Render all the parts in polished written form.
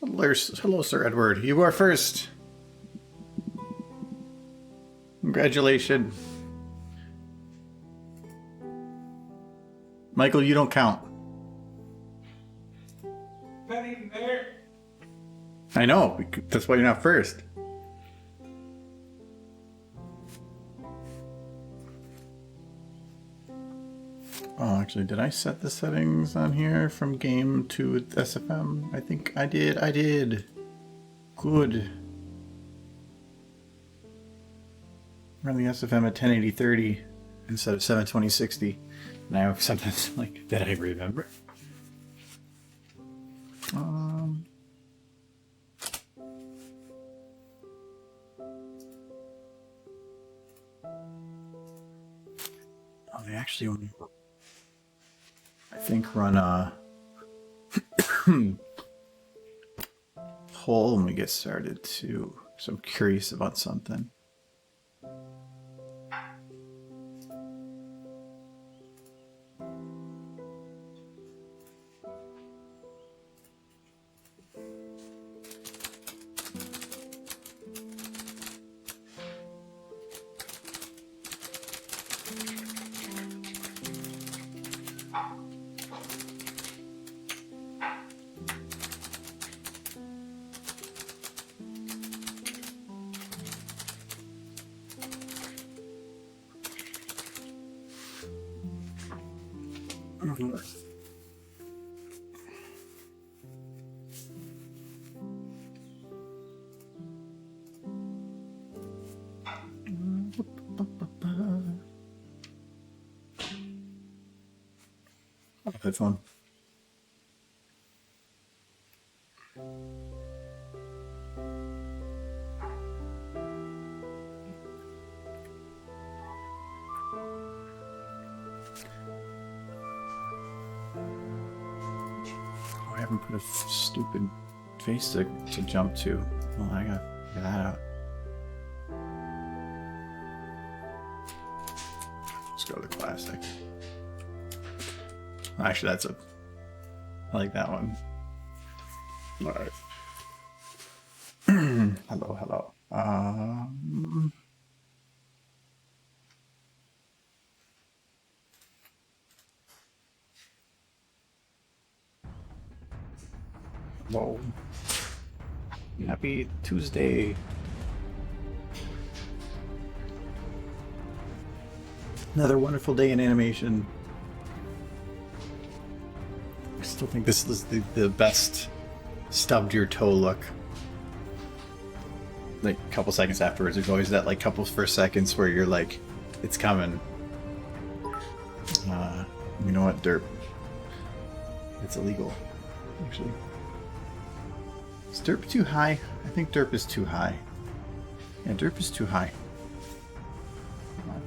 Hello, Sir Edward. You are first. Congratulations. Michael, you don't count. Not even there. I know. That's why you're not first. Oh, actually, did I set the settings on here from game to SFM? I think I did. Good. Run the SFM at 1080-30 instead of 720-60. Now, sometimes, like, did I remember? Oh, they actually only, I think, run a poll when we get started, too. So I'm curious about something. Headphone. I haven't put a stupid face to jump to. Well, I gotta get that out. Let's go to the classic. Actually, I like that one. All right. Hello. Whoa. Happy Tuesday. Another wonderful day in animation. I still think this is the best stubbed your toe look. Like a couple seconds afterwards, there's always that like couple first seconds where you're like, it's coming. You know what, derp? It's illegal, actually. Is derp too high? I think derp is too high. Yeah, derp is too high. Come on.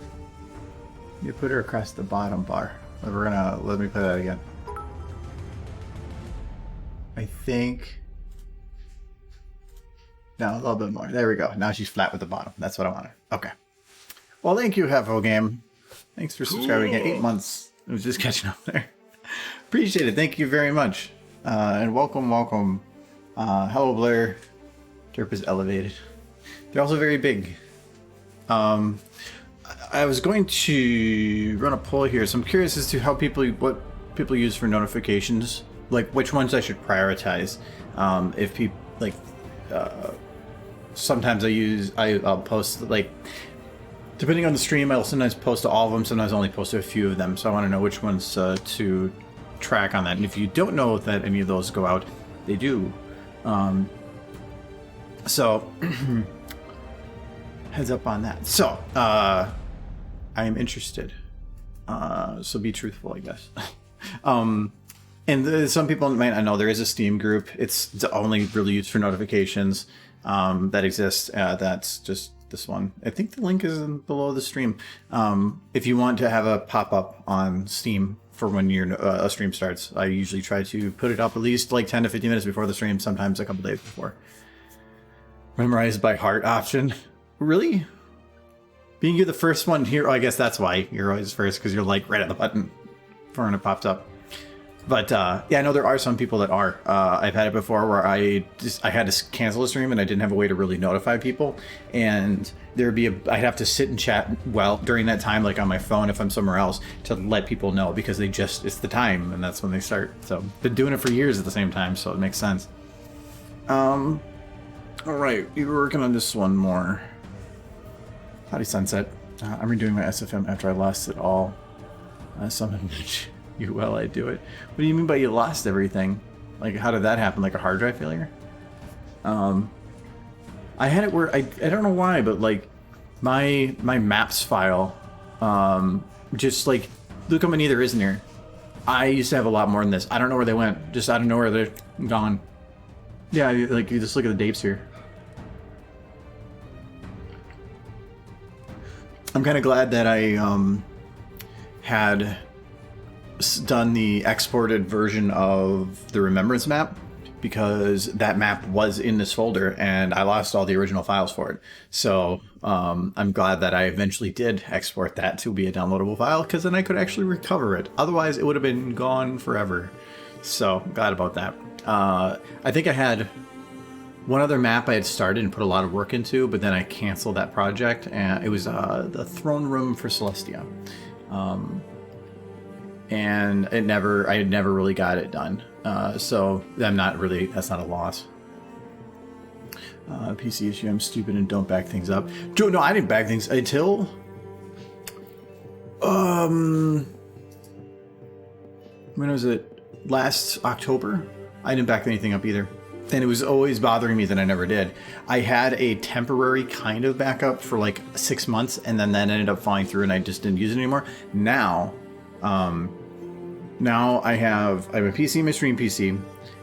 You put her across the bottom bar. We're gonna let me play that again. I think. No, a little bit more. There we go. Now she's flat with the bottom. That's what I wanted. Okay. Well, thank you, Hefo Game. Thanks for subscribing at 8 months. I was just catching up there. Appreciate it. Thank you very much. And welcome. Hello, Blair. Derp is elevated. They're also very big. I was going to run a poll here, so I'm curious as to what people use for notifications. Like which ones I should prioritize. If people like, sometimes I'll post like, depending on the stream, I'll sometimes post to all of them. Sometimes I only post to a few of them. So I want to know which ones to track on that. And if you don't know that any of those go out, they do. So heads up on that. So I am interested. So be truthful, I guess. And some people might not know there is a Steam group. It's only really used for notifications that exists. That's just this one. I think the link is below the stream. If you want to have a pop-up on Steam for when your a stream starts, I usually try to put it up at least like 10 to 15 minutes before the stream, sometimes a couple days before. Memorized by heart option. Really? Being you the first one here, oh, I guess that's why you're always first, because you're like right at the button for when it popped up. But yeah, I know there are some people that are. I've had it before where I had to cancel a stream and I didn't have a way to really notify people, and I'd have to sit and chat during that time, like on my phone if I'm somewhere else, to let people know, because it's the time and that's when they start. So been doing it for years at the same time, so it makes sense. All right, we were working on this one more. Howdy Sunset. I'm redoing my SFM after I lost it all. Something you well, I do it. What do you mean by you lost everything? Like, how did that happen? Like a hard drive failure? I had it where I don't know why, but like my maps file, just like, look how many there is in here. I used to have a lot more than this. I don't know where they went. Just out of nowhere, they're gone. Yeah, like you just look at the dates here. I'm kind of glad that I had done the exported version of the Remembrance map, because that map was in this folder and I lost all the original files for it. So I'm glad that I eventually did export that to be a downloadable file, because then I could actually recover it. Otherwise, it would have been gone forever. So glad about that. I think I had one other map I had started and put a lot of work into, but then I canceled that project, and it was the Throne Room for Celestia. And I had never really got it done. So that's not a loss. PC issue, I'm stupid and don't back things up. Joe, no, I didn't back things until when was it? Last October? I didn't back anything up either. And it was always bothering me that I never did. I had a temporary kind of backup for like 6 months, and then that ended up falling through and I just didn't use it anymore. Now I have a PC, my stream PC,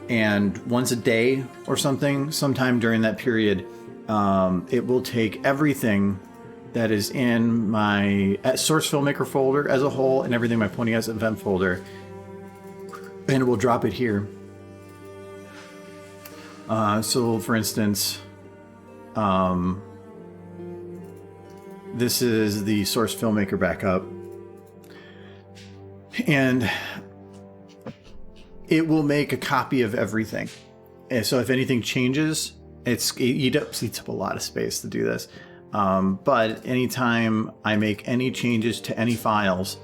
and once a day or sometime during that period, it will take everything that is in my Source Filmmaker folder as a whole and everything in my Pony SFM folder, and it will drop it here. So for instance, this is the Source Filmmaker backup, and it will make a copy of everything. And so if anything changes, it eats up a lot of space to do this. But anytime I make any changes to any files,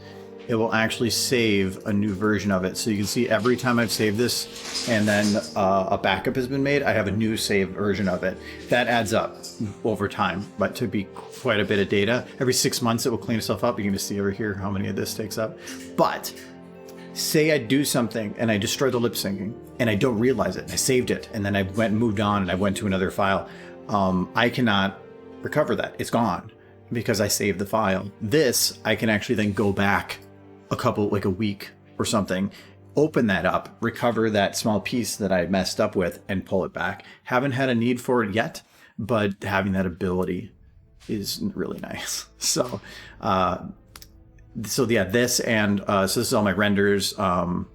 it will actually save a new version of it. So you can see every time I've saved this and then a backup has been made, I have a new saved version of it. That adds up over time, but to be quite a bit of data. Every 6 months it will clean itself up. You can just see over here how many of this takes up. But say I do something and I destroy the lip syncing and I don't realize it. I saved it and then I went and moved on and I went to another file. I cannot recover that. It's gone because I saved the file. This, I can actually then go back a week or something, open that up, recover that small piece that I messed up with and pull it back. Haven't had a need for it yet, but having that ability is really nice. So yeah, this and so this is all my renders and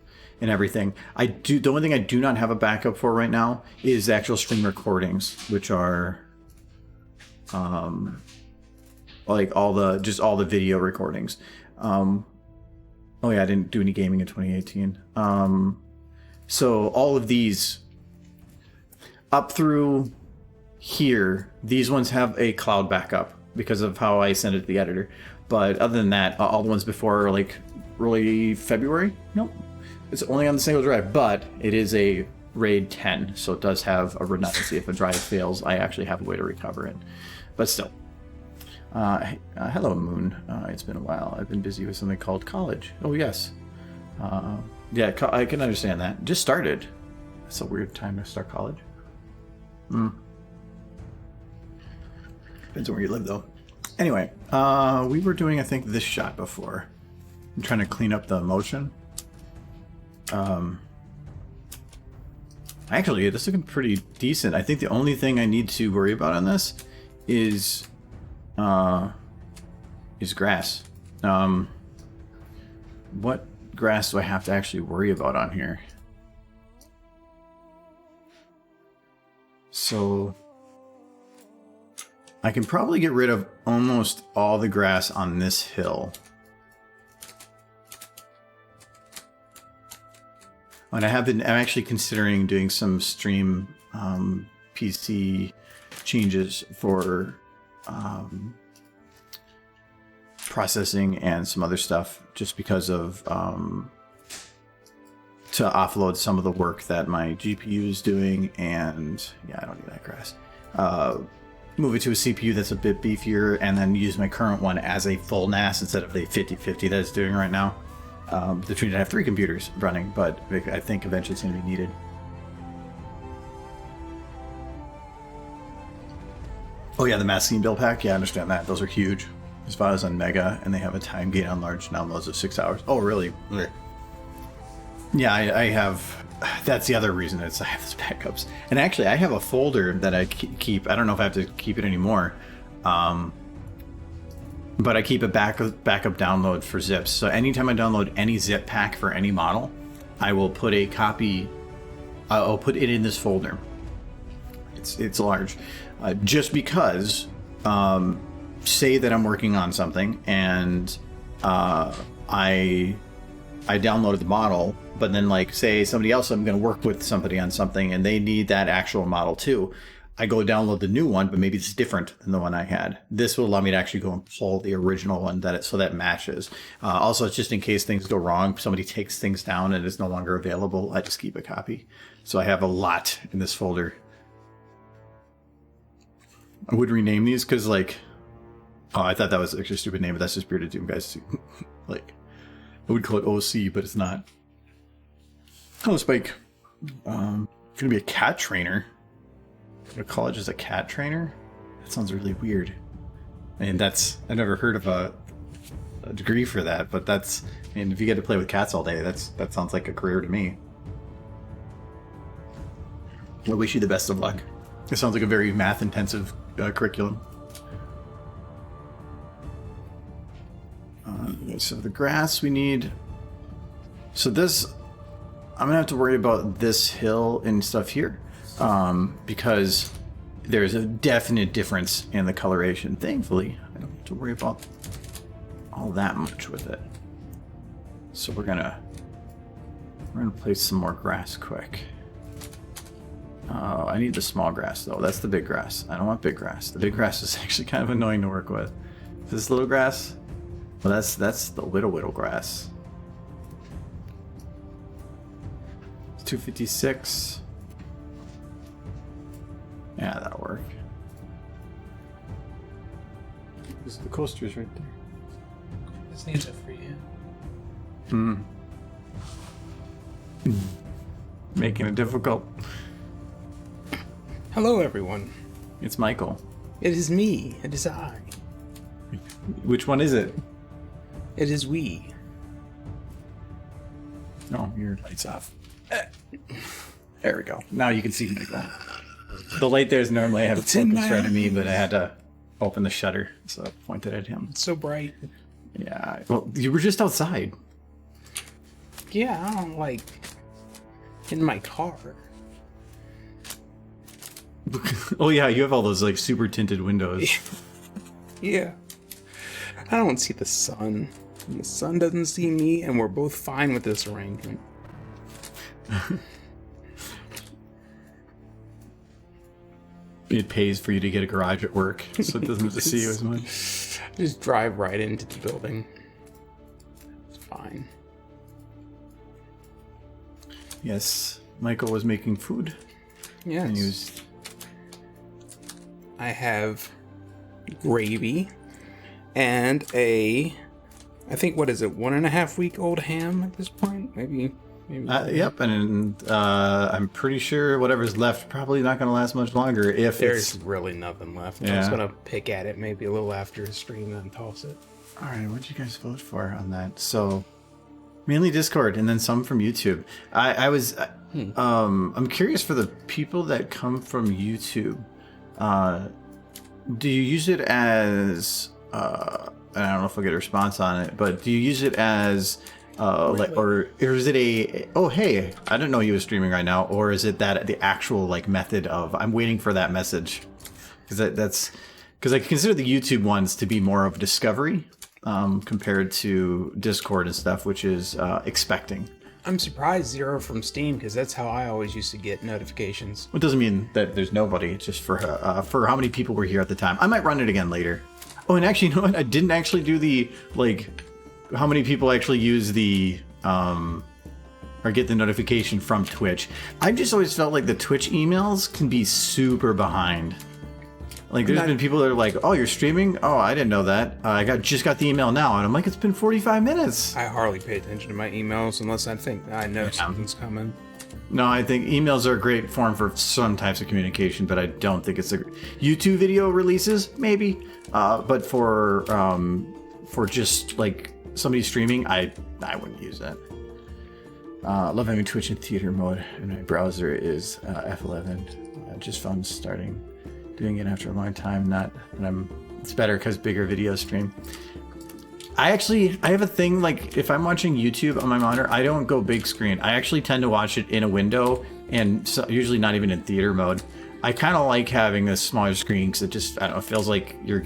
everything. The only thing I do not have a backup for right now is actual stream recordings, which are like all the video recordings. Oh yeah, I didn't do any gaming in 2018. So all of these up through here, these ones have a cloud backup because of how I send it to the editor. But other than that, all the ones before are like early February. Nope, it's only on the single drive, but it is a RAID 10, so it does have a redundancy. If a drive fails, I actually have a way to recover it. But still. Hello, Moon. It's been a while. I've been busy with something called college. Oh, yes. Yeah, I can understand that. Just started. That's a weird time to start college. Depends on where you live, though. Anyway, we were doing, I think, this shot before. I'm trying to clean up the motion. Actually, this is looking pretty decent. I think the only thing I need to worry about on this is grass. What grass do I have to actually worry about on here? So I can probably get rid of almost all the grass on this hill. And I'm actually considering doing some stream PC changes for processing and some other stuff, just because of to offload some of the work that my GPU is doing. And yeah, I don't need that grass. Move it to a CPU that's a bit beefier, and then use my current one as a full NAS instead of the 50/50 that it's doing right now. Between it, I have 3 computers running, but I think eventually it's going to be needed. Oh yeah, the masking build pack. Yeah, I understand that. Those are huge. As far as on Mega, and they have a time gate on large downloads of 6 hours. Oh, really? Yeah, I have. That's the other reason I have those backups. And actually, I have a folder that I keep. I don't know if I have to keep it anymore. But I keep a backup download for zips. So anytime I download any zip pack for any model, I will put a copy. I'll put it in this folder. It's large, just because. Say that I'm working on something and I downloaded the model, but then like say somebody else, I'm going to work with somebody on something and they need that actual model too. I go download the new one, but maybe it's different than the one I had. This will allow me to actually go and pull the original one so that matches. Also, it's just in case things go wrong, somebody takes things down and it's no longer available, I just keep a copy. So I have a lot in this folder. I would rename these because like, oh, I thought that was actually a stupid name, but that's just Bearded Doom Guys. Like, I would call it OC, but it's not. Hello, Spike. Gonna be a cat trainer. Go to college as a cat trainer? That sounds really weird. I mean, I've never heard of a degree for that, but I mean, if you get to play with cats all day, that sounds like a career to me. I wish you the best of luck. It sounds like a very math-intensive curriculum. So the grass we need. So this, I'm gonna have to worry about this hill and stuff here, because there's a definite difference in the coloration. Thankfully, I don't have to worry about all that much with it. So we're gonna place some more grass quick. I need the small grass though. That's the big grass. I don't want big grass. The big grass is actually kind of annoying to work with. Is this little grass? Well, that's the whittle grass. 256. Yeah, that'll work. The coaster's right there. This needs it for you. Making it difficult. Hello, everyone. It's Michael. It is me. It is I. Which one is it? It is we. Oh, your light's off. There we go. Now you can see Michael. The light there's normally I have it focused right at me, but I had to open the shutter, so I pointed at him. It's so bright. Yeah. Well, you were just outside. Yeah, I don't like in my car. Oh yeah, you have all those like super tinted windows. Yeah. I don't see the sun. And the sun doesn't see me, and we're both fine with this arrangement. It pays for you to get a garage at work, so it doesn't have to see you as much. Just drive right into the building. It's fine. Yes, Michael was making food. Yes. And he was... I have gravy and I think, what is it, 1.5 week old ham at this point? Maybe. Yep, and I'm pretty sure whatever's left probably not going to last much longer. If there's really nothing left, yeah. I'm just gonna pick at it maybe a little after the stream and then toss it. All right, what'd you guys vote for on that? So mainly Discord, and then some from YouTube. I'm curious for the people that come from YouTube. Do you use it as I don't know if I'll get a response on it, but do you use it as like, or is it a, oh hey, I didn't know you were streaming right now, or is it that the actual like method of I'm waiting for that message? Because I consider the YouTube ones to be more of discovery compared to Discord and stuff, which is expecting. I'm surprised 0 from Steam, because that's how I always used to get notifications. It doesn't mean that there's nobody. It's just for how many people were here at the time. I might run it again later. Oh, and actually, you know what? I didn't actually do the, like, how many people actually use the, or get the notification from Twitch. I just always felt like the Twitch emails can be super behind. Like, there's been people that are like, oh, you're streaming? Oh, I didn't know that. I just got the email now. And I'm like, it's been 45 minutes. I hardly pay attention to my emails unless I think I know something's coming. No, I think emails are a great form for some types of communication, but I don't think it's a YouTube video releases, maybe. But for just like somebody streaming, I wouldn't use that. Love having Twitch in theater mode, and my browser is F11. Just fun doing it after a long time. Not that it's better because bigger video stream. I have a thing, like, if I'm watching YouTube on my monitor, I don't go big screen. I actually tend to watch it in a window, and usually not even in theater mode. I kind of like having a smaller screen because it just, I don't know, it feels like you're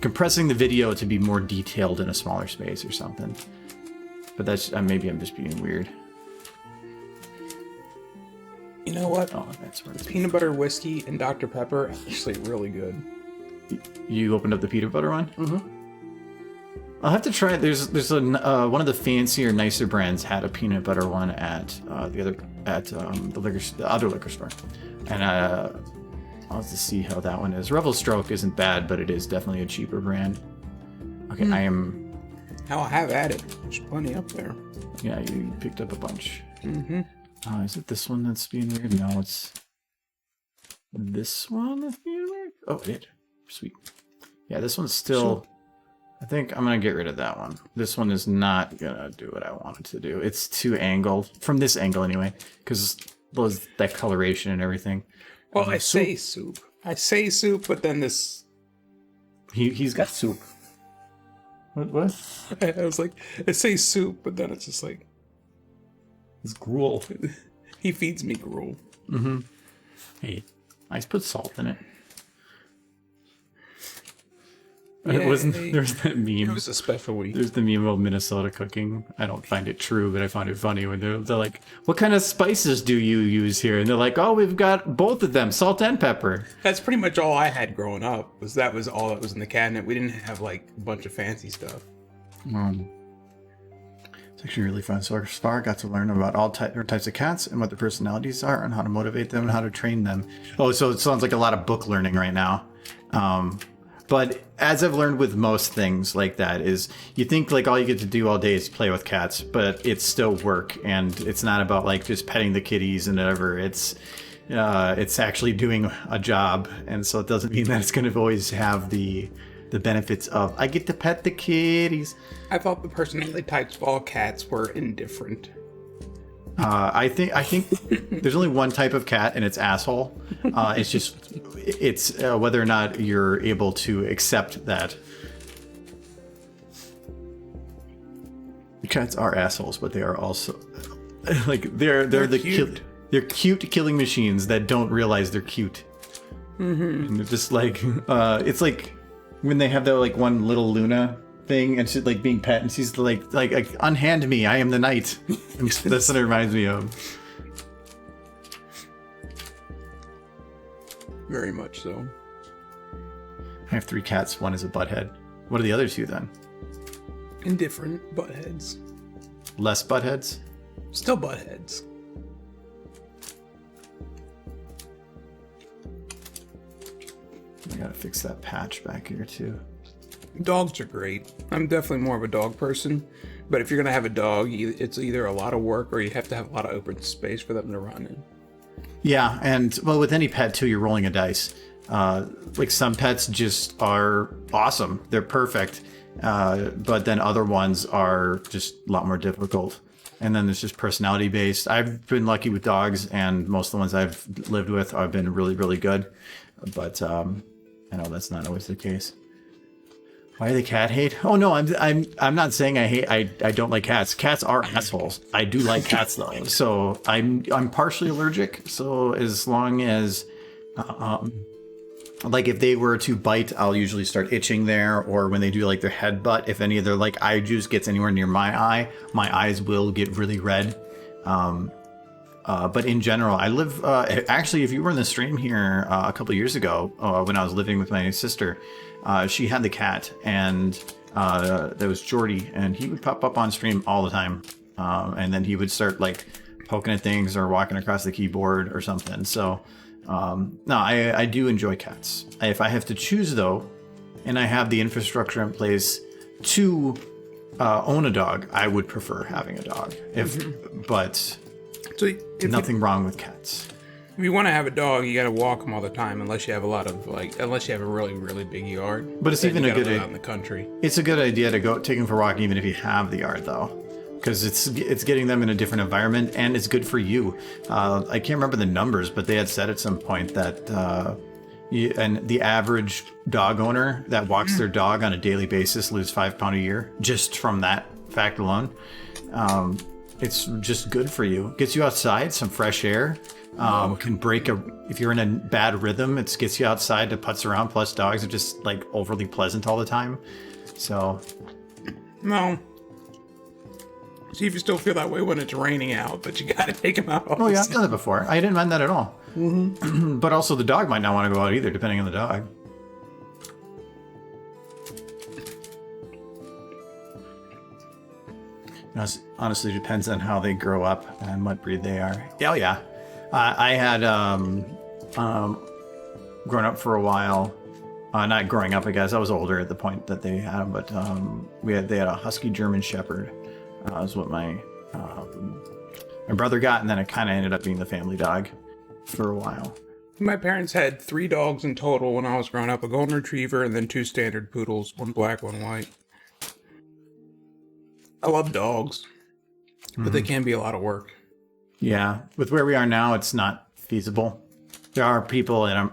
compressing the video to be more detailed in a smaller space or something. But that's, maybe I'm just being weird. You know what? Oh, that's where it's Peanut butter whiskey and Dr. Pepper are actually really good. You opened up the peanut butter one? Mm-hmm. I'll have to try it. There's one of the fancier, nicer brands had a peanut butter one at the other liquor store, and I'll have to see how that one is. Revel Stroke isn't bad, but it is definitely a cheaper brand. Okay, I am. I'll have at it. There's plenty up there. Yeah, you picked up a bunch. Mm-hmm. Is it this one that's being weird? No, it's this one that's being weird. Oh, it did. Sweet. Yeah, this one's still. So, I think I'm going to get rid of that one. This one is not going to do what I want it to do. It's too angled. From this angle, anyway. Because that coloration and everything. Well, I say soup. I say soup, but then this... He's got soup. What? I was like, I say soup, but then it's just like... It's gruel. He feeds me gruel. Mm-hmm. Hey, I just put salt in it. There's that meme. It was a special week. There's the meme about Minnesota cooking. I don't find it true, but I find it funny when they're like, what kind of spices do you use here? And they're like, oh, we've got both of them, salt and pepper. That's pretty much all I had growing up. Was all that was in the cabinet. We didn't have like a bunch of fancy stuff. It's actually really fun. So far, I got to learn about all types of cats and what their personalities are and how to motivate them and how to train them. Oh, so it sounds like a lot of book learning right now. But as I've learned with most things like that is you think like all you get to do all day is play with cats, but it's still work, and it's not about like just petting the kitties and whatever. It's actually doing a job, and so it doesn't mean that it's going to always have the benefits of I get to pet the kitties. I thought the personality types of all cats were indifferent. I think there's only one type of cat, and it's asshole. It's whether or not you're able to accept that. Cats are assholes, but they are also like they're the cute. They're cute killing machines that don't realize they're cute. Mm-hmm. And they're just like it's like when they have their like one little Luna thing and she's like being pet and she's like unhand me, I am the knight. That's what it reminds me of. Very much so. I have 3 cats. One is a butthead. What are the other 2 then? Indifferent buttheads. Less buttheads? Still buttheads. I gotta fix that patch back here too. Dogs are great. I'm definitely more of a dog person, but if you're gonna have a dog, it's either a lot of work or you have to have a lot of open space for them to run in. Yeah, and well, with any pet too, you're rolling a dice. Like some pets just are awesome; they're perfect, but then other ones are just a lot more difficult. And then there's just personality based. I've been lucky with dogs, and most of the ones I've lived with have been really, really good. But I know that's not always the case. Why the cat hate? Oh no, I'm not saying I don't like cats. Cats are assholes. I do like cats though. So I'm partially allergic. So as long as like if they were to bite, I'll usually start itching there, or when they do like their head butt, if any of their like eye juice gets anywhere near my eyes will get really red. But in general, I live, actually, if you were in the stream here a couple of years ago, when I was living with my sister, she had the cat, and there was Jordy, and he would pop up on stream all the time. And then he would start like poking at things or walking across the keyboard or something. So, no, I do enjoy cats. If I have to choose though, and I have the infrastructure in place to own a dog, I would prefer having a dog. But So nothing wrong with cats. If you want to have a dog, you got to walk them all the time, unless you have a lot of unless you have a really, really big yard. But it's Then even you a gotta good live out in the country. It's a good idea to go take them for a walk, even if you have the yard, though, because it's getting them in a different environment, and it's good for you. I can't remember the numbers, but they had said at some point that and the average dog owner that walks their dog on a daily basis loses 5 pounds a year just from that fact alone. It's just good for you. Gets you outside, some fresh air. Can break if you're in a bad rhythm, it gets you outside to putz around. Plus, dogs are just like overly pleasant all the time. So, No. See if you still feel that way when it's raining out, but you got to take them out. oh yeah, I've done it before. I didn't mind that at all. Mm-hmm. But also, the dog might not want to go out either, depending on the dog. It honestly depends on how they grow up and what breed they are. Oh yeah. I had grown up for a while. Not growing up, I guess. I was older at the point that they had them, but they had a husky German Shepherd. Was what my brother got, and then it kind of ended up being the family dog for a while. My parents had 3 dogs in total when I was growing up: a golden retriever and then 2 standard poodles, one black, one white. I love dogs, but they can be a lot of work. Yeah, with where we are now, it's not feasible. There are people around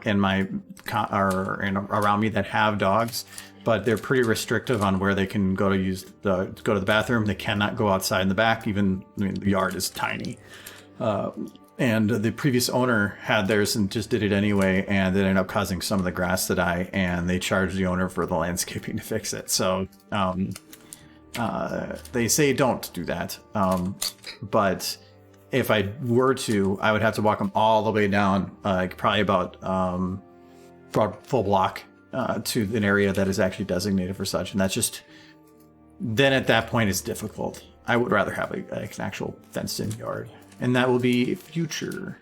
me that have dogs, but they're pretty restrictive on where they can go to go to the bathroom. They cannot go outside in the back. Even the yard is tiny. And the previous owner had theirs and just did it anyway, and it ended up causing some of the grass to die. And they charged the owner for the landscaping to fix it. So they say don't do that, but if I were to, I would have to walk them all the way down, probably about full block to an area that is actually designated for such. And that's just, then at that point it's difficult. I would rather have an actual fenced-in yard. And that will be future.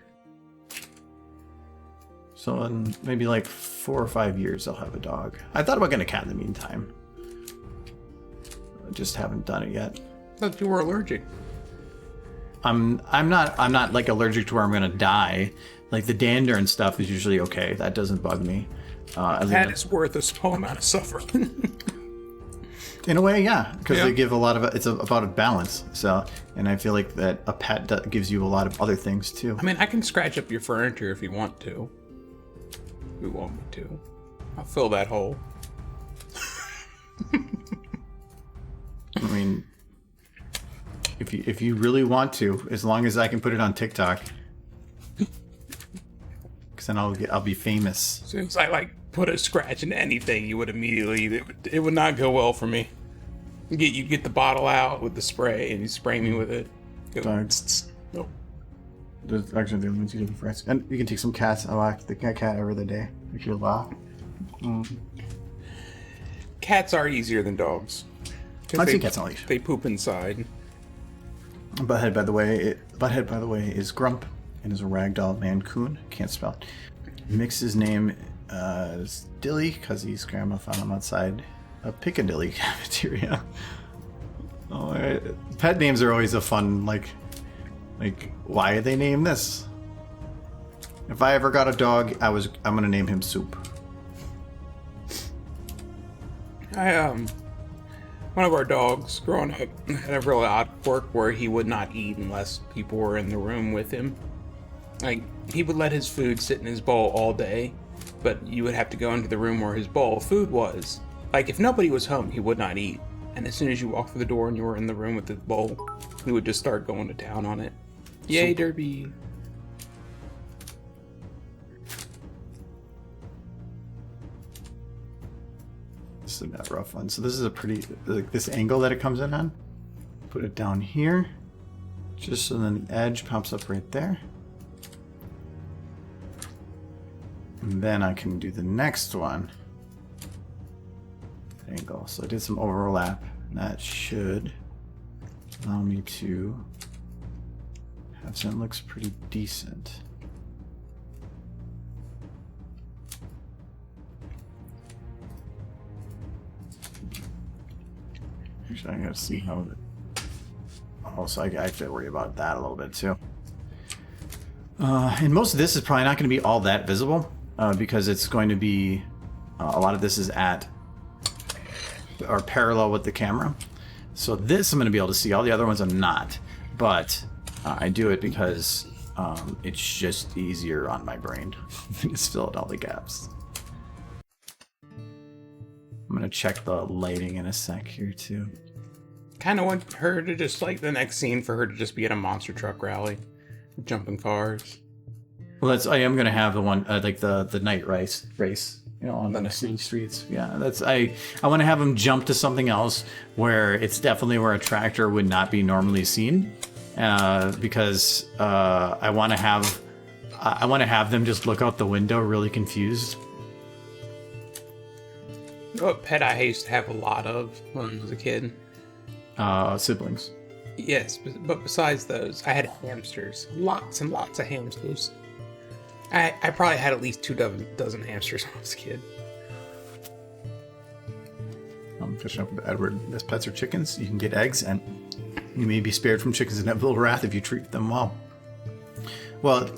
So in maybe like 4 or 5 years, I'll have a dog. I thought about getting a cat in the meantime. I just haven't done it yet. But you were allergic. I'm not like allergic to where I'm gonna die. Like the dander and stuff is usually okay. That doesn't bug me. That is worth a small amount of suffering. In a way, yeah, because they give a lot of it's about a balance. So, and I feel like that a pet gives you a lot of other things too. I mean, I can scratch up your furniture if you want to. If you want me to, I'll fill that hole. I mean, if you really want to, as long as I can put it on TikTok, because then I'll be famous. As soon as I put a scratch into anything, you would immediately it would not go well for me. You get the bottle out with the spray and you spray me with it. Nope. There's actually the only ones you can press, and you can take some cats. I walk the cat every other day. If you laugh. Cats are easier than dogs. I'd say cats on leash. They poop inside. Butthead, by the way, is Grump and is a ragdoll Mancoon. Can't spell. Mix's name is Dilly because his grandma found him outside a Piccadilly cafeteria. Oh, pet names are always a fun like why did they name this? If I ever got a dog, I'm gonna name him Soup. One of our dogs growing up had a really odd quirk where he would not eat unless people were in the room with him. He would let his food sit in his bowl all day, but you would have to go into the room where his bowl of food was. If nobody was home, he would not eat. And as soon as you walked through the door and you were in the room with the bowl, he would just start going to town on it. Yay, Derby! This is a rough one. So this is a pretty, this angle that it comes in on. Put it down here. Just so then the edge pops up right there. And then I can do the next one. Angle. So I did some overlap. That should allow me to have something that looks pretty decent. Actually, I gotta see how. Also, I have to worry about that a little bit too. And most of this is probably not going to be all that visible because it's going to be a lot of this is at or parallel with the camera. So this I'm going to be able to see. All the other ones I'm not, but I do it because it's just easier on my brain to just fill in all the gaps. I'm going to check the lighting in a sec here too. Kind of want her to just, like, the next scene for her to just be at a monster truck rally, jumping cars. Well, I am gonna have the one like the night race, you know, on the city streets. Yeah, I want to have them jump to something else where it's definitely where a tractor would not be normally seen, because I want to have them just look out the window really confused. What pet I used to have a lot of when I was a kid? Siblings. Yes, but besides those, I had hamsters. Lots and lots of hamsters. I probably had at least 2 dozen hamsters when I was a kid. I'm fishing up with Edward. As pets are chickens, you can get eggs, and you may be spared from chickens' inevitable wrath if you treat them well. Well,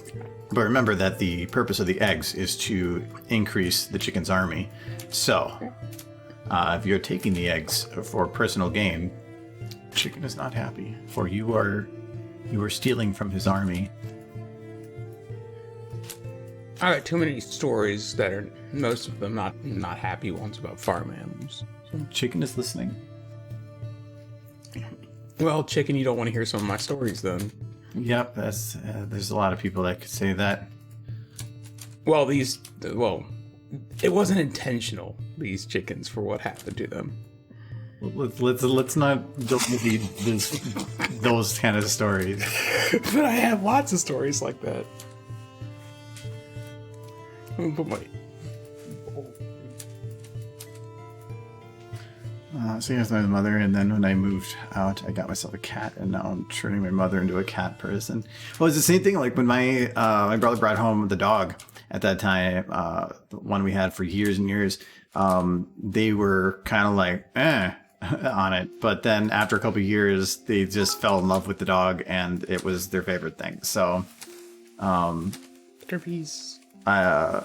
but remember that the purpose of the eggs is to increase the chicken's army. So, if you're taking the eggs for personal gain, chicken is not happy, for you are stealing from his army. I got too many stories that are most of them not happy ones about farm animals. Chicken is listening. Well, chicken, you don't want to hear some of my stories then. Yep, that's there's a lot of people that could say that. Well, it wasn't intentional. These chickens for what happened to them. Let's not those kind of stories. But I have lots of stories like that. But wait. So here's my mother, and then when I moved out, I got myself a cat, and now I'm turning my mother into a cat person. Well, it's the same thing. Like when my brother brought home the dog at that time, the one we had for years and years. They were kind of like on it, but then after a couple of years, they just fell in love with the dog, and it was their favorite thing. So, Derbies. I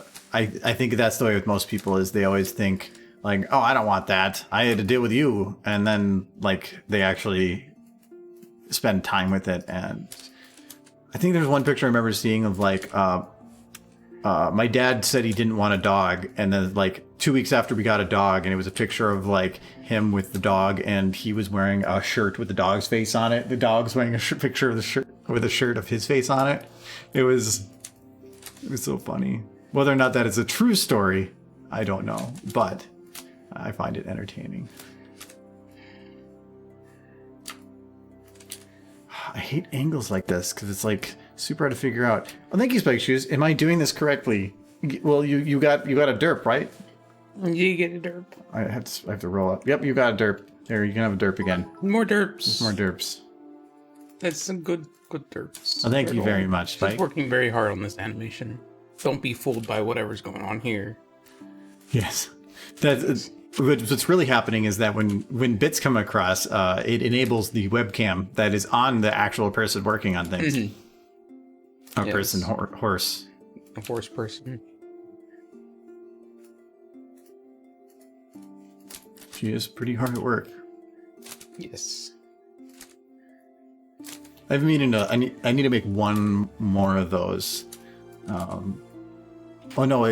think that's the way with most people is they always think like, oh, I don't want that. I had to deal with you. And then like they actually spend time with it. And I think there's one picture I remember seeing of like, my dad said he didn't want a dog. And then like 2 weeks after we got a dog, and it was a picture of like him with the dog, and he was wearing a shirt with the dog's face on it. The dog's wearing a picture of the shirt with a shirt of his face on it. It was so funny. Whether or not that is a true story, I don't know, but I find it entertaining. I hate angles like this because it's like super hard to figure out. Oh, thank you, Spike Shoes. Am I doing this correctly? Well, you got a derp, right? You get a derp. I have to roll up. Yep, you got a derp. There, you can have a derp again. More derps. There's more derps. That's some good derps. Oh, thank you very much, Spike. He's working very hard on this animation. Don't be fooled by whatever's going on here. Yes. What's really happening is that when bits come across, it enables the webcam that is on the actual person working on things. Mm-hmm. A person, horse. A horse person. She is pretty hard at work. Yes. I've been I need to make one more of those. Oh no,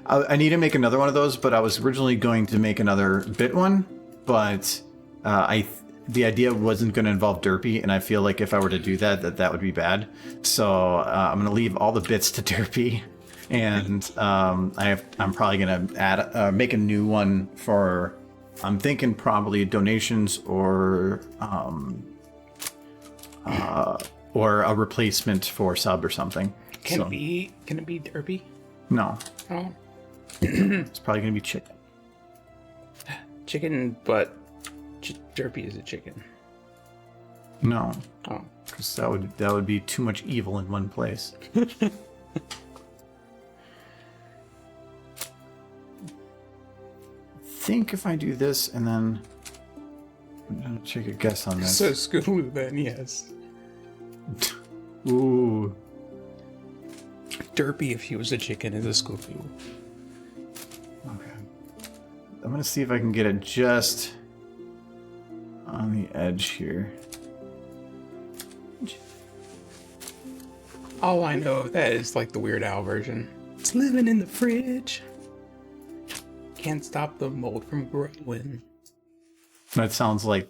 I need to make another one of those, but I was originally going to make another bit one, but the idea wasn't going to involve Derpy, and I feel like if I were to do that would be bad. So I'm going to leave all the bits to Derpy, and I'm probably going to add make a new one for. I'm thinking probably donations or or a replacement for sub or something. Can it be Derpy? No. Oh. It's probably going to be chicken. Chicken, but Derpy is a chicken. No. Oh. Because that would be too much evil in one place. Think if I do this and then I'm gonna take a guess on this. So Scooby then, yes. Ooh. Derpy, if he was a chicken, is a Scooby. Okay. I'm gonna see if I can get it just on the edge here. All I know of that is like the Weird Al version. It's living in the fridge. Can't stop the mold from growing. That sounds like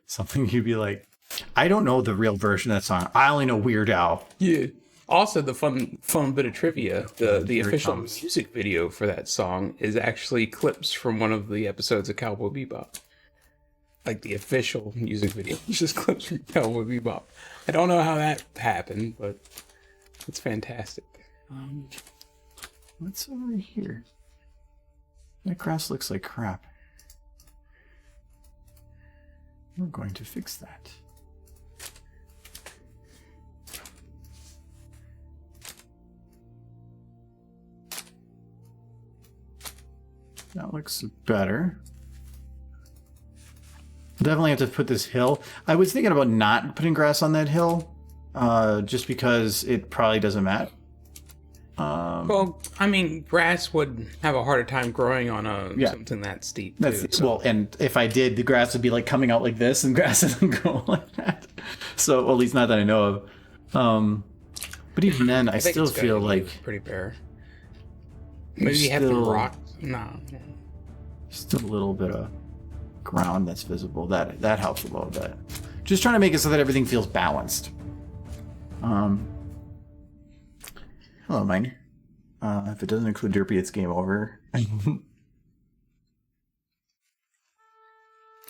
something you'd be like, I don't know the real version of that song. I only know Weird Al. Yeah. Also, the fun bit of trivia: the official comes. music video for that song is actually clips from one of the episodes of Cowboy Bebop. Like the official music video, it's just clips from Cowboy Bebop. I don't know how that happened, but it's fantastic. What's over here? That grass looks like crap. We're going to fix that. That looks better. Definitely have to put this hill. I was thinking about not putting grass on that hill, just because it probably doesn't matter. Well, I mean, grass would have a harder time growing on something that steep. Well, and if I did, the grass would be like coming out like this, and grass doesn't grow like that. So, well, at least not that I know of. But even then, I still feel like pretty bare. Maybe you have to rock. No. Still a little bit of ground that's visible. That helps a little bit. Just trying to make it so that everything feels balanced. Hello, mine. If it doesn't include Derpy, it's game over.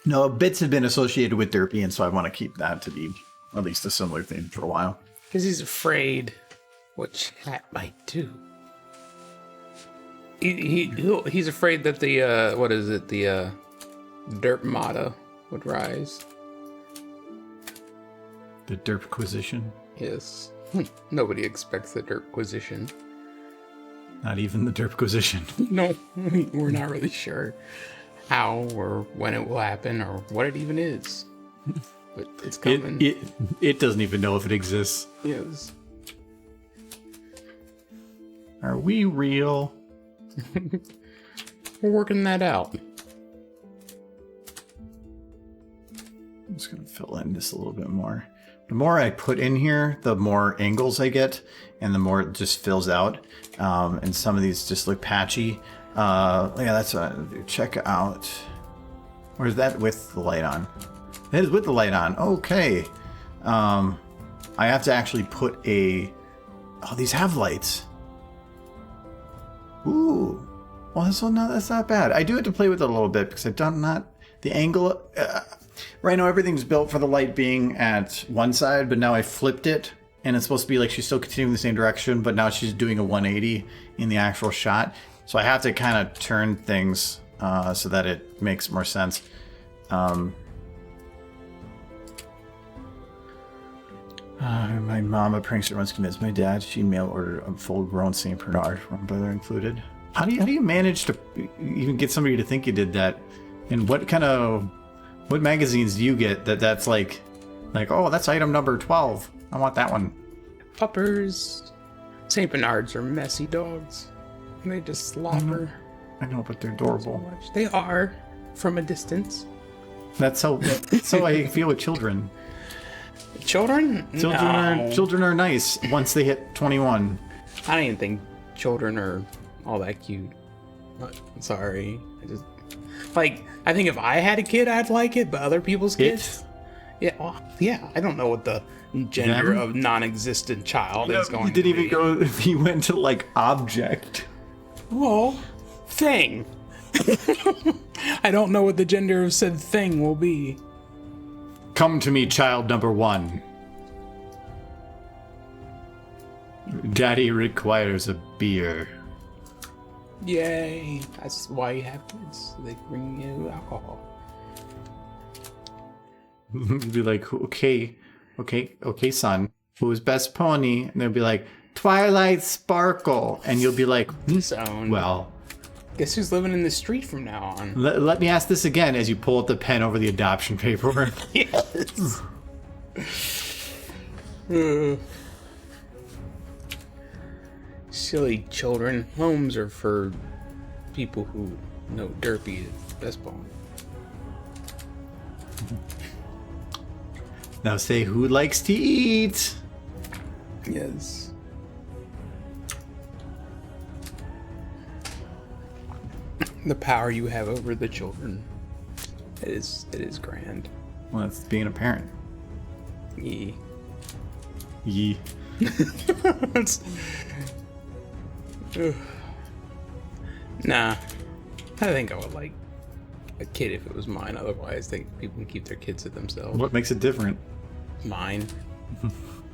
No, bits have been associated with Derpy, and so I want to keep that to be at least a similar thing for a while. Because he's afraid what chat might do. He's afraid that the Derp Mata would rise. The Derpquisition? Yes. Nobody expects the Derpquisition. Not even the Derpquisition. No, we're not really sure how or when it will happen or what it even is. But it's coming. It doesn't even know if it exists. Yes. Are we real? We're working that out. I'm just going to fill in this a little bit more. The more I put in here, the more angles I get, and the more it just fills out. And some of these just look patchy. Yeah, that's what I do. Check out. Or is that with the light on? It is with the light on. Okay. I have to actually put a... Oh, these have lights. Ooh. Well, that's not bad. I do have to play with it a little bit because I've done not... The angle... Right now, everything's built for the light being at one side, but now I flipped it, and it's supposed to be like she's still continuing the same direction, but now she's doing a 180 in the actual shot. So I have to kind of turn things so that it makes more sense. My mom, a prankster, once convinced my dad she mail ordered a full-grown St. Bernard, one brother included. How do you manage to even get somebody to think you did that? And what magazines do you get that's like, oh, that's item number 12. I want that one. Puppers. St. Bernards are messy dogs. They just slobber. I know, but they're adorable. So much. They are, from a distance. That's how I feel with children. Children? Children are nice once they hit 21. I don't even think children are all that cute. I'm sorry. I think if I had a kid, I'd like it, but other people's kids? Yeah, I don't know what the gender of non-existent child is going to be. You didn't even go, if you went to, object. Well, thing. I don't know what the gender of said thing will be. Come to me, child number 1. Daddy requires a beer. Yay! That's why you have kids. So they bring you alcohol. Be like, okay, son. Who's best pony? And they'll be like, Twilight Sparkle. And you'll be like, Own. well, Guess who's living in the street from now on? let me ask this again as you pull up the pen over the adoption paperwork. Yes. Silly children. Homes are for people who know Derpy is best ball. Now say, who likes to eat? Yes. The power you have over the children. It is grand. Well, that's being a parent. Yeah. Yee. Nah. I think I would like a kid if it was mine. Otherwise, I think people can keep their kids to themselves. What makes it different? Mine. So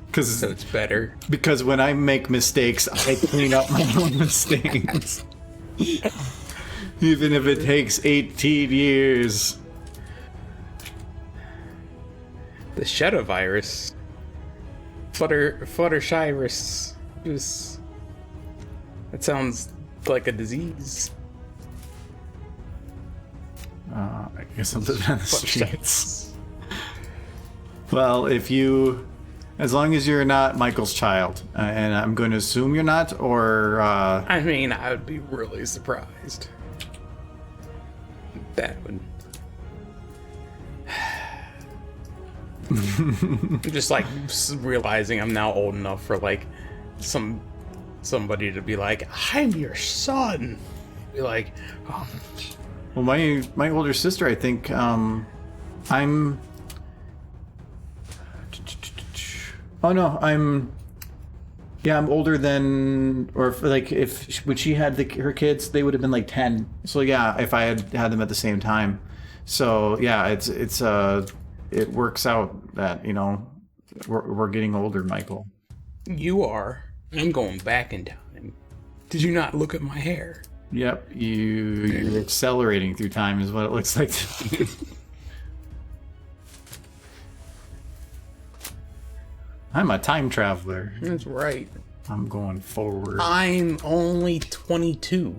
Because it's better. when I make mistakes, I clean up my own mistakes. Even if it takes 18 years. The shadow virus. Fluttershy. Just. That sounds like a disease. I guess I'm living on the Fluttershy. streets. Well, as long as you're not Michael's child, and I'm going to assume you're not, or I mean, I would be really surprised. That would. I'm just like realizing I'm now old enough for like somebody to be like, I'm your son. Be like, oh, well, my older sister, I think, I'm. Oh no, I'm older than, or when she had her kids, they would have been like 10. So yeah, if I had them at the same time. So yeah, it works out that, we're getting older, Michael. you are. I'm going back in time. Did you not look at my hair? Yep, you're accelerating through time is what it looks like to me. I'm a time traveler. That's right. I'm going forward. I'm only 22.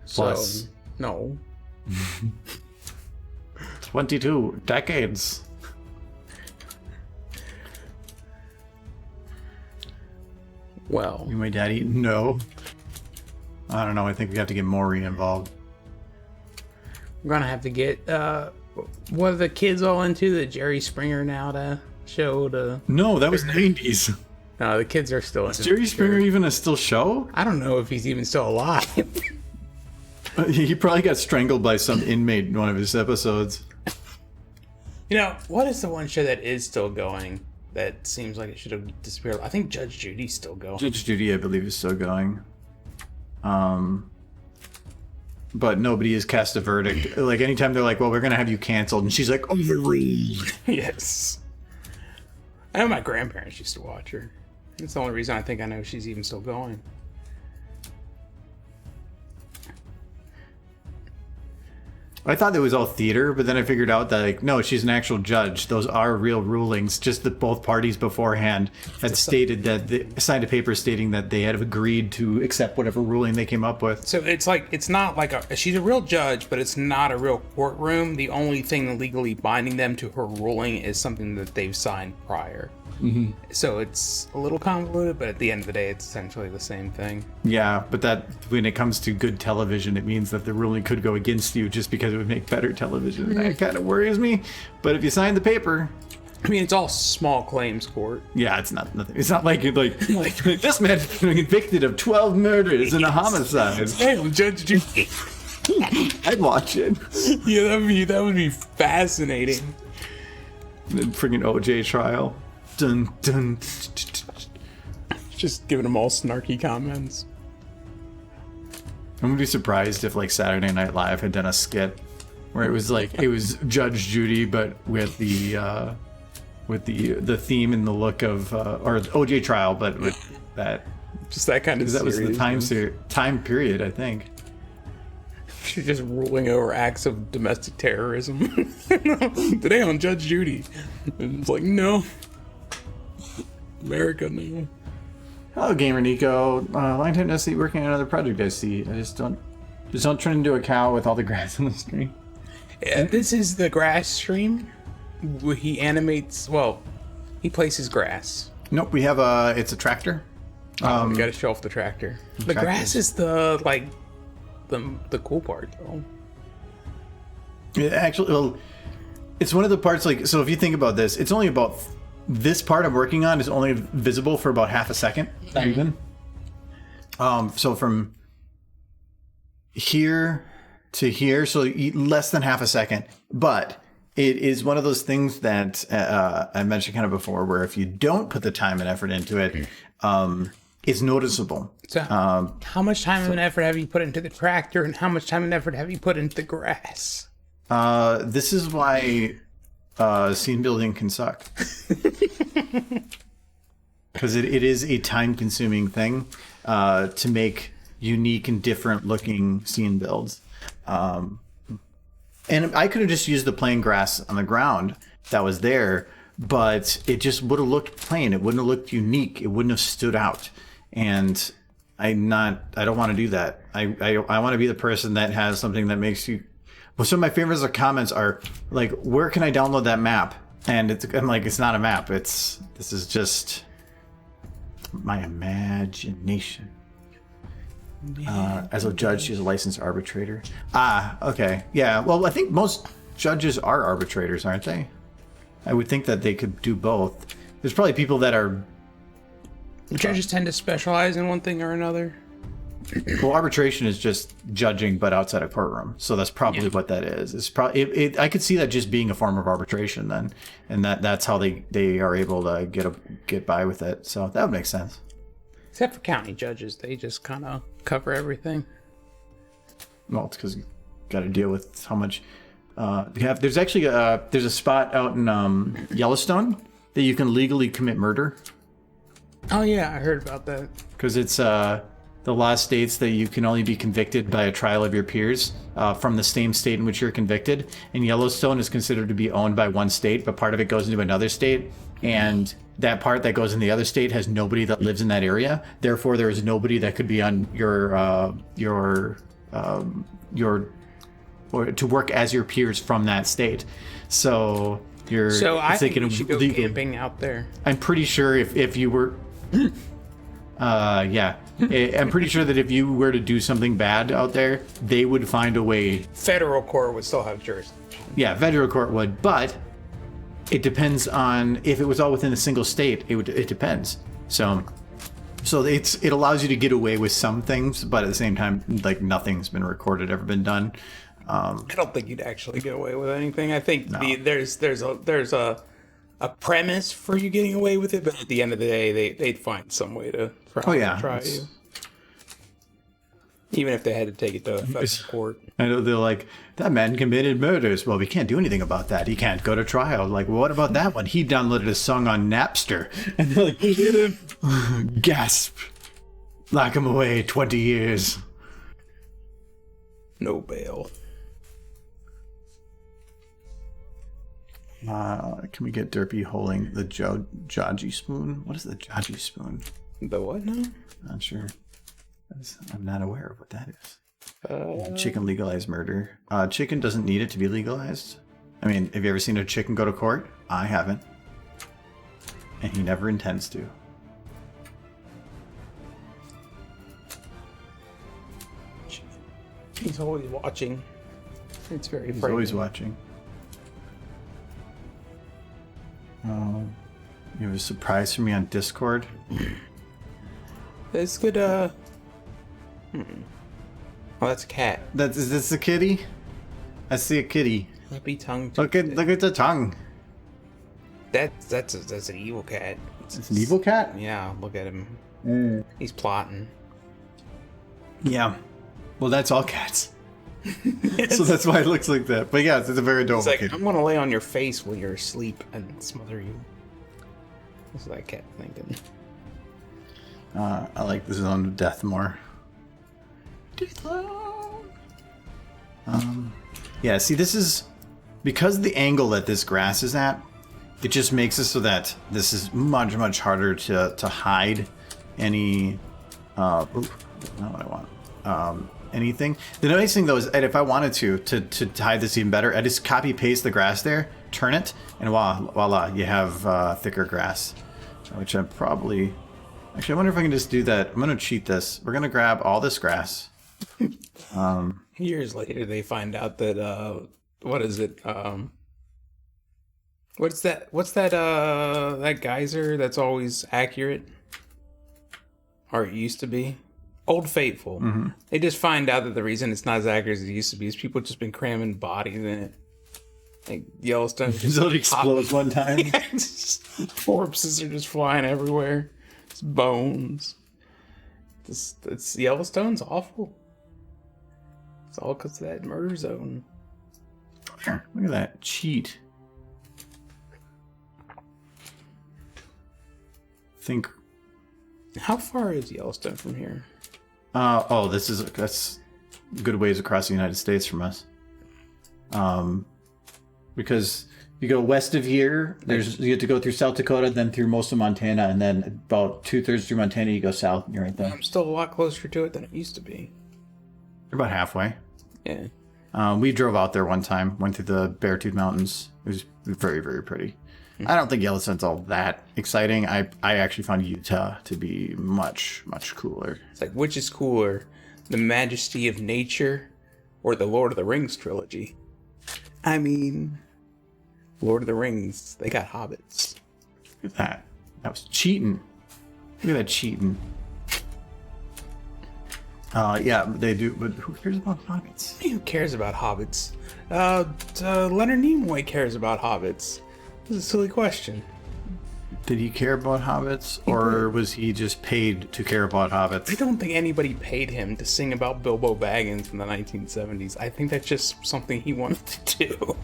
Plus. So, no. 22 decades. Well, You my daddy? No. I don't know. I think we have to get Maury involved. we're gonna have to get what are the kids all into? The Jerry Springer now to show to. No, that was 90s. No, the kids are still into Jerry Springer even a still show? I don't know if he's even still alive. He probably got strangled by some inmate in one of his episodes. You know, what is the one show that is still going that seems like it should have disappeared? I think Judge Judy's still going. Judge Judy, I believe, is still going. But nobody has cast a verdict. Like, anytime they're like, well, we're going to have you canceled, and she's like, overruled. Yes. I know my grandparents used to watch her. That's the only reason I think I know she's even still going. I thought it was all theater, but then I figured out that, like, no, she's an actual judge. Those are real rulings. Just that both parties beforehand had stated that they signed a paper stating that they had agreed to accept whatever ruling they came up with. So it's like, it's not like she's a real judge, but it's not a real courtroom. The only thing legally binding them to her ruling is something that they've signed prior. Mm-hmm. So it's a little convoluted, but at the end of the day, it's essentially the same thing. Yeah, but that when it comes to good television, it means that the ruling could go against you just because it would make better television. That kind of worries me. But if you sign the paper, I mean, it's all small claims court. yeah, it's not nothing. It's not like this man's been convicted of 12 murders and a homicide. Damn, Judge Judy. I'd watch it. Yeah, that would be fascinating. The friggin' OJ trial. Dun dun. Just giving them all snarky comments. I'm gonna be surprised if like Saturday Night Live had done a skit where it was like it was Judge Judy, but with the with the theme and the look of or OJ trial, but with that. Just that kind of. That was the time period, I think. She's just ruling over acts of domestic terrorism. Today on Judge Judy. And it's like, no. America, no. Hello, Gamer Nico. Long time no see. Working on another project, I see. I just don't turn into a cow with all the grass on the screen. Yeah, this is the grass stream. Where he animates. Well, he places grass. Nope, we have it's a tractor. We gotta show off the tractor. The grass is the cool part, though. It actually, well, it's one of the parts. Like, so if you think about this, it's only about this part I'm working on is only visible for about half a second, not even. So from here to here, so less than half a second. But it is one of those things that I mentioned kind of before, where if you don't put the time and effort into it, it's noticeable. So, how much time and effort have you put into the tractor, and how much time and effort have you put into the grass? This is why scene building can suck. Because it is a time-consuming thing to make unique and different looking scene builds. And I could have just used the plain grass on the ground that was there, but it just would have looked plain. It wouldn't have looked unique. It wouldn't have stood out. And I don't want to do that. I want to be the person that has something that makes you. Well, some of my favorites of comments are like, where can I download that map? And I'm like, it's not a map. This is just my imagination. As a judge, she's a licensed arbitrator. Okay. Yeah. Well, I think most judges are arbitrators, aren't they? I would think that they could do both. There's probably people that are. Judges tend to specialize in one thing or another. Well, arbitration is just judging, but outside a courtroom. So that's probably what that is. It's probably. I could see that just being a form of arbitration then, and that's how they are able to get by with it. So that would make sense. Except for county judges, they just kind of cover everything. Well, it's because you got to deal with how much you have. There's actually there's a spot out in Yellowstone that you can legally commit murder. Oh yeah, I heard about that. Because it's the law states that you can only be convicted by a trial of your peers from the same state in which you're convicted. And Yellowstone is considered to be owned by one state, but part of it goes into another state. And that part that goes in the other state has nobody that lives in that area. Therefore, there is nobody that could be on your or to work as your peers from that state. So you're. So I think you should go camping out there. I'm pretty sure if you were. Yeah. I'm pretty sure that if you were to do something bad out there, they would find a way. Federal court would still have jurisdiction. Yeah, federal court would, but it depends on if it was all within a single state. It depends. So it allows you to get away with some things, but at the same time, like nothing's been recorded, ever been done. I don't think you'd actually get away with anything. I think there's a premise for you getting away with it, but at the end of the day, they'd find some way to try you. Even if they had to take it to federal court. I know they're like, that man committed murders. Well, we can't do anything about that. He can't go to trial. Like, well, what about that one? He downloaded a song on Napster. And they're like, get him. Gasp. Lock him away 20 years. No bail. Can we get Derpy holding the Jaji spoon? What is the Jaji spoon? The what now? Not sure. I'm not aware of what that is. Chicken legalized murder. Chicken doesn't need it to be legalized. I mean, have you ever seen a chicken go to court? I haven't. And he never intends to. He's always watching. It's very He's always watching. You have a surprise for me on Discord? This could, Oh, that's a cat. Is this a kitty? I see a kitty. Happy tongue. Look at the tongue. That's an evil cat. It's an evil cat? Yeah, look at him. He's plotting. Yeah. Well, that's all cats. So that's why it looks like that. But yeah, it's a very adorable It's like, kitty. I'm gonna lay on your face while you're asleep and smother you. That's what I kept thinking. I like the zone of death more. Yeah, see, this is because the angle that this grass is at, it just makes it so that this is much harder to hide any not what I want. Anything. The nice thing though is that if I wanted to hide this even better, I just copy paste the grass there, turn it, and voila, you have thicker grass. Which I'm probably actually, I wonder if I can just do that. I'm gonna cheat this. We're gonna grab all this grass. Years later, they find out that what is it? What's that? That geyser that's always accurate, or it used to be? Old Faithful. Mm-hmm. They just find out that the reason it's not as accurate as it used to be is people just been cramming bodies in it. Like Yellowstone. So it explodes one time. Corpses are just flying everywhere. It's bones. It's Yellowstone's awful. It's all because of that murder zone. Here, look at that cheat. Think. How far is Yellowstone from here? That's good ways across the United States from us. Because you go west of here, you have to go through South Dakota, then through most of Montana, and then about 2/3 through Montana, you go south, and you're right there. I'm still a lot closer to it than it used to be. You're about halfway. Yeah. We drove out there one time, went through the Beartooth Mountains. It was very, very pretty. I don't think Yellowstone's all that exciting. I actually found Utah to be much cooler. It's like, which is cooler, the majesty of nature or the Lord of the Rings trilogy? I mean, Lord of the Rings, they got hobbits. Look at that. That was cheating. Look at that cheating. Yeah, they do, but who cares about hobbits? Who cares about hobbits? Leonard Nimoy cares about hobbits. This is a silly question. Did he care about hobbits, or was he just paid to care about hobbits? I don't think anybody paid him to sing about Bilbo Baggins in the 1970s. I think that's just something he wanted to do.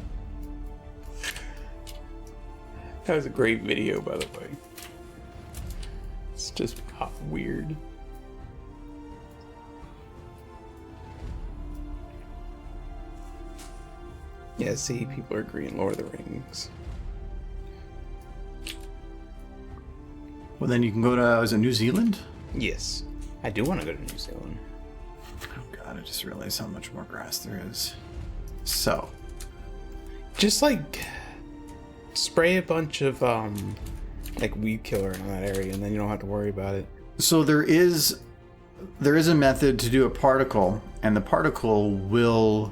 That was a great video, by the way. It's just weird. Yeah, see, people are agreeing Lord of the Rings. Well, then you can go to, is it New Zealand? Yes, I do want to go to New Zealand. Oh god, I just realized how much more grass there is. So. Just like spray a bunch of like weed killer in that area, and then you don't have to worry about it. So there is a method to do a particle, and the particle will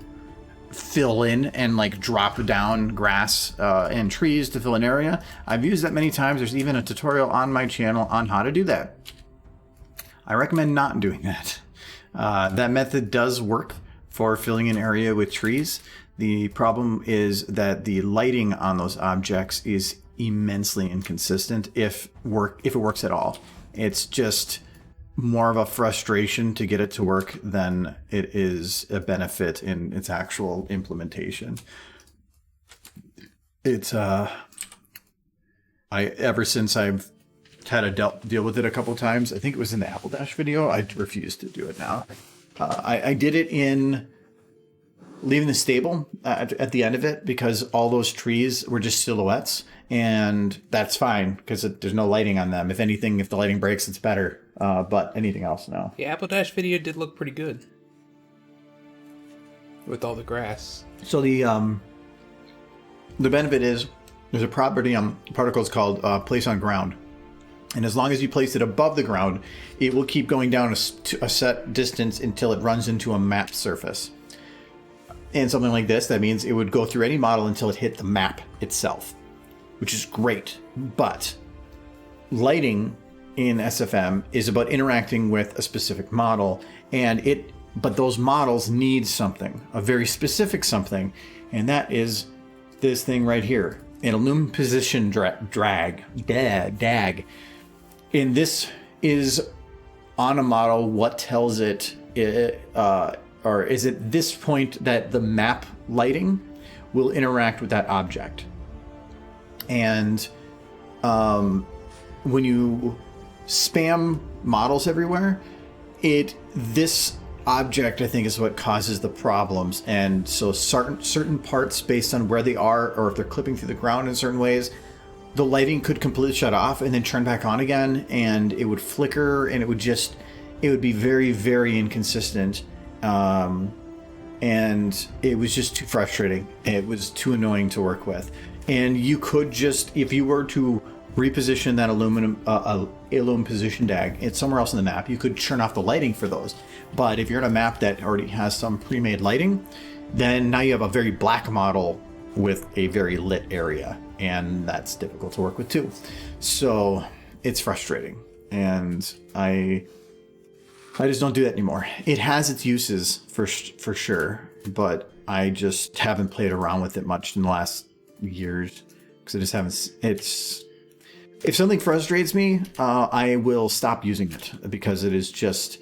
fill in and like drop down grass and trees to fill an area. I've used that many times. There's even a tutorial on my channel on how to do that. I recommend not doing that. That method does work for filling an area with trees. The problem is that the lighting on those objects is immensely inconsistent if it works at all. It's just more of a frustration to get it to work than it is a benefit in its actual implementation. It's ever since I've had to deal with it a couple times, I think it was in the Apple Dash video, I refuse to do it now. I did it in leaving the stable at the end of it because all those trees were just silhouettes, and that's fine because there's no lighting on them. If anything, if the lighting breaks, it's better. But anything else, no. The Apple Dash video did look pretty good with all the grass. So the benefit is there's a property on particles called place on ground. And as long as you place it above the ground, it will keep going down a set distance until it runs into a map surface. And something like this, that means it would go through any model until it hit the map itself, which is great. But lighting in SFM is about interacting with a specific model, but those models need something, a very specific something, and that is this thing right here, an illum position DAG. And this is on a model. What tells it, or is it this point that the map lighting will interact with that object? And when you spam models everywhere, this object I think is what causes the problems. And so certain parts based on where they are, or if they're clipping through the ground in certain ways, the lighting could completely shut off and then turn back on again, and it would flicker, and it would be very, very inconsistent. And it was just too frustrating. It was too annoying to work with. And you could just, if you were to reposition that aluminum position tag somewhere else in the map, you could turn off the lighting for those. But if you're in a map that already has some pre-made lighting, then now you have a very black model with a very lit area, and that's difficult to work with too. So it's frustrating, and I just don't do that anymore. It has its uses for sure, but I just haven't played around with it much in the last years because I just haven't. If something frustrates me, I will stop using it because it's just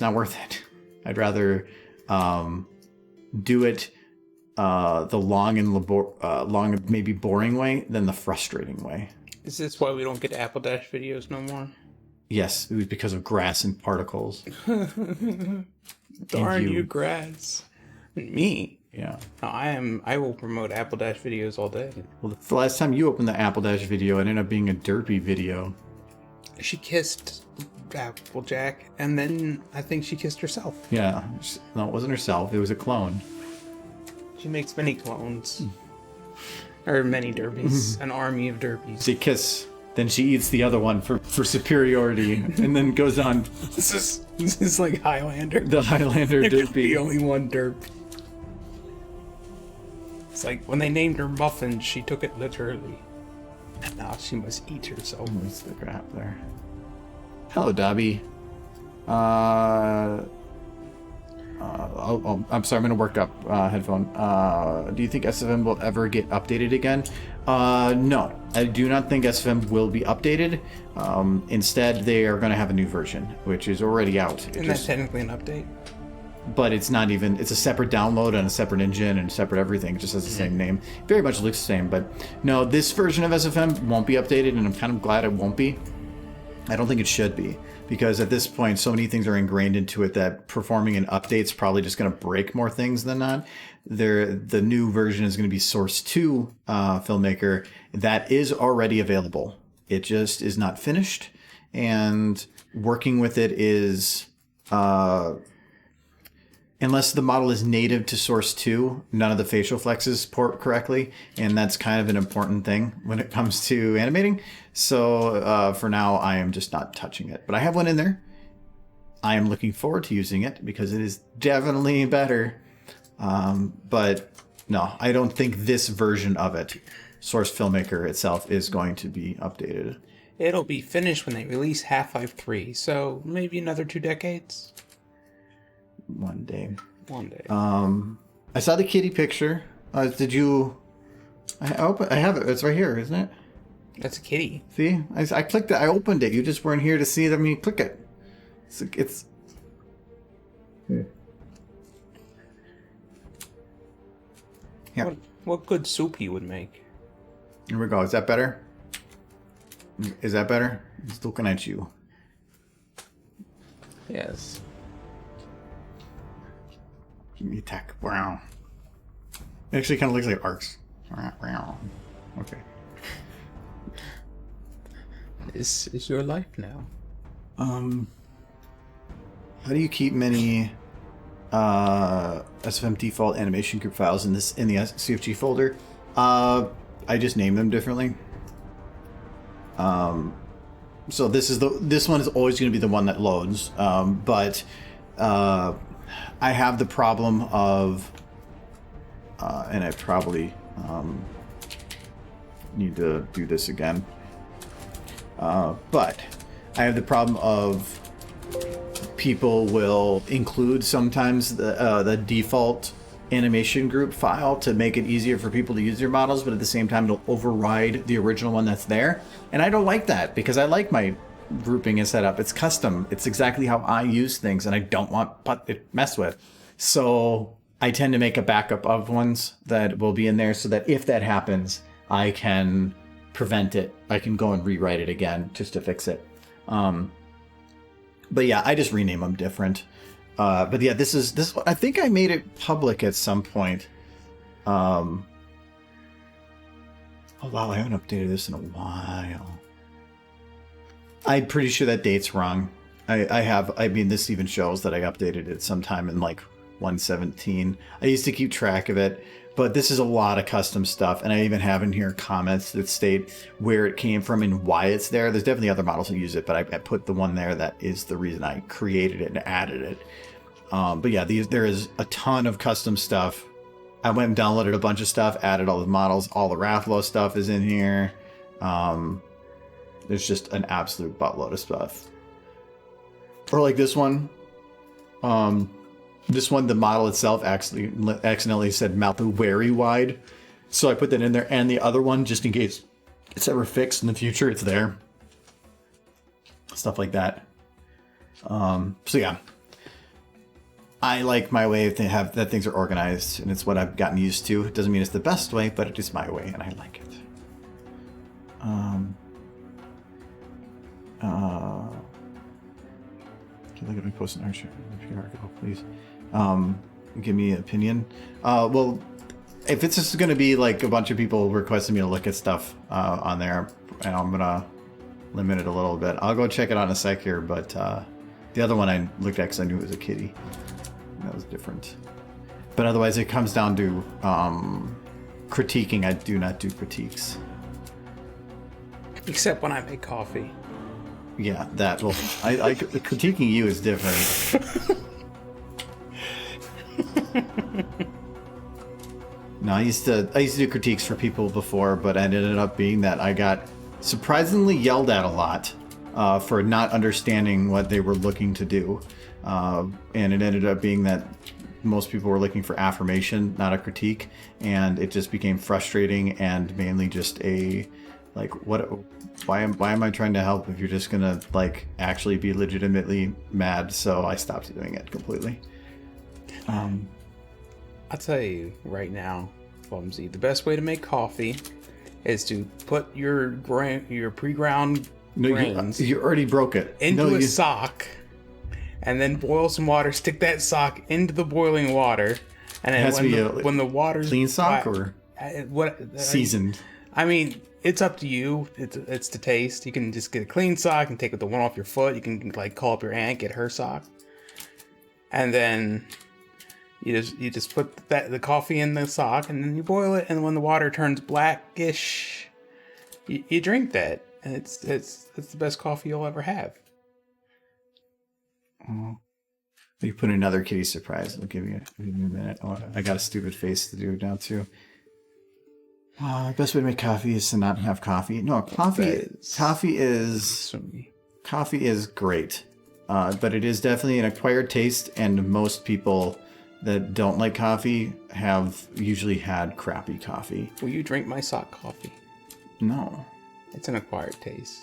not worth it. I'd rather do it the long and maybe boring way than the frustrating way. Is this why we don't get Apple Dash videos no more? Yes, it was because of grass and particles. Darn you, grass. Me. Yeah. No, I will promote Apple Dash videos all day. Well, the last time you opened the Apple Dash video, it ended up being a derpy video. She kissed Applejack, and then I think she kissed herself. Yeah. No, it wasn't herself. It was a clone. She makes many clones. Or many derbies. An army of derbies. She kiss. Then she eats the other one for superiority, and then goes on. This is like Highlander. The Highlander There could derpy. be only one derp. It's like when they named her Muffin, she took it literally. And now she must eat herself. What's the crap there? Hello, Dobby. I'm sorry, I'm gonna work up headphone. Do you think SFM will ever get updated again? No, I do not think SFM will be updated. Instead, they are going to have a new version, which is already out. Isn't that technically an update? But it's not even, it's a separate download and a separate engine and separate everything. It just has the same name. Very much looks the same, but no, this version of SFM won't be updated, and I'm kind of glad it won't be. I don't think it should be, because at this point, so many things are ingrained into it that performing an update's probably just going to break more things than not. The new version is going to be Source 2 Filmmaker that is already available. It just is not finished, and working with it is, unless the model is native to Source 2, none of the facial flexes port correctly, and that's kind of an important thing when it comes to animating. So for now, I am just not touching it. But I have one in there. I am looking forward to using it because it is definitely better. But no, I don't think this version of it, Source Filmmaker itself, is going to be updated. It'll be finished when they release Half-Life 3, so maybe another 2 decades? One day. One day. I saw the kitty picture. Did you... I have it. It's right here, isn't it? That's a kitty. See? I clicked it. I opened it. You just weren't here to see me click it. It's... Yeah. What good soup he would make. Here we go. Is that better? Is that better? He's looking at you. Yes. Give me attack. Wow. It actually kind of looks like arcs. Okay. This is your life now. How do you keep many SFM default animation group files in the CFG folder? I just name them differently. So this one is always going to be the one that loads, but I have the problem of, and I probably need to do this again. But I have the problem of people will include sometimes the default animation group file to make it easier for people to use their models, but at the same time it'll override the original one that's there. And I don't like that because I like my grouping and setup. It's custom. It's exactly how I use things, and I don't want it messed with. So I tend to make a backup of ones that will be in there so that if that happens, I can prevent it, I can go and rewrite it again just to fix it. But yeah, I just rename them different. But yeah, this. I think I made it public at some point. Oh wow, I haven't updated this in a while. I'm pretty sure that date's wrong. I mean, this even shows that I updated it sometime in like 117. I used to keep track of it, but this is a lot of custom stuff, and I even have in here comments that state where it came from and why it's there. There's definitely other models that use it, but I put the one there that is the reason I created it and added it. But yeah, there is a ton of custom stuff. I went and downloaded a bunch of stuff, added all the models. All the Rathlow stuff is in here. There's just an absolute buttload of stuff. Or like this one. This one, the model itself actually accidentally said mouth very wide. So I put that in there. And the other one, just in case it's ever fixed in the future, it's there. Stuff like that. So yeah. I like my way to have that things are organized, and it's what I've gotten used to. It doesn't mean it's the best way, but it is my way, and I like it. Look at my post in our article, please. Give me an opinion. Well, if it's just going to be like a bunch of people requesting me to look at stuff on there, and I'm going to limit it a little bit. I'll go check it out in a sec here, but the other one I looked at because I knew it was a kitty. That was different. But otherwise, it comes down to critiquing. I do not do critiques. Except when I make coffee. Yeah, that. Well, I critiquing you is different. No, I used to do critiques for people before, but it ended up being that I got surprisingly yelled at a lot for not understanding what they were looking to do. And it ended up being that most people were looking for affirmation, not a critique, and it just became frustrating and mainly just a like, why am I trying to help if you're just gonna like actually be legitimately mad? So I stopped doing it completely. I'll tell you right now, Clumsy, the best way to make coffee is to put your pre-ground grains you already broke it into a sock, and then boil some water. Stick that sock into the boiling water, and then when the water's clean sock or seasoned. I mean, it's up to you. It's to taste. You can just get a clean sock and take the one off your foot. You can like call up your aunt, get her sock, and then you just put the coffee in the sock, and then you boil it. And when the water turns blackish, you drink that, and it's the best coffee you'll ever have. Oh. You put another kitty surprise. I'll give you a minute. Oh, I got a stupid face to do now too. Best way to make coffee is to not have coffee. No, coffee is great, but it is definitely an acquired taste, and most people that don't like coffee have usually had crappy coffee. Will you drink my sock coffee? No, it's an acquired taste.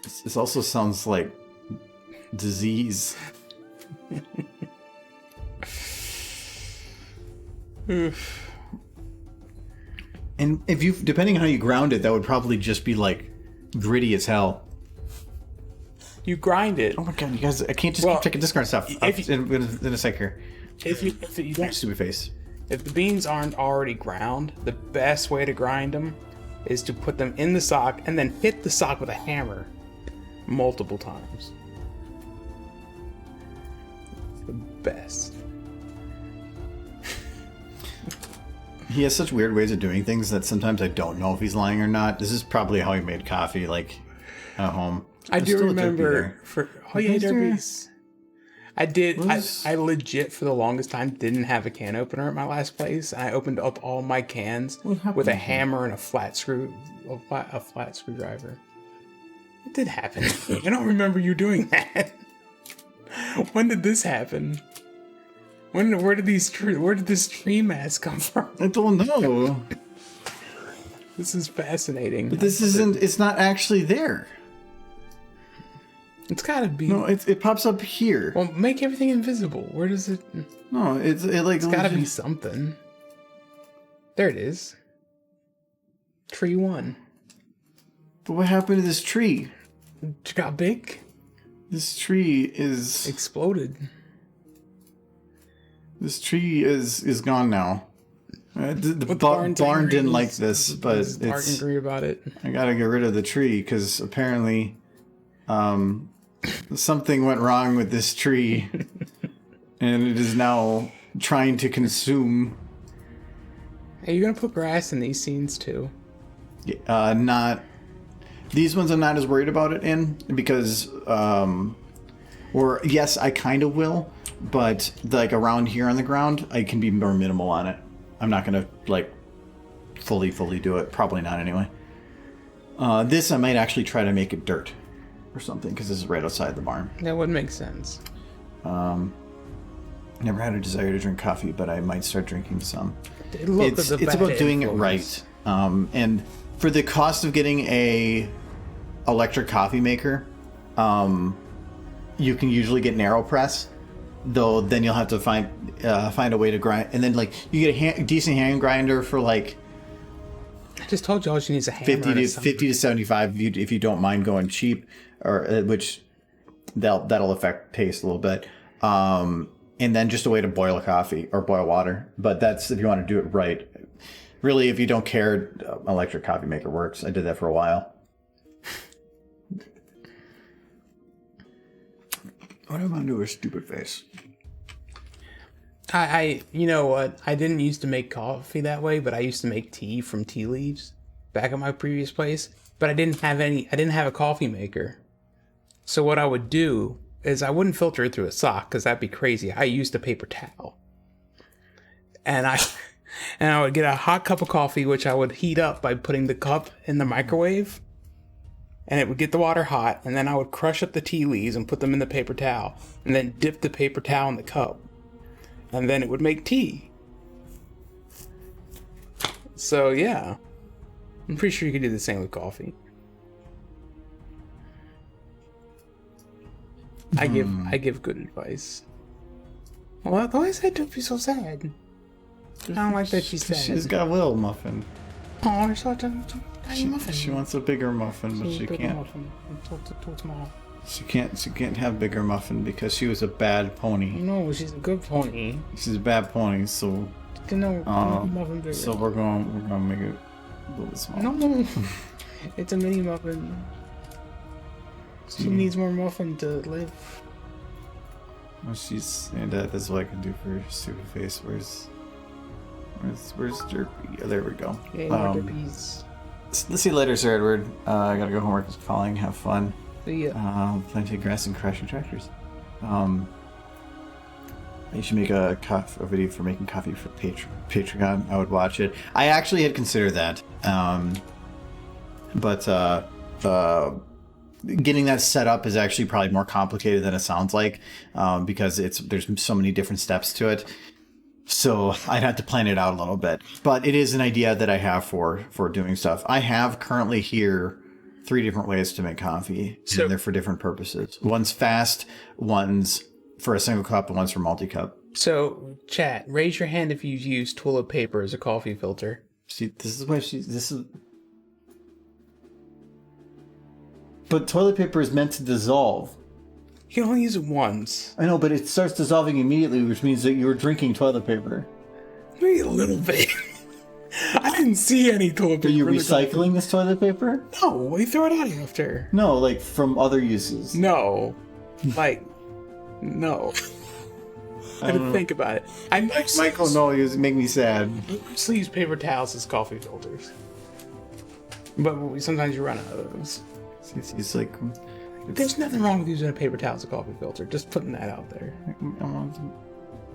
This also sounds like disease. And if you, depending on how you ground it, that would probably just be like gritty as hell. You grind it. Oh my god, you guys! I can't just keep checking discard stuff. In a sec here. If you don't, stupid face. If the beans aren't already ground, the best way to grind them is to put them in the sock and then hit the sock with a hammer multiple times. It's the best. He has such weird ways of doing things that sometimes I don't know if he's lying or not. This is probably how he made coffee, like, at home. I do remember I did. I legit for the longest time didn't have a can opener at my last place. I opened up all my cans with a hammer and a flat screwdriver. It did happen. I don't remember you doing that. When did this happen? Where did this tree mass come from? I don't know. This is fascinating. But this isn't. It's not actually there. It's gotta be. No, it pops up here. Well, make everything invisible. Where does it? No, it's gotta be something. There it is. Tree 1. But what happened to this tree? It got big. This tree is Exploded. gone now. The barn didn't like this, but What's dark and green about it? I gotta get rid of the tree because apparently something went wrong with this tree and it is now trying to consume. Hey, you're gonna put grass in these scenes too. Not these ones. I'm not as worried about it in because or yes, I kind of will, but like around here on the ground I can be more minimal on it. I'm not gonna like fully do it, probably not anyway. This I might actually try to make it dirt or something because this is right outside the barn. That would make sense. Never had a desire to drink coffee, but I might start drinking some. It's about doing it right. And for the cost of getting a electric coffee maker, you can usually get narrow press. Though then you'll have to find a way to grind, and then like you get a decent hand grinder for like. I just told you all she needs a hammer. 50 to 75 if you don't mind going cheap, or which that'll affect taste a little bit. And then just a way to boil a coffee or boil water. But that's if you want to do it right. Really, if you don't care, electric coffee maker works. I did that for a while. What am I doing with stupid face? You know what? I didn't used to make coffee that way, but I used to make tea from tea leaves back at my previous place. But I didn't have a coffee maker. So what I would do is I wouldn't filter it through a sock because that'd be crazy. I used a paper towel. And I would get a hot cup of coffee, which I would heat up by putting the cup in the microwave. And it would get the water hot, and then I would crush up the tea leaves and put them in the paper towel, and then dip the paper towel in the cup. And then it would make tea. So yeah. I'm pretty sure you could do the same with coffee. I give good advice. Well, why is that don't be so sad? I don't like that she's sad. She's got a little muffin. Oh, you're such a tiny muffin. She wants a bigger muffin, but she can't. Muffin. Too small. She can't have bigger muffin because she was a bad pony. No, she's a good pony. She's a bad pony, so muffin bigger. So we're gonna make it a little bit smaller. No, it's a mini muffin. She needs more muffin to live. Well, that's what I can do for her stupid face. Where's Derpy? Oh, there we go. Yeah, Derpies. Let's see you later, Sir Edward. I gotta go. Homework is calling. Have fun. See ya. Plenty of grass and crashing tractors. You should make a video for making coffee for Patreon. I would watch it. I actually had considered that. But getting that set up is actually probably more complicated than it sounds like, because there's so many different steps to it. So I'd have to plan it out a little bit. But it is an idea that I have for doing stuff. I have currently here 3 different ways to make coffee, and they're for different purposes. One's fast, one's for a single cup, and one's for multi-cup. So, chat, raise your hand if you've used toilet paper as a coffee filter. See, but toilet paper is meant to dissolve. You can only use it once. I know, but it starts dissolving immediately, which means that you're drinking toilet paper. Maybe a little bit. I didn't see any toilet paper. Are you recycling this toilet paper? No, we throw it out after. No, like from other uses. No. No. I didn't think about it. Michael, no, you make me sad. I mostly use paper towels as coffee filters. But sometimes you run out of those. It's like... There's nothing wrong with using a paper towel as a coffee filter. Just putting that out there.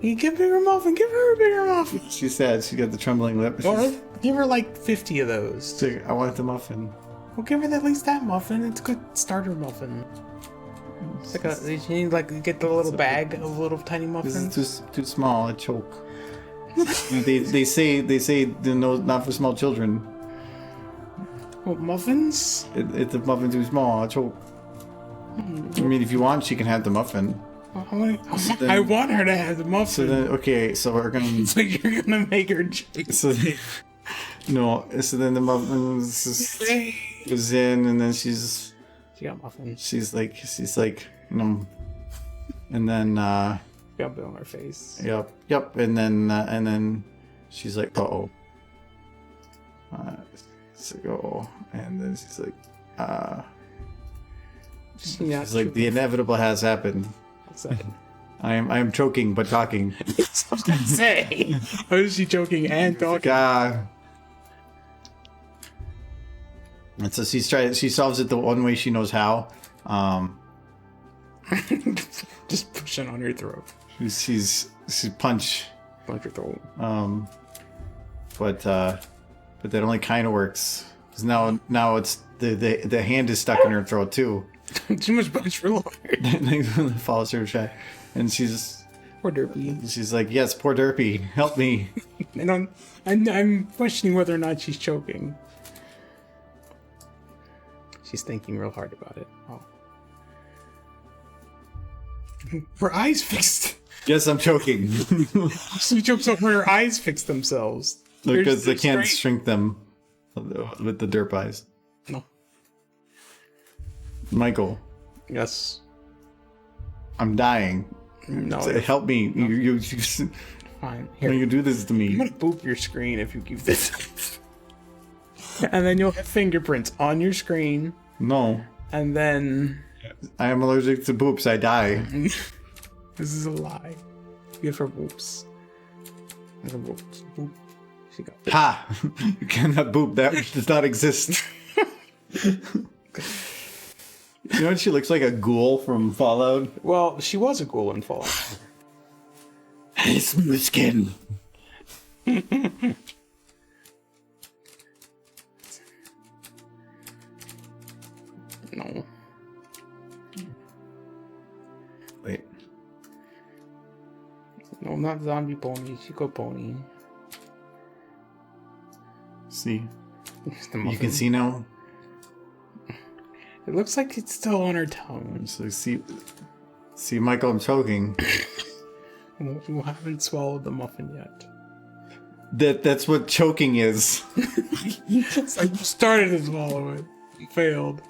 You give bigger muffin. Give her a bigger muffin. She's sad. She got the trembling lip. Give her like 50 of those. I want the muffin. Well, give her at least that muffin. It's a good starter muffin. It's like you need like get the little bag of little tiny muffins. This is too small. I choke. they say no, not for small children. What, muffins? It's a muffin too small. I choke. I mean, if you want, she can have the muffin. I want her to have the muffin. So then, okay, so we're gonna. So you're gonna make her. No, so then the muffin goes in, and then She got muffins. she's like, no, and then Got a bit on her face. yep, and then she's like, uh-oh. So go, and then she's like, she's like, the inevitable has happened. What's that? I am choking but talking. I was gonna say. How is she choking and talking? And so she solves it the one way she knows how. Just pushing on your throat. She's punch. Punch your throat. But that only kind of works. 'Cause now it's the hand is stuck in her throat too. Too much punch for Lord. It follows her check, and Poor Derpy. she's like, yes, poor Derpy, help me. And I'm questioning whether or not she's choking. She's thinking real hard about it. Oh. Her eyes fixed. Yes, I'm choking. She chokes up when her eyes fix themselves. Because they They're can't straight. shrink them with the derp eyes. No. Michael, Yes. I'm dying. No. Say, help me. You Fine. Here. Here. You do this to I'm me. gonna boop your screen if you keep this. And then you'll have fingerprints on your screen. No. And then I am allergic to boops. I die. this is a lie. Give her boops. Give her boops. Boop. She got boops. Ha! You cannot boop. That does not exist. You know what? She looks like a ghoul from Fallout. Well, she was a ghoul in Fallout. Hey, smooth skin. No. Wait. No, not zombie pony. Chico pony. See? It's the You muffin. can see now. It looks like it's still on her tongue. So see, Michael, I'm choking. You haven't swallowed the muffin yet. That's what choking is. It's like you started to swallow it. You failed.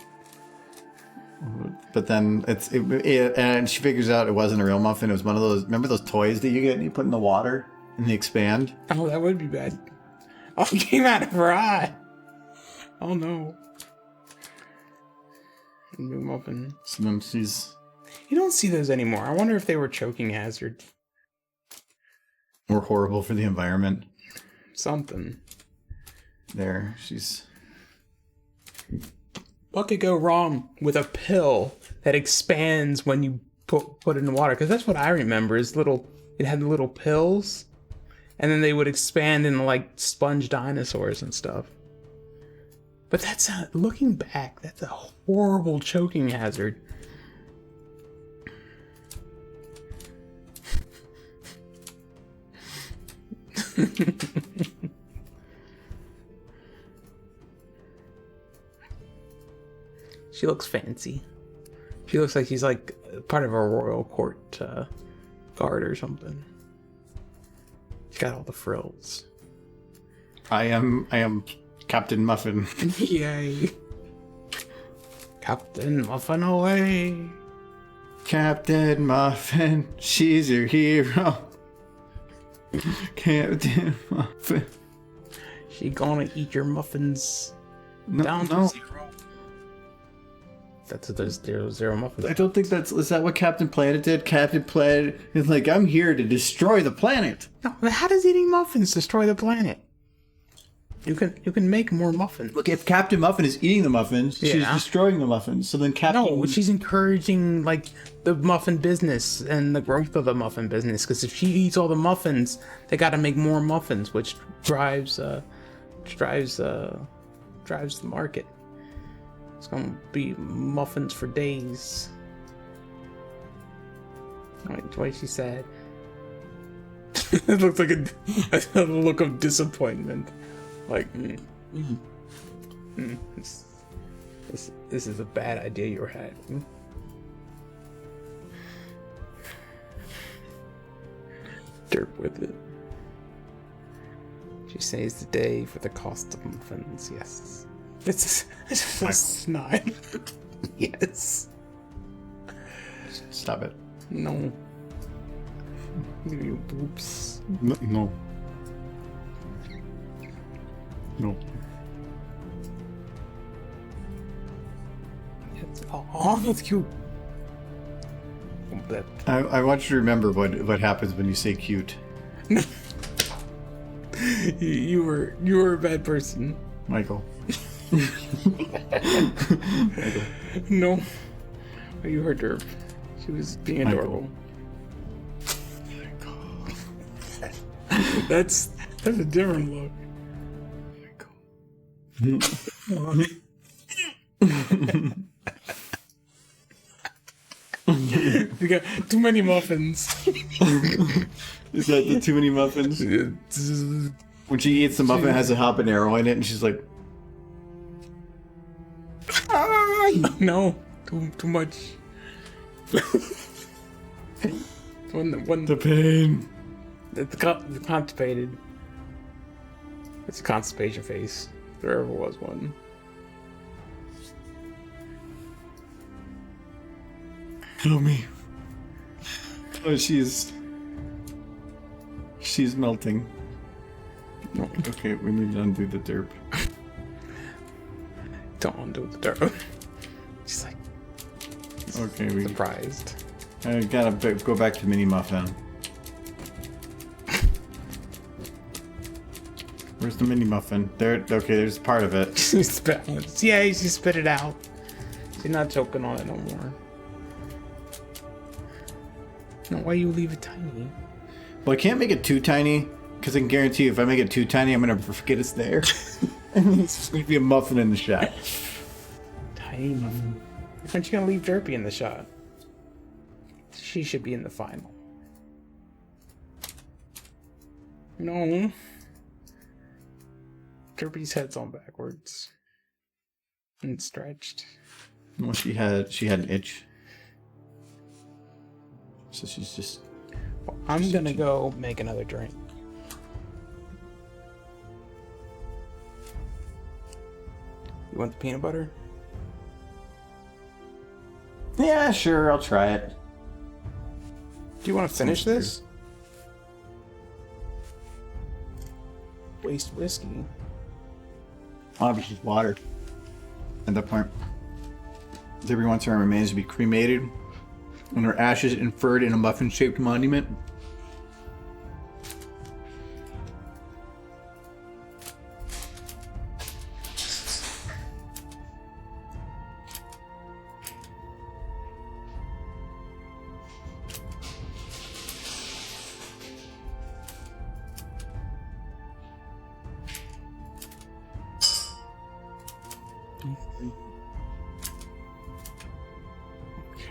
But then and she figures out it wasn't a real muffin. It was one of those. Remember those toys that you get and you put in the water and they expand? Oh, that would be bad. Oh, it came out of her eye. Oh no. New muffin. So then she's You don't see those anymore. I wonder if they were choking hazard. more horrible for the environment. Something. There, she's. What could go wrong with a pill that expands when you put it in the water? Because that's what I remember is it had little pills, and then they would expand into like sponge dinosaurs and stuff. But looking back, that's a horrible choking hazard. She looks fancy. She looks like she's like part of a royal court guard or something. She's got all the frills. I am Captain Muffin. Yay. Captain Muffin away. Captain Muffin, she's your hero. Captain Muffin. She gonna eat your muffins down No. to zero. That's there's zero muffins. I don't think is that what Captain Planet did? Captain Planet is like, I'm here to destroy the planet. No, how does eating muffins destroy the planet? You can make more muffins. Look, if Captain Muffin is eating the muffins, she's Yeah. destroying the muffins. So then Captain... No, she's encouraging like the muffin business and the growth of the muffin business. Because if she eats all the muffins, they got to make more muffins, which drives the market. It's gonna be muffins for days. Why is she sad? It looks like a look of disappointment. Like, this is a bad idea you had. Derp with it. She saves the day for the cost of muffins. Yes. It's not. Yes. Stop it. No. You boops. No. No. Oh, that's cute. That. I want you to remember what happens when you say cute. You were a bad person. Michael. No. You heard her. She was being adorable. That's a different look. We got too many muffins. Is that the too many muffins? When she eats the muffin, it has a habanero in it, and she's like, no, too much. the pain. The constipated. It's a constipation face. If there ever was one. Help me. Oh, she's melting. No. Okay, we need to undo the derp. Don't undo the dirt. She's like, Okay, we surprised. I gotta go back to mini muffin. Where's the mini muffin? There. Okay, there's part of it. She spit it out. She's not choking on it no more. No, why you leave it tiny? Well, I can't make it too tiny, because I can guarantee you if I make it too tiny, I'm gonna forget it's there. And it's just gonna be a muffin in the shot. Tiny muffin. Aren't you gonna leave Derpy in the shot? She should be in the final. No. Derpy's head's on backwards. And stretched. Well, she had an itch. So she's just... Well, I'm gonna go make another drink. You want the peanut butter? Yeah, sure, I'll try it. Do you want to finish this? Waste whiskey. Obviously, water. At that point, Debbie wants her remains to be cremated and her ashes inferred in a muffin-shaped monument.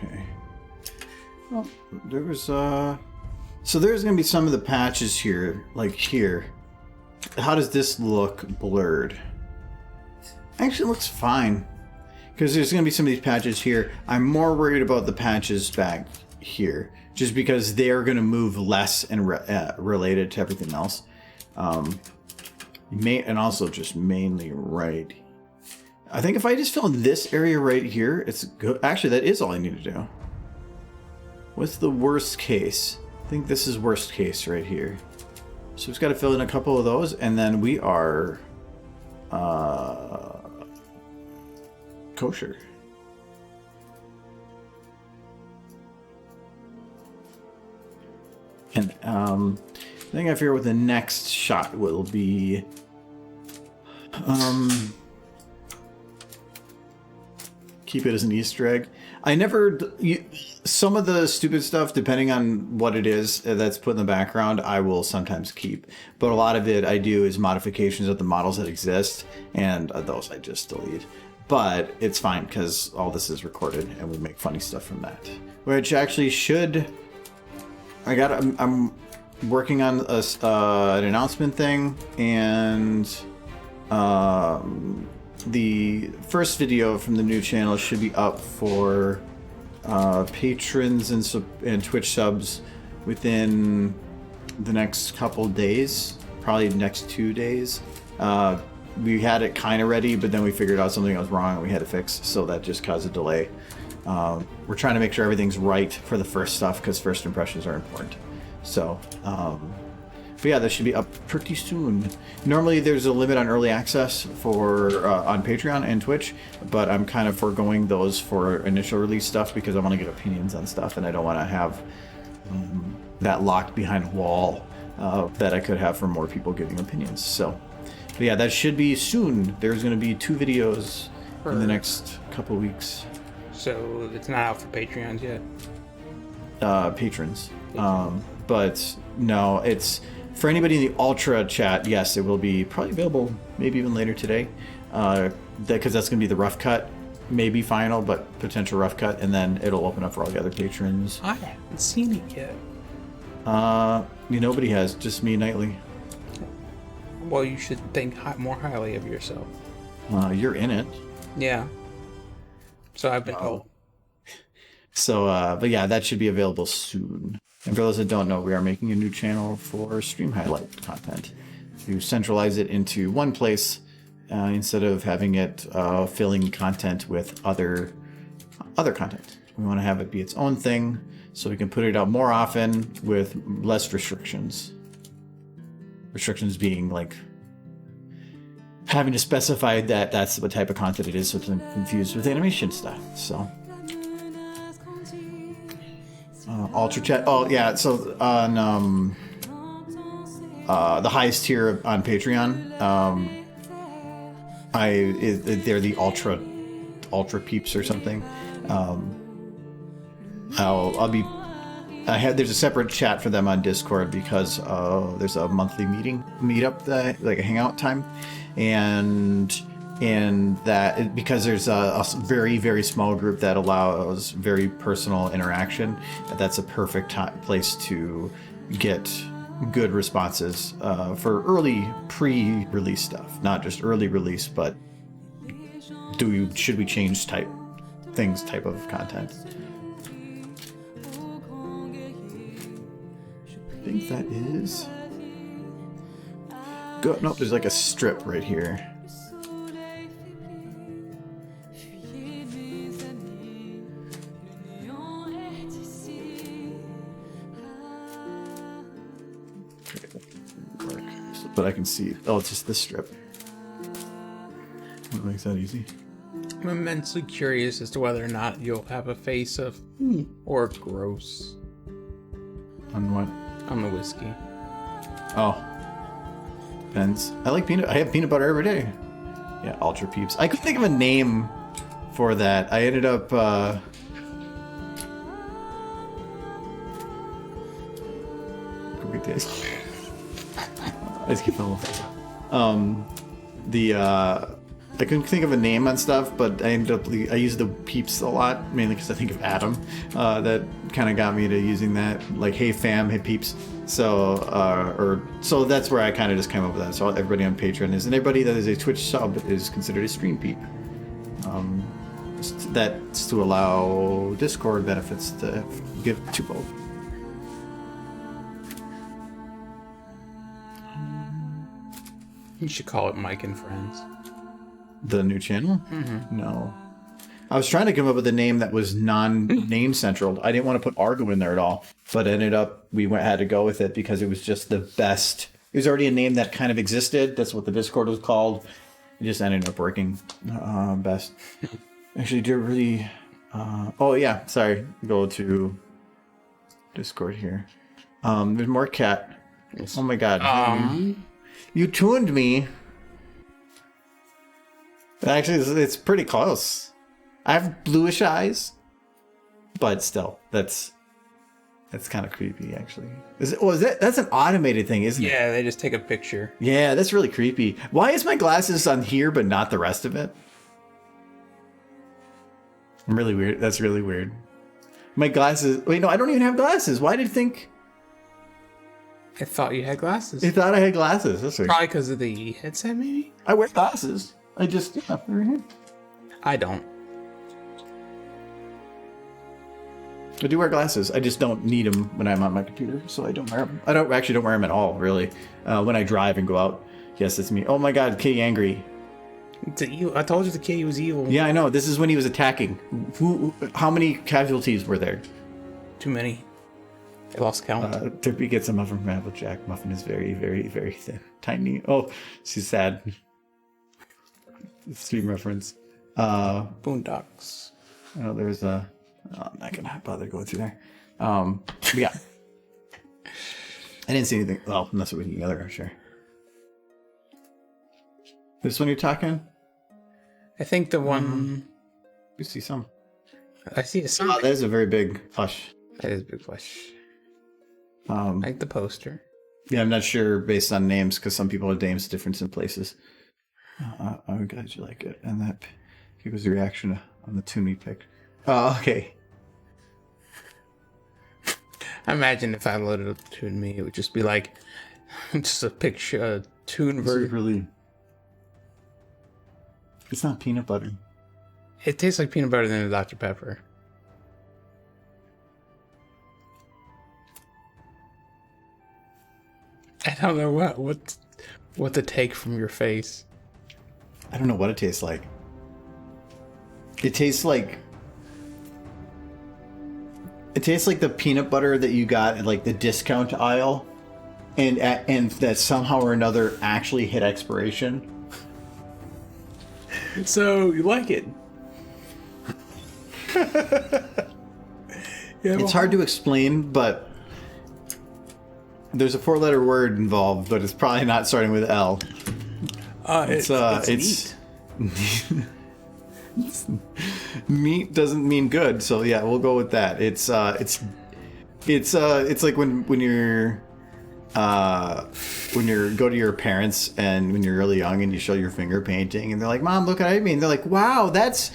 Okay. Well, there was so there's gonna be some of the patches here, like here. How does this look blurred? Actually, it looks fine. Because there's gonna be some of these patches here. I'm more worried about the patches back here, just because they're gonna move less and related to everything else. And also just mainly right. I think if I just fill in this area right here, it's good. Actually, that is all I need to do. What's the worst case? I think this is worst case right here. So we've got to fill in a couple of those, and then we are kosher. And I think I figure what the next shot will be. Keep it as an Easter egg. I never... some of the stupid stuff, depending on what it is that's put in the background, I will sometimes keep. But a lot of it I do is modifications of the models that exist, and those I just delete. But it's fine, because all this is recorded, and we make funny stuff from that. Which actually should... I'm working on an announcement thing, and... the first video from the new channel should be up for patrons and Twitch subs within the next couple days. probably the next 2 days. We had it kind of ready, but then we figured out something was wrong and we had to fix, so that just caused a delay. We're trying to make sure everything's right for the first stuff because first impressions are important. So, but yeah, that should be up pretty soon. Normally there's a limit on early access for on Patreon and Twitch, but I'm kind of foregoing those for initial release stuff because I want to get opinions on stuff and I don't want to have that locked behind a wall that I could have for more people giving opinions. So, but yeah, that should be soon. There's going to be 2 videos in the next couple weeks. So it's not out for Patreons yet? Patrons. But no, it's for anybody in the Ultra chat. Yes, it will be probably available maybe even later today. Because that's going to be the rough cut, maybe final, but potential rough cut, and then it'll open up for all the other patrons. I haven't seen it yet. Nobody has, just me nightly. Well, you should think more highly of yourself. You're in it. Yeah. So I've been told. So, but yeah, that should be available soon. And for those that don't know, we are making a new channel for stream highlight content. To centralize it into one place instead of having it filling content with other content. We want to have it be its own thing so we can put it out more often with less restrictions. Restrictions being like having to specify that that's what type of content it is so it doesn't confuse with animation stuff. So Ultra Chat. Oh yeah, so on the highest tier on Patreon, they're the ultra peeps or something. There's a separate chat for them on Discord because there's a monthly meetup like a hangout time, and that because there's a very, very small group that allows very personal interaction, that's a perfect place to get good responses for early pre-release stuff, not just early release, but should we change type of content. I think that is good. Nope, there's like a strip right here. But I can see. Oh, it's just this strip. What makes that easy? I'm immensely curious as to whether or not you'll have a face of or gross On what? on the whiskey. Oh. Depends. I like peanut. I have peanut butter every day. Yeah, Ultra Peeps. I couldn't think of a name for that. I ended up go get this. I just keep on I couldn't think of a name on stuff, but I use the peeps a lot, mainly because I think of Adam. That kind of got me to using that, like, hey fam, hey peeps. So that's where I kind of just came up with that. So everybody on Patreon is, and everybody that is a Twitch sub is considered a stream peep. That's to allow Discord benefits to give to both. You should call it Mike and Friends. The new channel? Mm-hmm. No. I was trying to come up with a name that was non-name central. I didn't want to put Argo in there at all, but ended up had to go with it because it was just the best. It was already a name that kind of existed. That's what the Discord was called. It just ended up working best. Actually, do really. Oh yeah, sorry. Go to Discord here. There's more cat. Yes. Oh my god. You tuned me. Actually, it's pretty close. I have bluish eyes, but still, that's kind of creepy. Actually, that's an automated thing, isn't it? Yeah, they just take a picture. Yeah, that's really creepy. Why is my glasses on here but not the rest of it? I'm really weird. That's really weird. My glasses. Wait, no, I don't even have glasses. Why did you think? I thought you had glasses. I thought I had glasses. That's weird. Probably because of the headset, maybe? I wear glasses. I just, yeah, they're here. I don't. I do wear glasses. I just don't need them when I'm on my computer, so I don't wear them. I don't wear them at all, really. When I drive and go out. Yes, it's me. Oh my God, Kitty angry. I told you the kitty was evil. Yeah, I know. This is when he was attacking. How many casualties were there? Too many. I lost count. Tippy gets a muffin from Applejack. Muffin is very, very, very thin. Tiny. Oh, she's sad. Stream reference. Boondocks. Oh, there's a... Oh, I'm not going to bother going through there. Yeah. I didn't see anything. Well, unless it was the other, I'm sure. This one you're talking? I think the one... You see some. I see a Oh, that is a very big plush. That is a big flush. I like the poster. Yeah, I'm not sure based on names because some people have names different in places. I'm glad you like it. And that was the reaction on the tune we picked. Oh, okay. I imagine if I loaded up the Toon Me, it would just be like just a picture, a Toon version. Really, it's not peanut butter. It tastes like peanut butter than a Dr. Pepper. I don't know what to take from your face. I don't know what it tastes like. It tastes like the peanut butter that you got at like the discount aisle, and that somehow or another actually hit expiration. So you like it? Yeah, It's hard to explain, but there's a 4-letter word involved, but it's probably not starting with L. It's meat doesn't mean good, so yeah, we'll go with that. It's like when you're go to your parents and when you're really young and you show your finger painting and they're like, "Mom, look at me," and they're like, "Wow, that's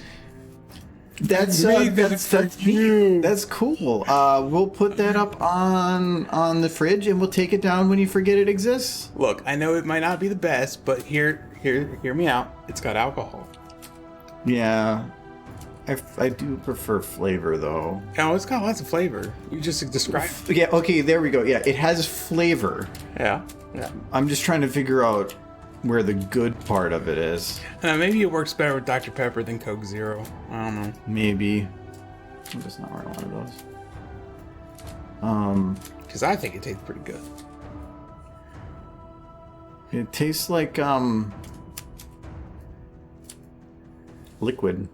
you. That's cool. We'll put that up on the fridge and we'll take it down when you forget it exists." Look, I know it might not be the best, but hear me out. It's got alcohol. Yeah, I do prefer flavor though. Oh, it's got lots of flavor. You just described. Yeah. Okay. There we go. Yeah, it has flavor. Yeah. I'm just trying to figure out where the good part of it is. Maybe it works better with Dr. Pepper than Coke Zero. I don't know. Maybe. I'm just not wearing a lot of those. Because I think it tastes pretty good. It tastes like liquid.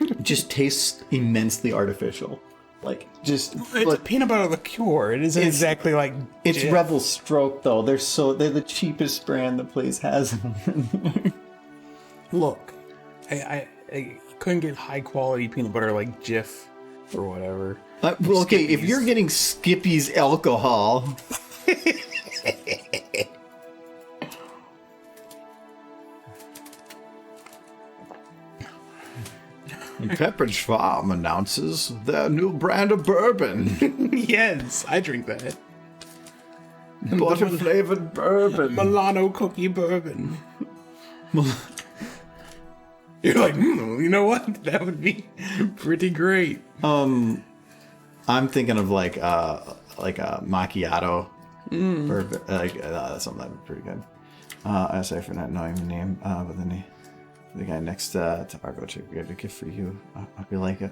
It just tastes immensely artificial. Like just it's a peanut butter liqueur. It isn't exactly like it's Rebel Stroke though. They're the cheapest brand the place has. Look, I couldn't get high quality peanut butter like Jif or whatever. Well, okay, if you're getting Skippy's alcohol. Pepperidge Farm announces their new brand of bourbon. Yes, I drink that. Butter flavored bourbon. Milano cookie bourbon. You're like, you know what? That would be pretty great. I'm thinking of like a macchiato bourbon. Something that would be pretty good. Sorry for not knowing the name, but then the guy next to Margot Chick, we have a gift for you. I hope you like it.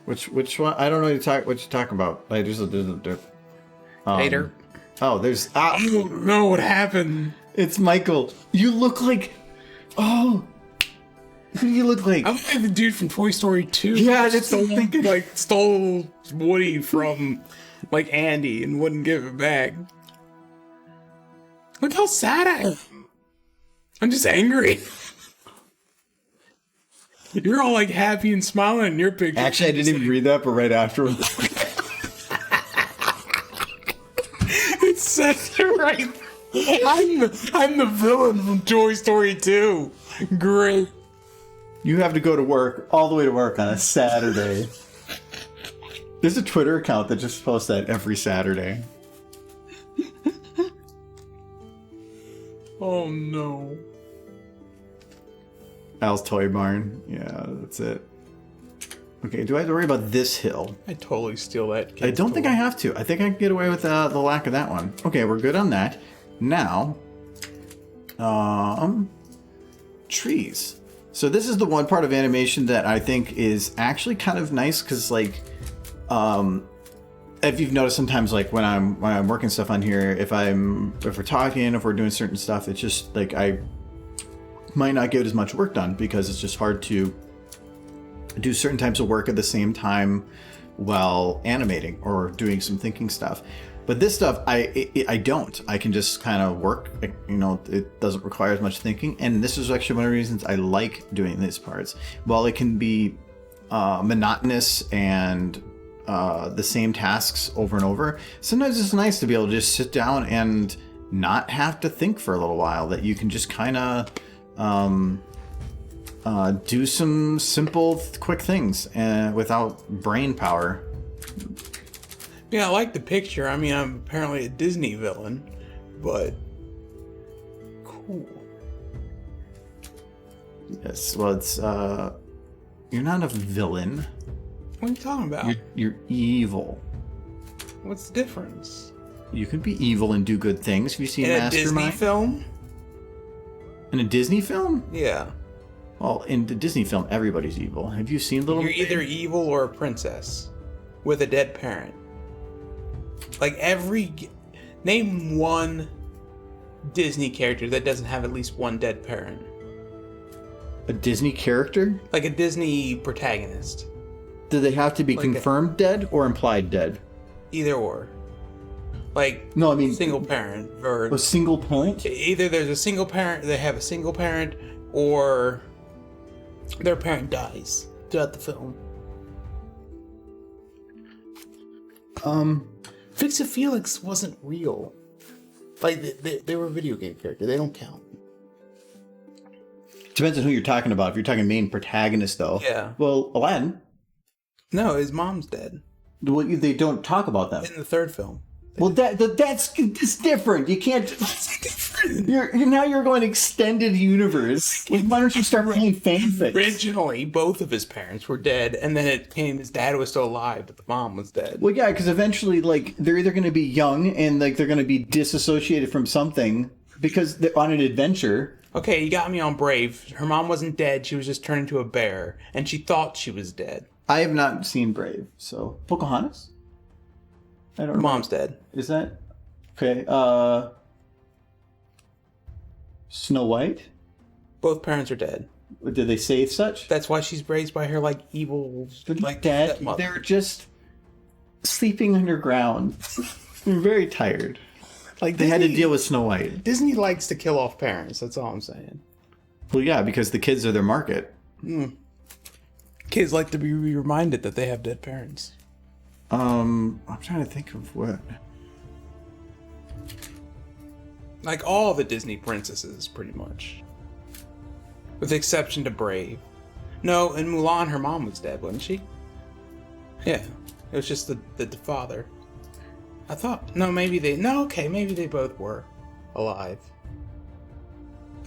Which one? I don't know what you're talking about. Like, there's a Hater. Oh, there's. I don't know what happened. It's Michael. You look like. Oh. Who do you look like? I'm like the dude from Toy Story 2. Yeah, that's what I'm thinking. Like, stole Woody from, like, Andy and wouldn't give it back. Look how sad I am. I'm just angry. You're all like happy and smiling in your picture. Actually, I didn't even read that, but right afterwards. It says it right. I'm the villain from Toy Story 2. Great. You have to go to work, all the way to work on a Saturday. There's a Twitter account that just posts that every Saturday. Oh no. Al's Toy Barn. Yeah, that's it. Okay, do I have to worry about this hill? I totally steal that. I don't think I have to. I think I can get away with the lack of that one. Okay, we're good on that. Now, trees. So this is the one part of animation that I think is actually kind of nice because, like, if you've noticed sometimes, like when I'm working stuff on here, if we're talking, if we're doing certain stuff, it's just like I might not get as much work done because it's just hard to do certain types of work at the same time while animating or doing some thinking stuff. But this stuff, I don't. I can just kind of work. You know, it doesn't require as much thinking. And this is actually one of the reasons I like doing these parts. While it can be monotonous and the same tasks over and over, sometimes it's nice to be able to just sit down and not have to think for a little while. That you can just kind of do some simple, quick things without brain power. Yeah, I like the picture. I mean, I'm apparently a Disney villain, but cool. Yes, well, it's you're not a villain. What are you talking about? You're evil. What's the difference? You can be evil and do good things. Have you seen In a Mastermind? Disney film? In a Disney film? Yeah. Well, in the Disney film, everybody's evil. Have you seen Little You're either evil or a princess with a dead parent. Like name one Disney character that doesn't have at least one dead parent. A Disney character? Like a Disney protagonist. Do they have to be Like confirmed dead or implied dead? Either or. Like, No, I mean single parent or a single parent. either there's a single parent, they have a single parent, or their parent dies throughout the film. Fix It Felix wasn't real. Like, they were a video game character. They don't count. Depends on who you're talking about. If you're talking main protagonist, though. Yeah. Well, Aladdin. No, his mom's dead. Well, they don't talk about that. In the third film. Well, that's different. You can't. You're going extended universe. Why don't you start writing fanfics? Originally, both of his parents were dead, and then it came his dad was still alive, but the mom was dead. Well, yeah, because eventually, like, they're either going to be young and like they're going to be disassociated from something because they're on an adventure. Okay, you got me on Brave. Her mom wasn't dead; she was just turned into a bear, and she thought she was dead. I have not seen Brave, so Pocahontas. I don't know. Mom's dead. Is that okay? Snow White. Both parents are dead. Did they say such? That's why she's raised by her like evil, like Dad, stepmother. they're just sleeping underground. They're very tired. Like they had to deal with Snow White. Disney likes to kill off parents. That's all I'm saying. Well, yeah, because the kids are their market. Kids like to be reminded that they have dead parents. I'm trying to think of what. Like all the Disney princesses, pretty much. With the exception to Brave. No, in Mulan, her mom was dead, wasn't she? Yeah. It was just the father. I thought, no, maybe they both were alive.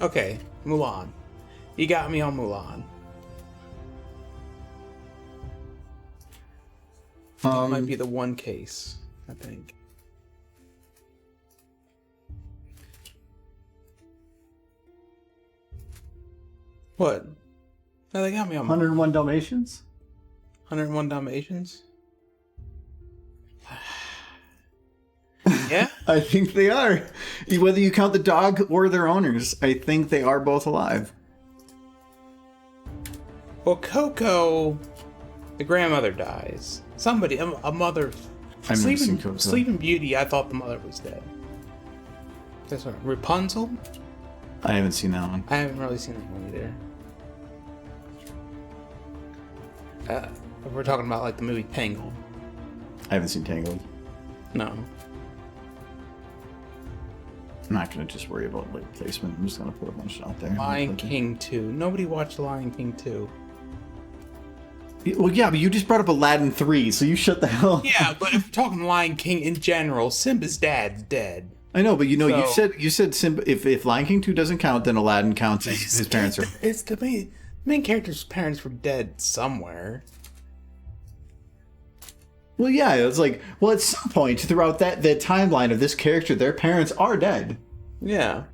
Okay, Mulan. You got me on Mulan. That might be the one case, I think. What? No, they got me on 101 Dalmatians? 101 Dalmatians? Yeah? I think they are. Whether you count the dog or their owners, I think they are both alive. Well, Coco, the grandmother dies. Somebody, a mother. I've never seen Coco. Sleeping Beauty, I thought the mother was dead. That's what, Rapunzel? I haven't seen that one. I haven't really seen that one either. We're talking about like the movie Tangled. I haven't seen Tangled. No. I'm not going to just worry about like placement. I'm just going to put a bunch out there. Lion King 2. Nobody watched Lion King 2. Well, yeah, but you just brought up Aladdin 3, so you shut the hell up. Yeah, but if we're talking Lion King in general, Simba's dad's dead. I know, but you know, you said Simba. If Lion King 2 doesn't count, then Aladdin counts. His parents are. It's to me. Main character's parents were dead somewhere. Well, yeah, it's like, well, at some point throughout the timeline of this character, their parents are dead. Yeah.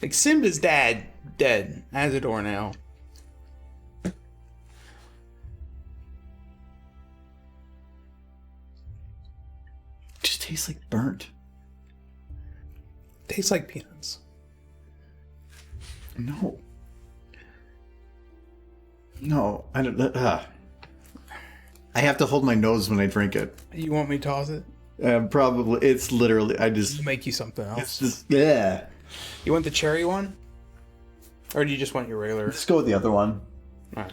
Like, Simba's dad, dead. Azador now. Just tastes like burnt. Tastes like peanuts. No. No, I don't. I have to hold my nose when I drink it. You want me to toss it? Probably. It's literally. I'll make you something else. It's just. Yeah. You want the cherry one? Or do you just want your regular? Let's go with the other one. Right.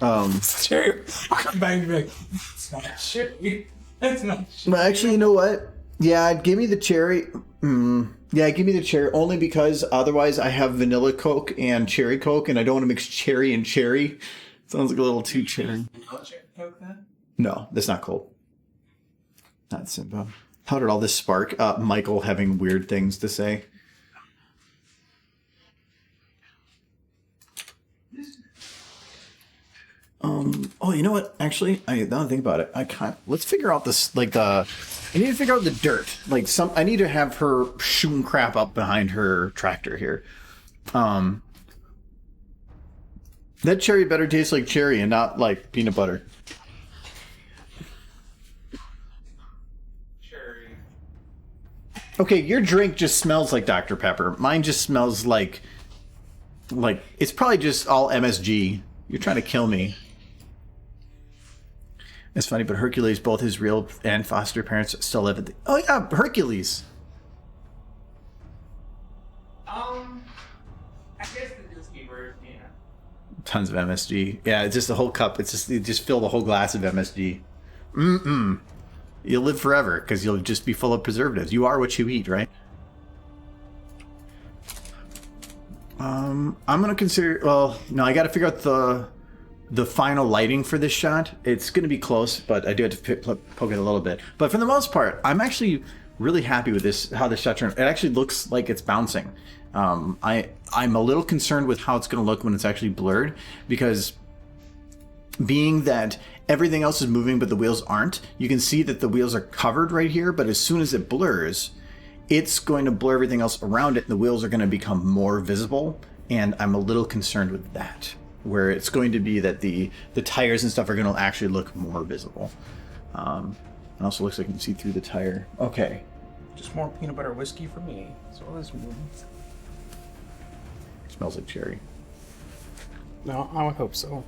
Cherry. I'll come back and be like, it's not cherry. It's not cherry. Actually, you know what? Yeah, give me the cherry. Yeah, give me the cherry only because otherwise I have vanilla Coke and cherry Coke, and I don't want to mix cherry and cherry. Sounds like a little too cherry. Coke then? No, that's not cold. Not Simba. How did all this spark? Michael having weird things to say. Oh, you know what? Actually, now that I think about it, let's figure out this, I need to figure out the dirt. I need to have her shooting crap up behind her tractor here. That cherry better taste like cherry and not like peanut butter. Cherry. Okay, your drink just smells like Dr. Pepper. Mine just smells like it's probably just all MSG. You're trying to kill me. It's funny, but Hercules, both his real and foster parents still live at the... Oh yeah, Hercules. I guess the Disney version, yeah. Tons of MSG. Yeah, it's just the whole cup. You just fill the whole glass of MSG. You'll live forever because you'll just be full of preservatives. You are what you eat, right? I'm gonna consider. Well, no, I got to figure out the final lighting for this shot. It's gonna be close, but I do have to poke it a little bit. But for the most part, I'm actually really happy with this. How this shot turned. It actually looks like it's bouncing. I'm a little concerned with how it's gonna look when it's actually blurred, because being that everything else is moving but the wheels aren't, you can see that the wheels are covered right here, but as soon as it blurs, it's going to blur everything else around it and the wheels are going to become more visible, and I'm a little concerned with that, where it's going to be that the tires and stuff are going to actually look more visible. It also looks like you can see through the tire. Okay. Just more peanut butter whiskey for me. So this movie. Smells like cherry. No, I would hope so.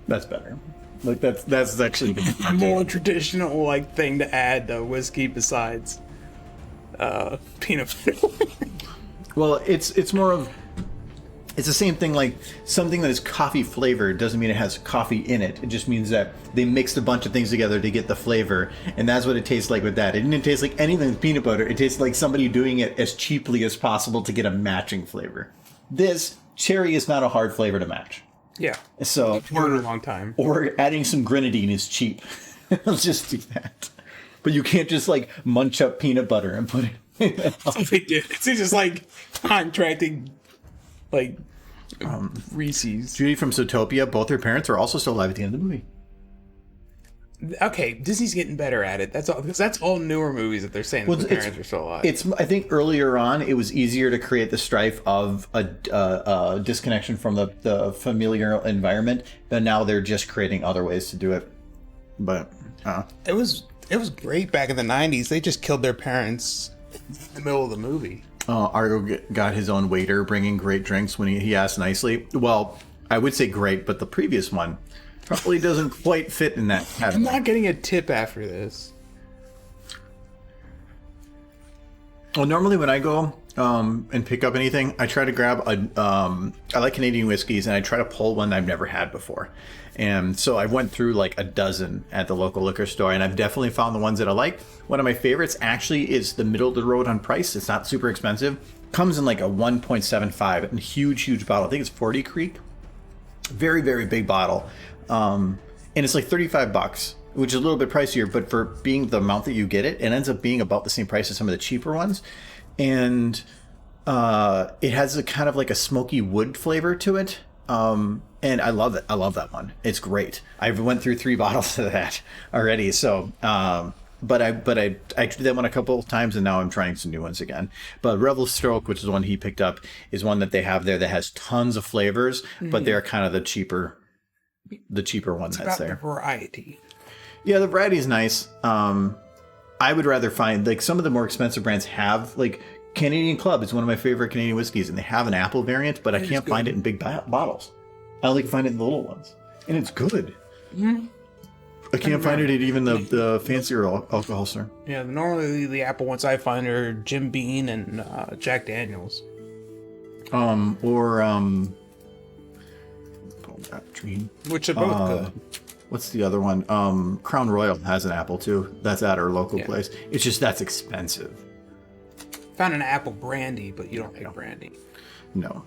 That's better. Like that's actually A more traditional thing to add to whiskey besides peanut butter. Well, it's more of, it's the same thing, like something that is coffee flavored doesn't mean it has coffee in it. It just means that they mixed a bunch of things together to get the flavor, and that's what it tastes like with that. It didn't taste like anything with peanut butter. It tastes like somebody doing it as cheaply as possible to get a matching flavor. This cherry is not a hard flavor to match. Yeah. So For a long time. Or adding some grenadine is cheap. Let's just do that. But you can't just munch up peanut butter and put it in. They did. It's just contracting Reese's. Judy from Zootopia, both her parents are also still alive at the end of the movie. Okay, Disney's getting better at it. That's all, because that's all newer movies that they're saying that the parents are still alive. I think earlier on it was easier to create the strife of a disconnection from the familiar environment, but now they're just creating other ways to do it. But it was great back in the 90s. They just killed their parents in the middle of the movie. Argo got his own waiter bringing great drinks when he asked nicely. Well, I would say great, but the previous one probably doesn't quite fit in that category. I'm not getting a tip after this. Well, normally when I go and pick up anything, I try to grab I like Canadian whiskeys, and I try to pull one that I've never had before. And so I went through a dozen at the local liquor store, and I've definitely found the ones that I like. One of my favorites actually is the middle of the road on price. It's not super expensive. Comes in a 1.75 and huge bottle. I think it's 40 Creek. Very, very big bottle. And it's $35, which is a little bit pricier, but for being the amount that you get it ends up being about the same price as some of the cheaper ones. And It has a kind of like a smoky wood flavor to it. And I love it. I love that one. It's great. I've went through 3 bottles of that already. So, but I did that one a couple of times, and now I'm trying some new ones again. But Revel Stroke, which is one he picked up, is one that they have there that has tons of flavors, but they're kind of the cheaper one that's about there. the variety. Yeah, the variety is nice. I would rather find, like, some of the more expensive brands have, like, Canadian Club is one of my favorite Canadian whiskeys, and they have an apple variant, but I can't find it in big bottles. I only find it in the little ones, and it's good. I can't find it at even the fancier alcohol store. Yeah, normally the apple ones I find are Jim Beam and Jack Daniels. Which are both good. What's the other one? Crown Royal has an apple too. That's at our local place. It's just that's expensive. Found an apple brandy, but you don't make brandy. No,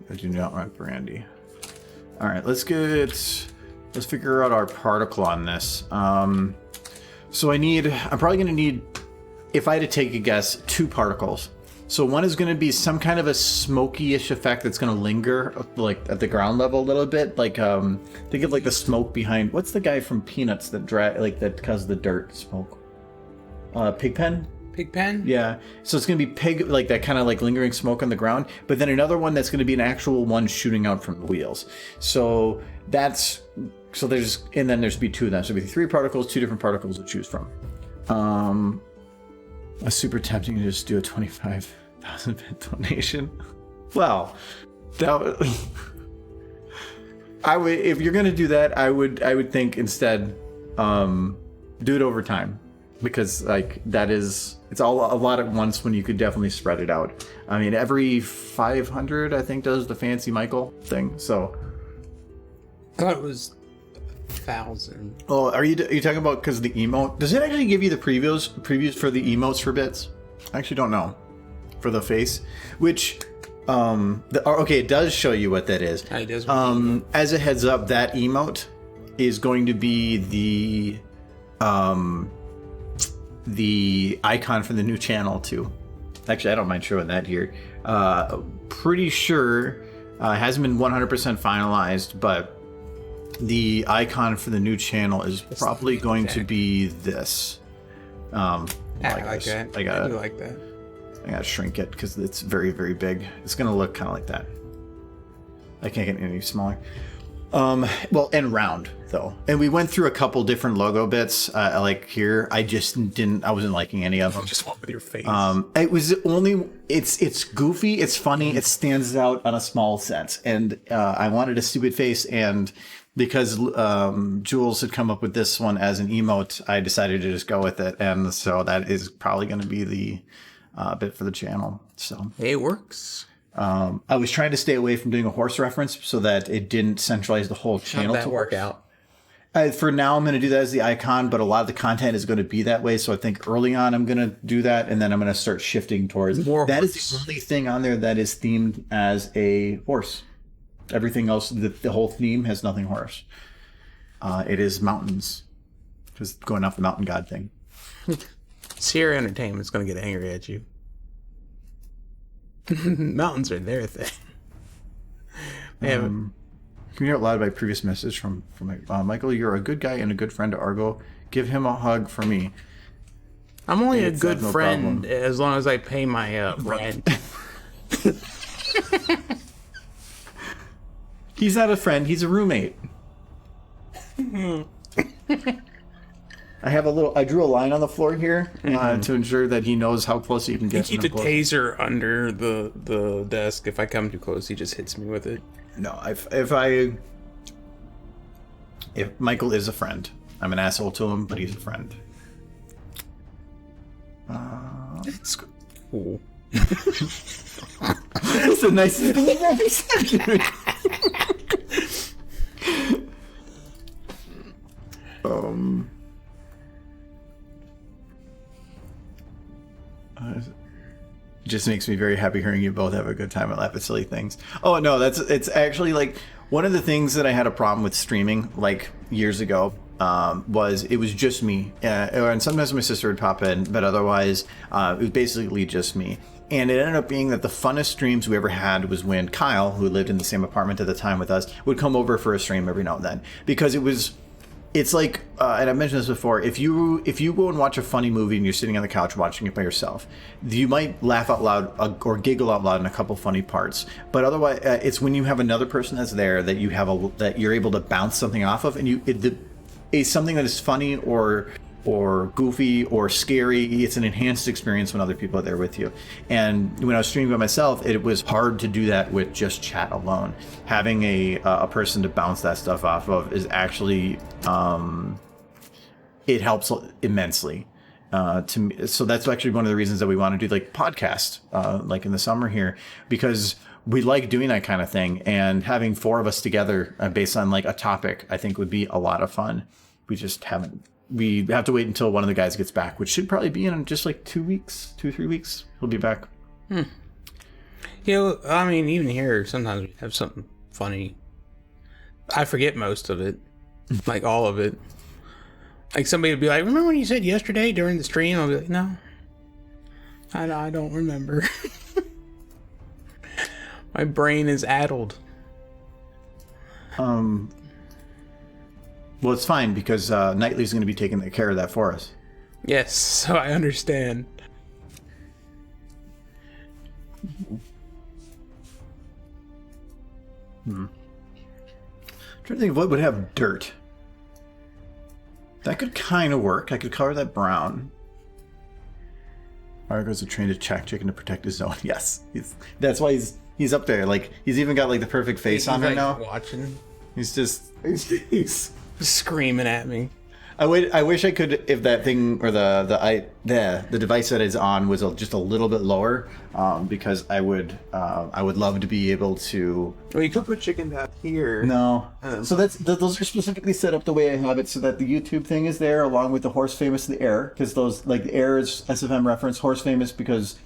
I do not want brandy. All right, let's figure out our particle on this. So I'm probably going to need, if I had to take a guess, 2 particles. So one is going to be some kind of a smoky-ish effect that's going to linger, like at the ground level a little bit. Like think of like the smoke behind. What's the guy from Peanuts that that causes the dirt smoke? Pigpen. Pigpen? Yeah. So it's going to be pig, like that kind of like lingering smoke on the ground. But then another one that's going to be an actual one shooting out from the wheels. So there's be 2 of them. So it'll be 3 particles, 2 different particles to choose from. It's super tempting to just do a 25,000 bit donation. Well, I would, if you're going to do that, I would think instead, do it over time. Because like it's all a lot at once when you could definitely spread it out. I mean, every 500 I think does the fancy Michael thing. So I thought it was 1,000. Oh, are you talking about because the emote? Does it actually give you the previews for the emotes for bits? I actually don't know for the face, which it does show you what that is. It does. As a heads up, that emote is going to be the icon for the new channel too. Actually, I don't mind showing that here. Pretty sure hasn't been 100% finalized, but the icon for the new channel is probably going to be this. I like that. I do like that. I gotta shrink it because it's very, very big. It's gonna look kind of like that. I can't get any smaller. And round though. And we went through a couple different logo bits, like here. I wasn't liking any of them. Just one with your face. It's goofy, it's funny, it stands out on a small sense. And I wanted a stupid face, and because Jules had come up with this one as an emote, I decided to just go with it. And so that is probably going to be the bit for the channel. So it works. I was trying to stay away from doing a horse reference so that it didn't centralize the whole channel. How'd that work out? For now, I'm going to do that as the icon, but a lot of the content is going to be that way. So I think early on, I'm going to do that, and then I'm going to start shifting towards more. That is the only thing on there that is themed as a horse. Everything else, the whole theme has nothing horse. It is mountains, just going off the mountain god thing. Sierra Entertainment's going to get angry at you. Mountains are their thing. Can you hear out loud my previous message from Michael? You're a good guy and a good friend to Argo. Give him a hug for me. I'm only a good friend as long as I pay my rent. He's not a friend. He's a roommate. I drew a line on the floor here to ensure that he knows how close he can get. You keep the taser under the desk. If I come too close, he just hits me with it. No, if Michael is a friend, I'm an asshole to him, but he's a friend. It's cool. That's the nicest thing I've ever said. It just makes me very happy hearing you both have a good time and laugh at silly things. Oh no, it's actually like one of the things that I had a problem with streaming like years ago it was just me, and sometimes my sister would pop in, but otherwise it was basically just me. And it ended up being that the funnest streams we ever had was when Kyle, who lived in the same apartment at the time with us, would come over for a stream every now and then, because it's like, and I've mentioned this before, if you go and watch a funny movie and you're sitting on the couch watching it by yourself, you might laugh out loud or giggle out loud in a couple funny parts. But otherwise, it's when you have another person that's there that that you're able to bounce something off of, and it's something that is funny or goofy or scary. It's an enhanced experience when other people are there with you. And when I was streaming by myself, it was hard to do that with just chat alone. Having a person to bounce that stuff off of is actually it helps immensely to me. So that's actually one of the reasons that we want to do like podcasts like in the summer here, because we like doing that kind of thing, and having 4 of us together based on like a topic, I think would be a lot of fun. We just haven't. We have to wait until one of the guys gets back, which should probably be in just like 2 weeks, 2-3 weeks. He'll be back. You know, I mean, even here, sometimes we have something funny. I forget most of it, like all of it. Like somebody would be like, "Remember when you said yesterday during the stream?" I'll be like, "No, I don't remember." My brain is addled. Well, it's fine because Knightley's going to be taking care of that for us. Yes, so I understand. I'm trying to think of what would have dirt. That could kind of work. I could color that brown. Argo's a trained to track chicken to protect his zone. Yes, that's why he's up there. Like he's even got like the perfect face on right now. Watching. He's screaming at me. I wish I could, if that thing or the device that is on was just a little bit lower, because I would love to be able to. Well, you could put chicken down here. No, so those are specifically set up the way I have it, so that the YouTube thing is there along with the horse famous the air, because those like the air is SFM reference, horse famous because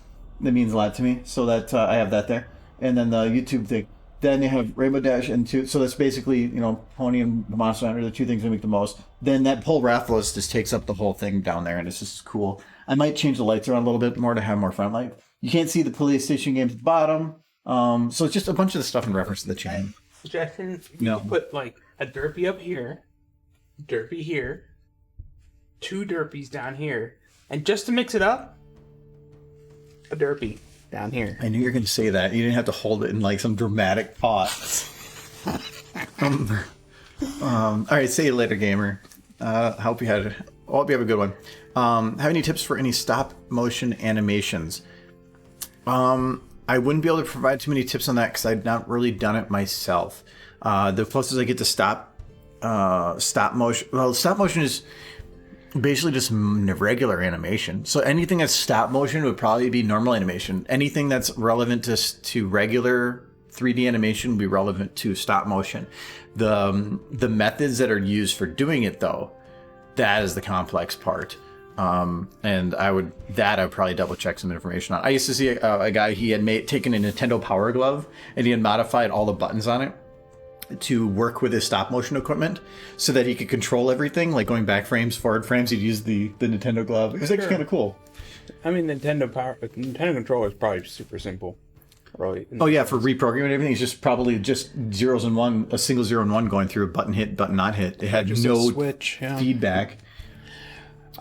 it means a lot to me, so that I have that there, and then the YouTube thing. Then you have Rainbow Dash and 2. So that's basically, you know, Pony and the Monster Hunter, the 2 things that make the most. Then that whole Rathalos just takes up the whole thing down there, and it's just cool. I might change the lights around a little bit more to have more front light. You can't see the police station games at the bottom. So it's just a bunch of the stuff in reference to the channel. Suggestion, you could put like a derpy up here, derpy here, 2 derpies down here, and just to mix it up, a derpy down here. I knew you were going to say that. You didn't have to hold it in like some dramatic pause. All right, see you later, gamer. Hope you have a good one. Have any tips for any stop motion animations? I wouldn't be able to provide too many tips on that because I've not really done it myself. The closest I get to stop motion. Well, stop motion is basically just regular animation. So anything that's stop motion would probably be normal animation. Anything that's relevant to regular 3D animation would be relevant to stop motion. The methods that are used for doing it, though, that is the complex part. And I would probably double check some information on. I used to see a guy, he had taken a Nintendo Power Glove and he had modified all the buttons on it to work with his stop motion equipment so that he could control everything, like going back frames, forward frames. He'd use the Nintendo Glove. It was actually kind of cool. I mean, Nintendo controller is probably super simple. Really. Oh yeah, for reprogramming everything, it's just probably just zeros and one, a single 0 and 1 going through a button hit, button not hit. It had just no switch, feedback.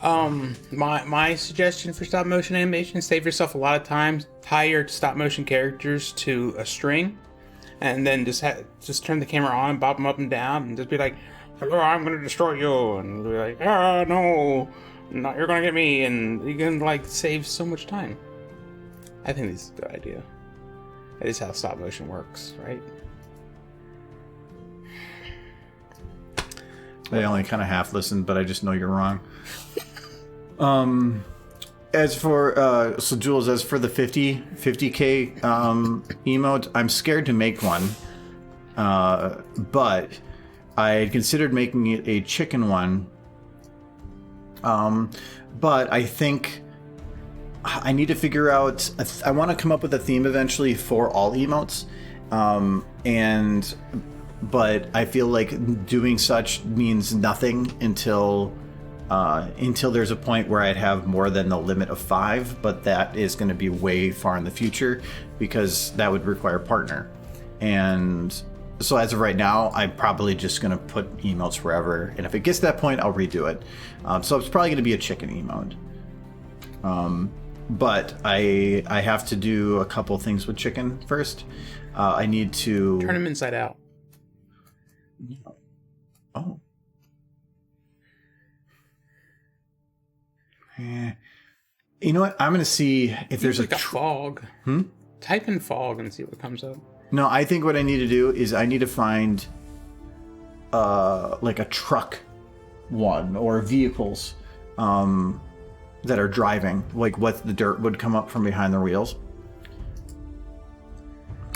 My suggestion for stop motion animation: save yourself a lot of time. Tie your stop motion characters to a string, and then just turn the camera on and bob them up and down, and just be like, "Hello, I'm gonna destroy you," and be like, "Ah, no, not you're gonna get me," and you can like save so much time. I think this is a good idea. That is how stop motion works, right? I only kind of half listened, but I just know you're wrong. As for so Jules, as for the 50k emote, I'm scared to make one, but I had considered making it a chicken one, but I think I need to figure out, I want to come up with a theme eventually for all emotes, and but I feel like doing such means nothing until there's a point where I'd have more than the limit of 5, but that is going to be way far in the future because that would require a partner. And so as of right now, I'm probably just going to put emotes wherever, and if it gets to that point, I'll redo it. So it's probably going to be a chicken emote. But I have to do a couple things with chicken first. I need to Turn him inside out. Oh. You know what? I'm going to see if there's like a fog. Type in fog and see what comes up. No, I think what I need to do is I need to find like a truck one or vehicles that are driving, like what the dirt would come up from behind the wheels.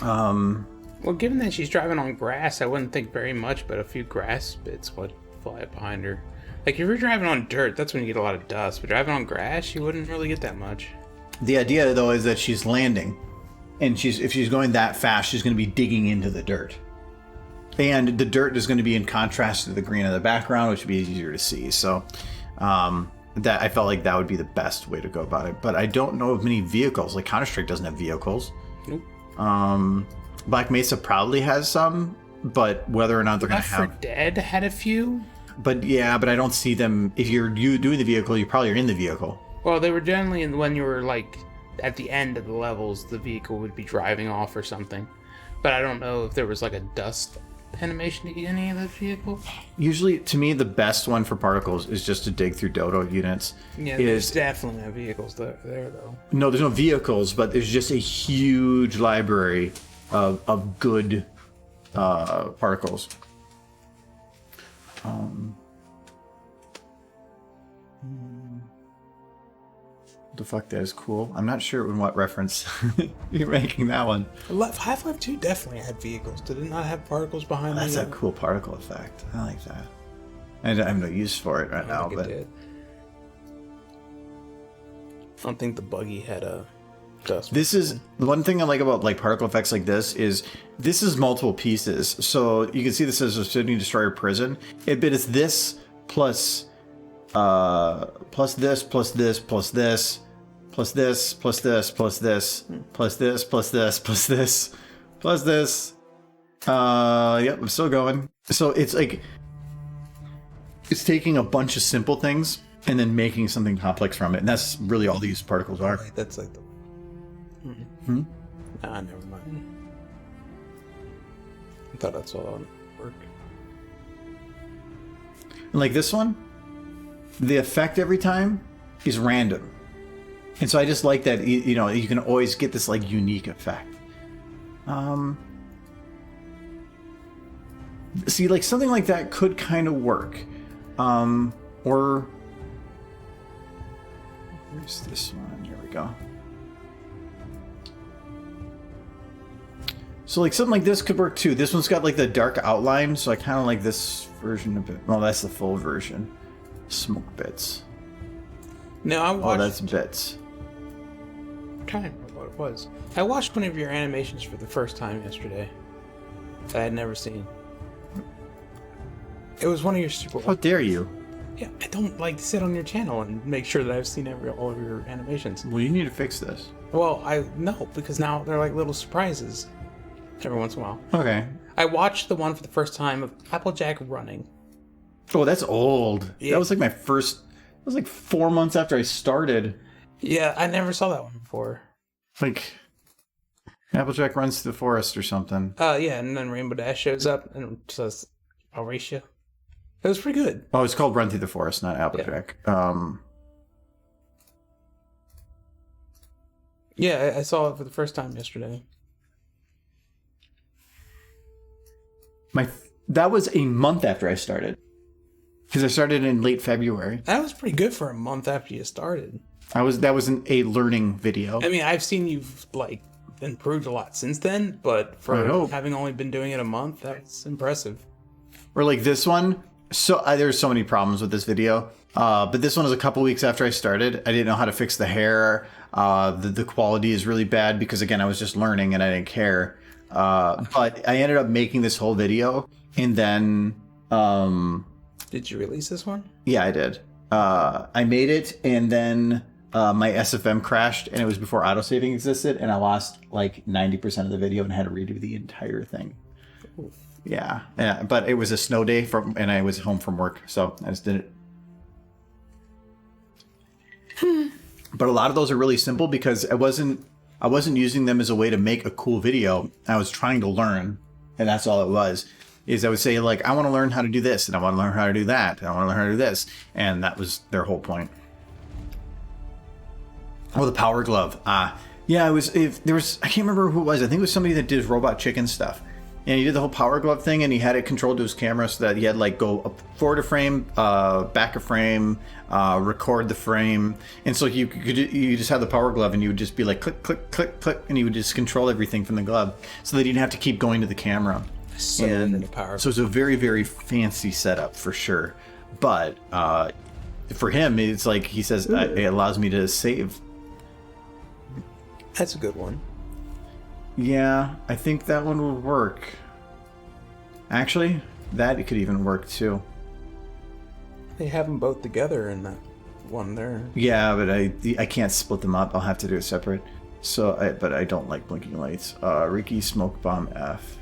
Well, given that she's driving on grass, I wouldn't think very much, but a few grass bits would fly up behind her. Like, if you're driving on dirt, that's when you get a lot of dust. But driving on grass, you wouldn't really get that much. The idea, though, is that she's landing. And if she's going that fast, she's going to be digging into the dirt. And the dirt is going to be in contrast to the green in the background, which would be easier to see. So that I felt like that would be the best way to go about it. But I don't know of many vehicles. Like, Counter-Strike doesn't have vehicles. Nope. Black Mesa probably has some, but whether or not they're going to have... Left 4 Dead had a few. But yeah, but I don't see them. If you're doing the vehicle, you probably are in the vehicle. Well, they were generally when you were like at the end of the levels, the vehicle would be driving off or something. But I don't know if there was like a dust animation to any of the vehicles. Usually, to me, the best one for particles is just to dig through Dota units. Yeah, there's definitely no vehicles there though. No, there's no vehicles, but there's just a huge library of good particles. The fuck, that is cool. I'm not sure in what reference you're making that one. Half-Life 2 definitely had vehicles. Did it not have particles behind them? That's a cool particle effect. I like that. I have no use for it right now, but I don't think the buggy had a dust. This is one thing I like about like particle effects like this is multiple pieces. So you can see this as a Sydney Destroyer prison. But it's this plus this plus this plus this plus this plus this plus this plus this plus this plus this plus this. Yep, I'm still going. So it's like it's taking a bunch of simple things and then making something complex from it, and that's really all these particles are. Right, that's like the. Nah, never mind. I thought that's all on work. Like this one, the effect every time is random. And so I just like that, you know, you can always get this like unique effect. See, like something like that could kind of work. Or where's this one? Here we go. So like something like this could work too. This one's got like the dark outline, so I kind of like this version of it. Well, that's the full version. Smoke bits. No, I watched. Oh, that's bits. I'm trying to remember what it was. I watched one of your animations for the first time yesterday. That I had never seen. It was one of your super. How dare you? Yeah, I don't like to sit on your channel and make sure that I've seen all of your animations. Well, you need to fix this. Well, I know because now they're like little surprises. Every once in a while. Okay. I watched the one for the first time of Applejack running. Oh, that's old. Yeah. That was like my first. It was like 4 months after I started. Yeah, I never saw that one before. Like, Applejack runs to the forest or something. Yeah, and then Rainbow Dash shows up and says, "I'll race you." It was pretty good. Oh, it's called Run Through the Forest, not Applejack. Yeah, I saw it for the first time yesterday. That was a month after I started. Because I started in late February. That was pretty good for a month after you started. That was a learning video. I mean, I've seen you've like improved a lot since then, but for having only been doing it a month, that's impressive. Or like this one. So there's so many problems with this video. But this one was a couple weeks after I started. I didn't know how to fix the hair. The quality is really bad because again, I was just learning and I didn't care. But I ended up making this whole video, and then Did you release this one? yeah, I did. I made it, and then my SFM crashed, and it was before autosaving existed, and I lost like 90% of the video and had to redo the entire thing. Oof. Yeah, but it was a snow day and I was home from work, so I just did it. But a lot of those are really simple because I wasn't using them as a way to make a cool video. I was trying to learn, and that's all it was. Is I would say like, I want to learn how to do this, and I want to learn how to do that, and I want to learn how to do this, and that was their whole point. Oh, the power glove. Yeah, it was. If there was, I can't remember who it was. I think it was somebody that did robot chicken stuff, and he did the whole power glove thing, and he had it controlled to his camera so that he had like go up forward a frame, back a frame, record the frame, and so you just have the power glove, and you would just be like click, click, click, click, and you would just control everything from the glove, so that you didn't have to keep going to the camera. So it's a very, very fancy setup for sure. But for him, it's like he says, it allows me to save. That's a good one. Yeah, I think that one would work. Actually, that it could even work too. They have them both together in that one there. Yeah, but I can't split them up. I'll have to do it separate. So, but I don't like blinking lights. Ricky Smoke Bomb F.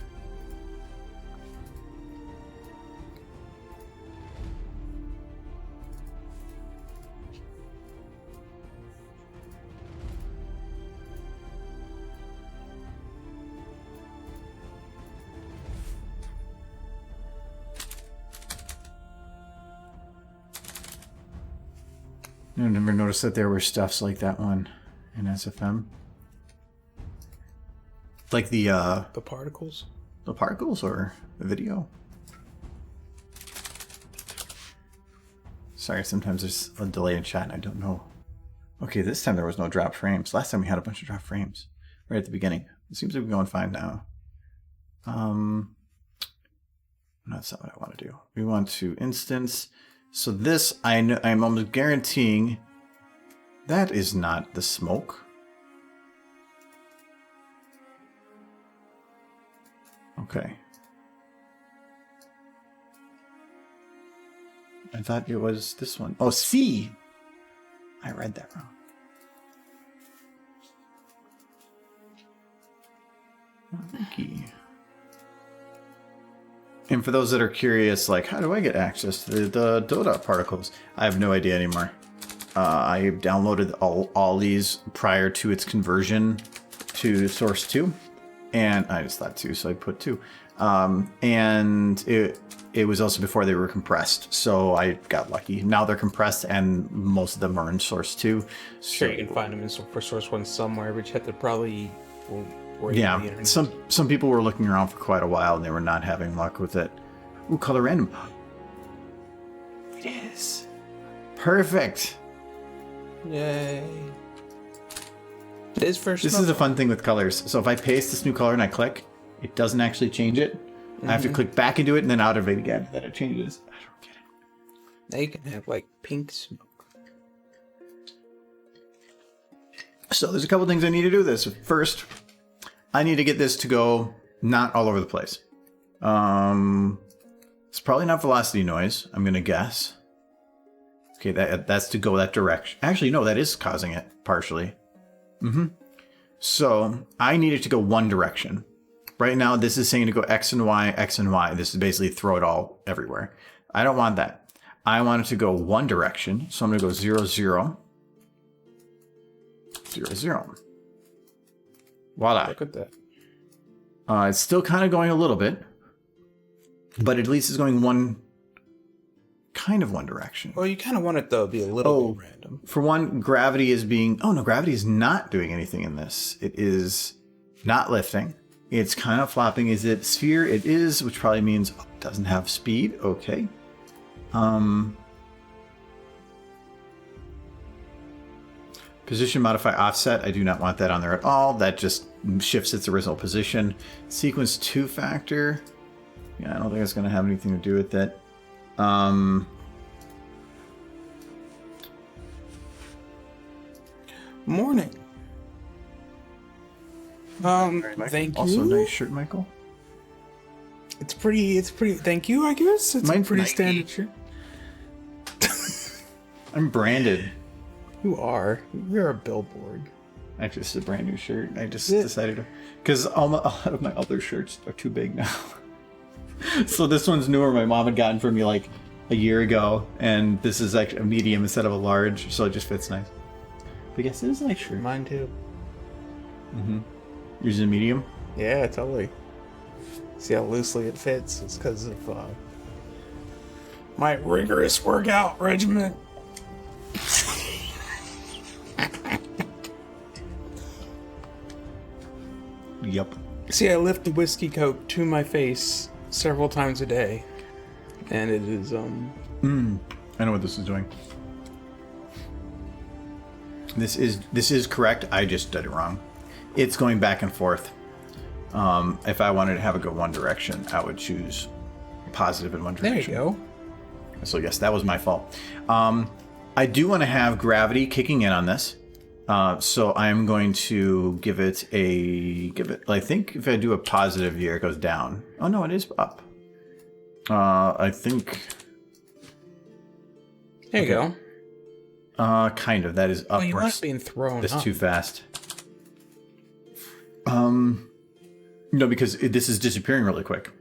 I never noticed that there were stuffs like that one in SFM. Like the particles? The particles or the video? Sorry, sometimes there's a delay in chat and I don't know. Okay, this time there was no drop frames. Last time we had a bunch of drop frames right at the beginning. It seems to be going fine now. That's not what I want to do. We want to instance. So this, I'm almost guaranteeing that is not the smoke. Okay. I thought it was this one. Oh, C! I read that wrong. Okay. And for those that are curious, like, how do I get access to the Dota particles? I have no idea anymore. I downloaded all these prior to its conversion to Source 2. And I just thought 2, so I put 2. And it was also before they were compressed, so I got lucky. Now they're compressed, and most of them are in Source 2. Sure, you can find them for Source 1 somewhere, but you have to probably... Yeah, some people were looking around for quite a while and they were not having luck with it. Ooh, color random. It is. Perfect. Yay. It is first. This is a fun thing with colors. So if I paste this new color and I click, it doesn't actually change it. I have to click back into it and then out of it again. Then it changes. I don't get it. Now you can have like pink smoke. So there's a couple things I need to do this. First, I need to get this to go not all over the place. It's probably not velocity noise, I'm going to guess. Okay, that's to go that direction. Actually, no, that is causing it, partially. So, I need it to go one direction. Right now, this is saying to go X and Y, X and Y. This is basically throw it all everywhere. I don't want that. I want it to go one direction. So, I'm going to go 0, 0. 0, 0. Voila. Look at that. It's still kind of going a little bit, but at least it's going one direction. Well, you kind of want it to be a little bit random. For one, gravity is being... Oh, no, gravity is not doing anything in this. It is not lifting. It's kind of flopping. Is it sphere? It is, which probably means it doesn't have speed. Okay. Position modify offset. I do not want that on there at all. That just shifts its original position. Sequence 2 factor. Yeah, I don't think it's going to have anything to do with it. Morning. Thank you. Also, nice shirt, Michael. It's pretty. Thank you. I guess it's Mine's a pretty Nike. standard shirt. I'm branded. You are. You're a billboard. Actually, this is a brand new shirt. I just decided to, because a lot of my other shirts are too big now. So this one's newer. My mom had gotten for me like a year ago, and this is actually a medium instead of a large, so it just fits nice. But yes, it is a nice shirt. Mine too. Yours is a medium. Yeah, totally. See how loosely it fits? It's because of my rigorous workout regimen. Yep. See, I lift the whiskey coat to my face several times a day, and it is I know what this is doing. This is correct. I just did it wrong. It's going back and forth. If I wanted to have it go one direction, I would choose positive in one direction. There you go. So yes, that was my fault. I do want to have gravity kicking in on this. So I'm going to give it. I think if I do a positive here, it goes down. Oh no, it is up. I think. There you go. Kind of. That is upwards. Oh, you weren't being thrown That's up. too fast. No, because this is disappearing really quick.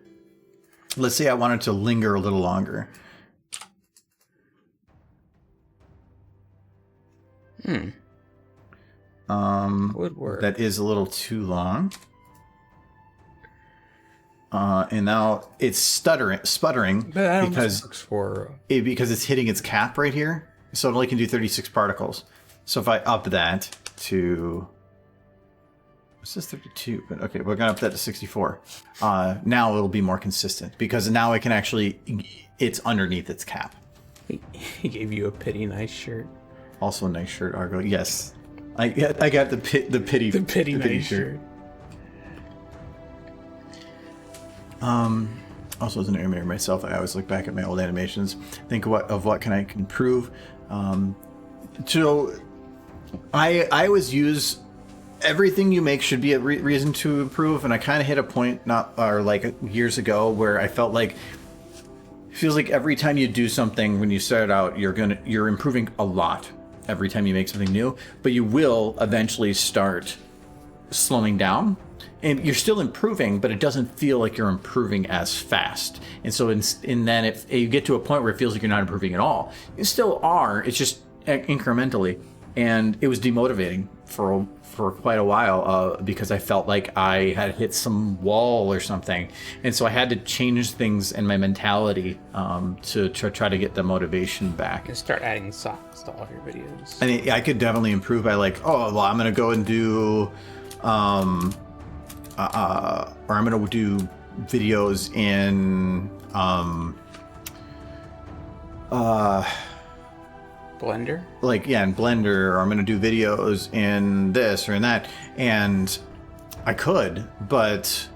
Let's say I wanted to linger a little longer. Would work. That is a little too long. And now it's sputtering But that because works for because it's hitting its cap right here. So it only can do 36 particles. So if I up that to... What's this 32? But okay, we're going to up that to 64. Now it'll be more consistent because now it can actually... It's underneath its cap. He gave you a pity nice shirt. Also a nice shirt, Argo. Yes. I got the pity nice shirt. Also, as an animator myself, I always look back at my old animations, think of what can I improve. So I always use everything you make should be a reason to improve, and I kind of hit a point years ago where I felt like it feels like every time you do something when you start out, you're improving a lot every time you make something new, but you will eventually start slowing down. And you're still improving, but it doesn't feel like you're improving as fast. And so, then if you get to a point where it feels like you're not improving at all, you still are. It's just incrementally, and it was demotivating for quite a while because I felt like I had hit some wall or something, and so I had to change things in my mentality to try to get the motivation back. And start adding socks to all your videos. And I could definitely improve by I'm gonna go and do. Or I'm going to do videos in Blender? In Blender, or I'm going to do videos in this or in that. And I could, but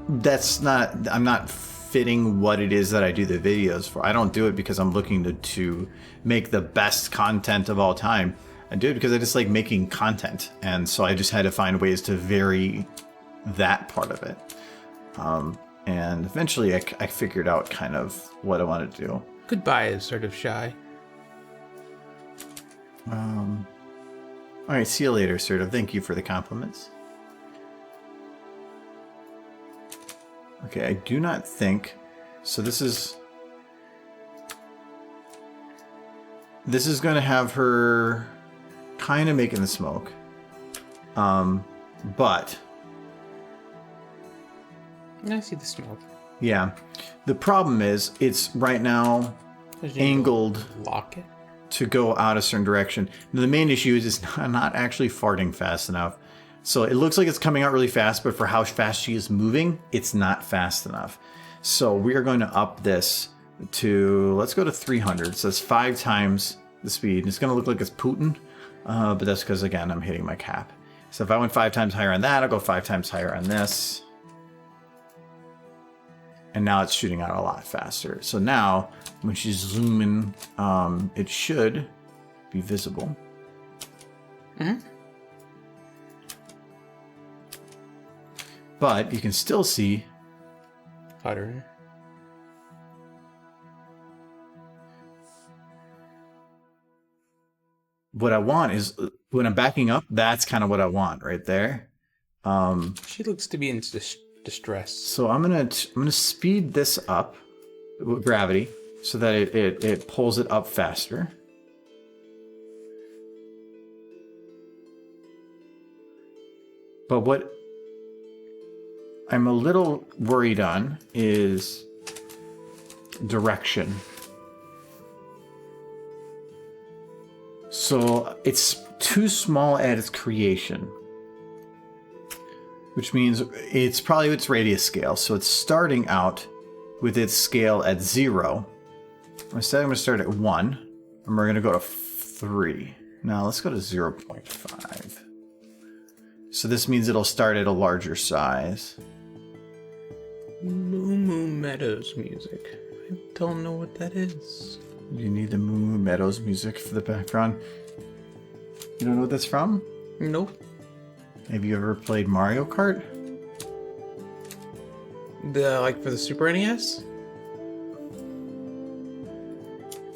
I'm not fitting what it is that I do the videos for. I don't do it because I'm looking to make the best content of all time. I do it because I just like making content. And so I just had to find ways to vary that part of it. And eventually I figured out kind of what I wanted to do. Goodbye is sort of shy. All right, see you later, sort of. Thank you for the compliments. Okay, I do not think... So this is going to have her kind of making the smoke. But... I see the smoke. Yeah. The problem is, it's right now angled lock it to go out a certain direction. The main issue is it's not actually farting fast enough. So it looks like it's coming out really fast, but for how fast she is moving, it's not fast enough. So we are going to up this to, let's go to 300. So that's 5 times the speed. It's going to look like it's Putin, but that's because, again, I'm hitting my cap. So if I went 5 times higher on that, I'll go 5 times higher on this. And now it's shooting out a lot faster. So now, when she's zooming, it should be visible. Mm-hmm. but you can still see Butter. what I want is when I'm backing up, that's kind of what I want right there. She looks to be in distress. So I'm gonna speed this up with gravity so that it pulls it up faster. But what I'm a little worried on is direction. So it's too small at its creation, which means it's probably its radius scale. So it's starting out with its scale at 0. Instead, I'm going to start at 1, and we're going to go to 3. Now let's go to 0.5. So this means it'll start at a larger size. Moo Moo Meadows music. I don't know what that is. You need the Moo Moo Meadows music for the background. You don't know what that's from? Nope. Have you ever played Mario Kart? Like for the Super NES?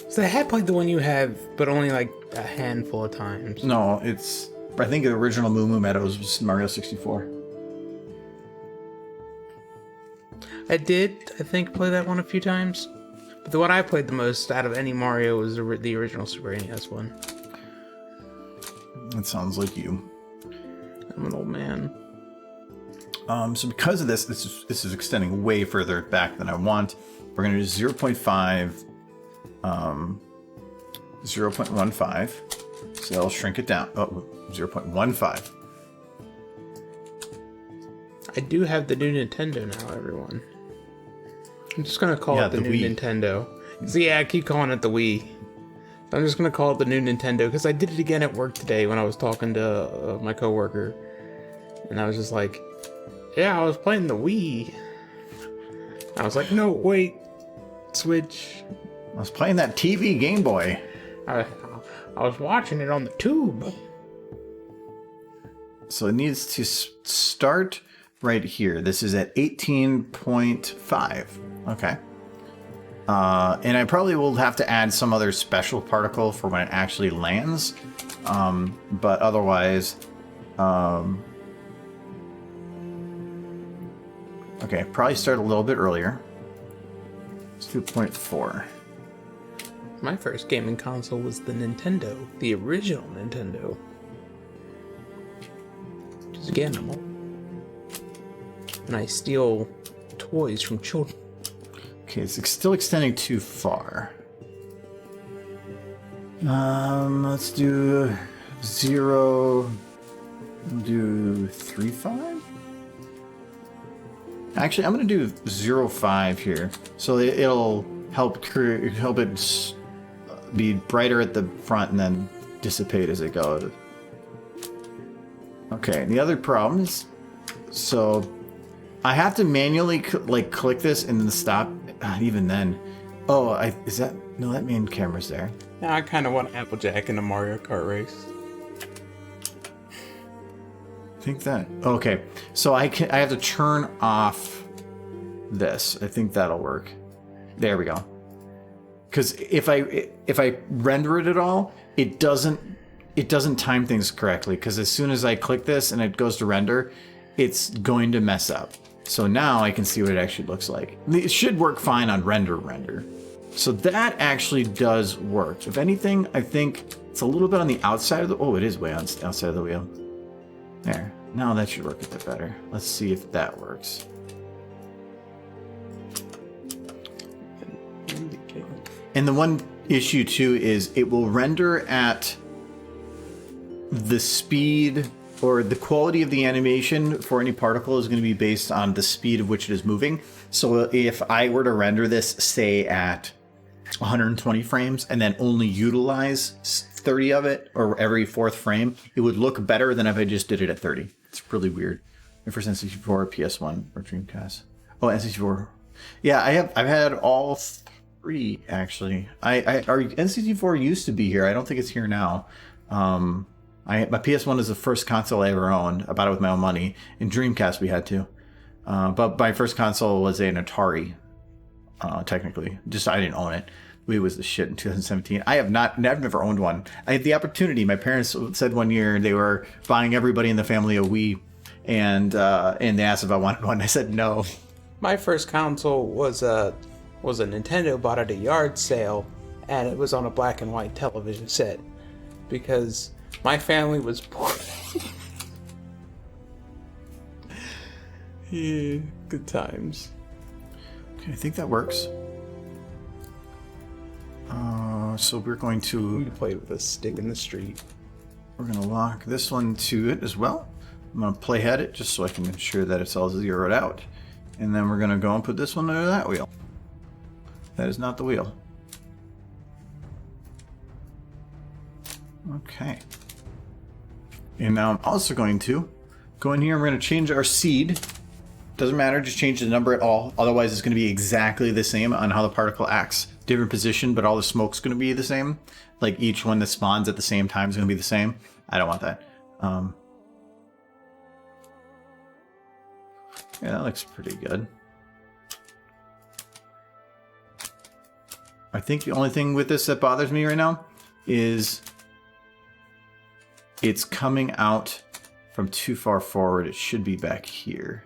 So I had played the one you have, but only like a handful of times. No, it's... I think the original Moo Moo Meadows was Mario 64. I did, I think, play that one a few times. But the one I played the most out of any Mario was the original Super NES one. That sounds like you. I'm an old man. So because of this is extending way further back than I want. We're going to do 0.5, 0.15. So that'll shrink it down. Oh, 0.15. I do have the new Nintendo now, everyone. I'm just going to call it the new Wii. Nintendo. So yeah, I keep calling it the Wii. I'm just going to call it the new Nintendo because I did it again at work today when I was talking to my coworker. And I was just like, yeah, I was playing the Wii. I was like, no, wait. Switch. I was playing that TV Game Boy. I was watching it on the tube. So it needs to start right here. This is at 18.5. Okay. And I probably will have to add some other special particle for when it actually lands. But otherwise... okay, probably start a little bit earlier. It's 2.4. My first gaming console was the Nintendo, the original Nintendo. Which is again, I'm old. And I steal toys from children. Okay, it's still extending too far. Let's do 0. Do 3.5. Actually, I'm gonna do 0.5 here, so it'll help it be brighter at the front and then dissipate as it goes. Okay, the other problem is, so I have to manually click this and then stop. Even then, is that no? That main camera's there. Now I kind of want Applejack in a Mario Kart race. I think that okay. So I have to turn off this. I think that'll work. There we go. Because if I render it at all, it doesn't time things correctly. Because as soon as I click this and it goes to render, it's going to mess up. So now I can see what it actually looks like. It should work fine on render. So that actually does work. If anything, I think it's a little bit on the outside of the... Oh, it is way on outside of the wheel. There. Now that should work a bit better. Let's see if that works. And the one issue too is it will render at the speed or the quality of the animation for any particle is going to be based on the speed of which it is moving. So if I were to render this, say at 120 frames and then only utilize 30 of it or every fourth frame, it would look better than if I just did it at 30. It's really weird. For N64, PS1, or Dreamcast. Oh, N64. Yeah, I've had all three actually. Our N64 used to be here. I don't think it's here now. My PS1 is the first console I ever owned. I bought it with my own money. In Dreamcast, we had to. But my first console was an Atari, technically. Just I didn't own it. Wii was the shit in 2017. I've never owned one. I had the opportunity. My parents said one year they were buying everybody in the family a Wii, and they asked if I wanted one. I said no. My first console was a Nintendo bought at a yard sale, and it was on a black and white television set because my family was poor. Yeah, good times. Okay, I think that works. So we're going to... We played with a stick in the street. We're going to lock this one to it as well. I'm going to playhead it just so I can ensure that it's all zeroed out. And then we're going to go and put this one under that wheel. That is not the wheel. Okay. And now I'm also going to go in here and we're going to change our seed. Doesn't matter, just change the number at all. Otherwise, it's going to be exactly the same on how the particle acts. Different position, but all the smoke's going to be the same. Like each one that spawns at the same time is going to be the same. I don't want that. Yeah, that looks pretty good. I think the only thing with this that bothers me right now is it's coming out from too far forward. It should be back here.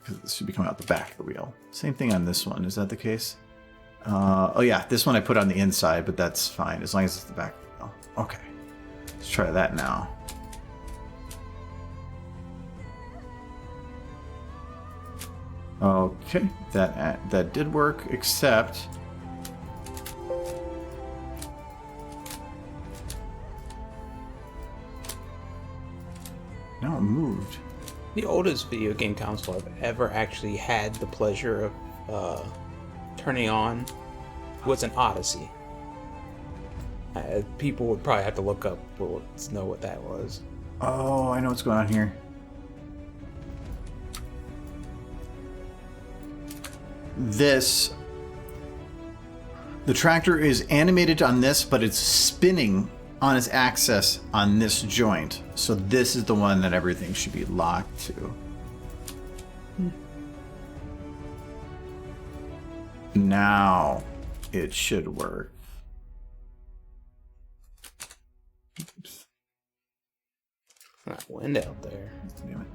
Because this should be coming out the back of the wheel. Same thing on this one. Is that the case? Oh yeah, this one I put on the inside, but that's fine as long as it's the back of the wheel. Okay, let's try that now. Okay, that did work, except now it moved. The oldest video game console I've ever actually had the pleasure of turning on was an Odyssey. People would probably have to look up to know what that was. Oh, I know what's going on here. The tractor is animated on this, but it's spinning on its axis on this joint. So this is the one that everything should be locked to. Now it should work. Oops. That wind out there. Damn it.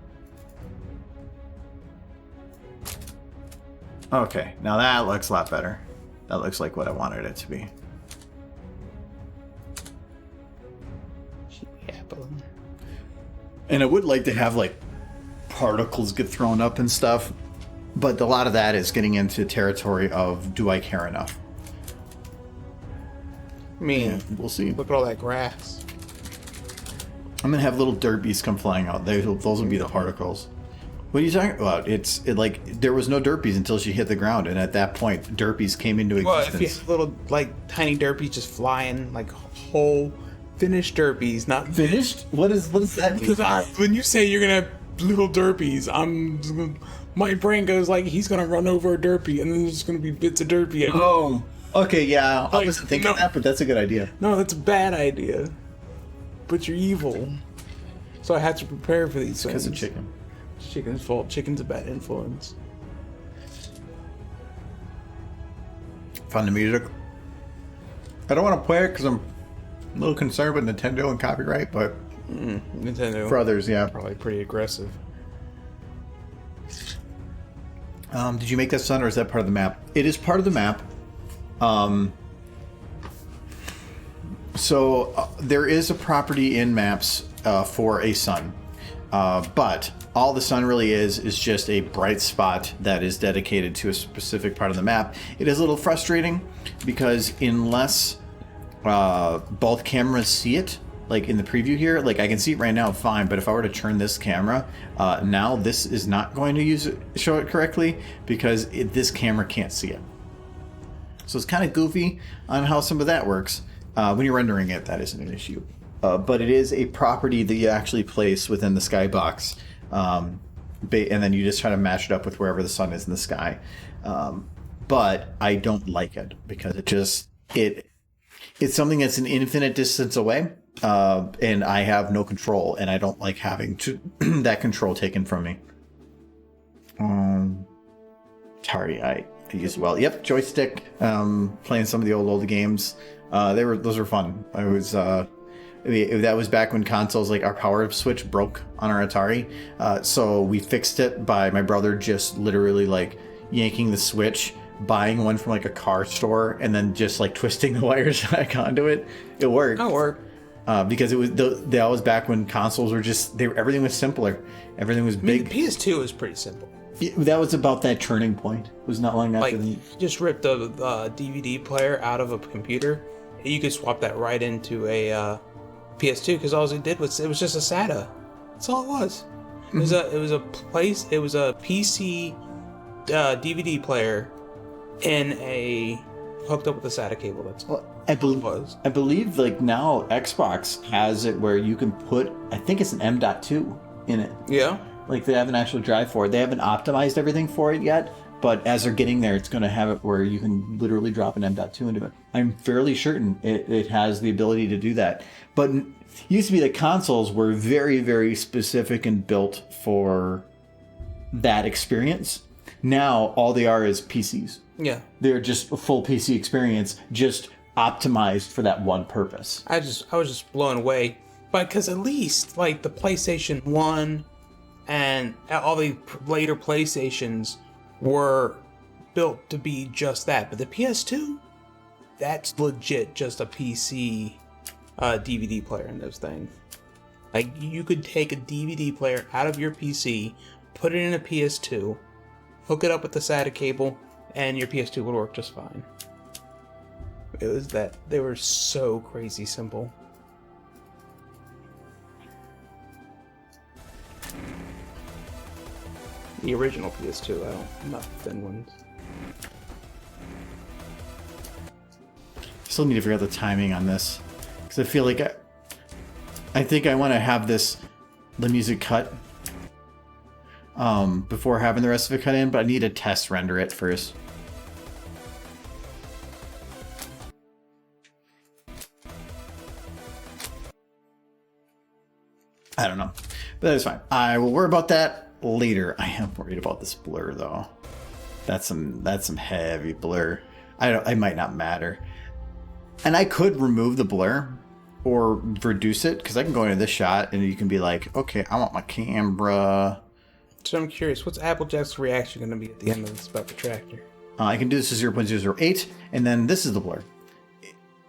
Okay, now that looks a lot better. That looks like what I wanted it to be. And I would like to have like particles get thrown up and stuff, but a lot of that is getting into territory of do I care enough? I mean, yeah, we'll see. Look at all that grass. I'm gonna have little derpies come flying out. Those will be the particles. What are you talking about? Like there was no derpies until she hit the ground, and at that point, derpies came into existence. Well, if you have little like tiny derpies just flying, like whole finished derpies, not finished. What is that mean? Because when you say you're gonna have little derpies, my brain goes like he's gonna run over a derpy, and then there's gonna be bits of derpy. Oh, okay, yeah. I wasn't thinking that, but that's a good idea. No, that's a bad idea. But you're evil, so I have to prepare for these things. Because of chicken. It's chicken's fault. Chicken's a bad influence. Found the music. I don't want to play it because I'm a little concerned with Nintendo and copyright, but Nintendo for others, yeah, probably pretty aggressive. Did you make that sun, or is that part of the map? It is part of the map. So there is a property in maps for a sun, but all the sun really is just a bright spot that is dedicated to a specific part of the map. It is a little frustrating because unless both cameras see it, like in the preview here, like I can see it right now fine, but if I were to turn this camera, now this is not going to show it correctly because this camera can't see it. So it's kind of goofy on how some of that works. When you're rendering it, that isn't an issue. But it is a property that you actually place within the skybox, and then you just try to match it up with wherever the sun is in the sky. But I don't like it because it's something that's an infinite distance away, and I have no control, and I don't like having that control taken from me. Atari, I use well. Yep, joystick. Playing some of the old games. Those were fun. That was back when consoles, like our power switch broke on our Atari. So we fixed it by my brother just literally like yanking the switch, buying one from like a car store, and then just like twisting the wires back onto it. It worked. That worked. Because it was that was back when consoles were just everything was simpler. Everything was big. The PS2 was pretty simple. That was about that turning point. It was not long after You just ripped the DVD player out of a computer. You could swap that right into a PS2 because all it did was just a SATA. That's all it was. It was a PC DVD player in a hooked up with a SATA cable. That's all it was. I believe like now Xbox has it where you can put, I think it's an M.2 in it. Yeah. Like they have an actual drive for it. They haven't optimized everything for it yet, but as they're getting there, it's going to have it where you can literally drop an M.2 into it. I'm fairly certain it has the ability to do that. But it used to be that consoles were very, very specific and built for that experience. Now, all they are is PCs. Yeah. They're just a full PC experience, just optimized for that one purpose. I was just blown away. But because at least like the PlayStation 1 and all the later PlayStations were built to be just that. But the PS2, that's legit just a PC DVD player in those things. Like, you could take a DVD player out of your PC, put it in a PS2, hook it up with the SATA cable, and your PS2 would work just fine. It was that. They were so crazy simple. The original PS2, not the thin ones. Still need to figure out the timing on this, because I feel like I think I want to have the music cut before having the rest of it cut in, but I need to test render it first. I don't know, but that's fine. I will worry about that later. I am worried about this blur though. That's some heavy blur. I might not matter. And I could remove the blur or reduce it, because I can go into this shot and you can be like, okay, I want my camera. So I'm curious, what's Applejack's reaction going to be at the end of this about the tractor? I can do this to 0.008, and then this is the blur.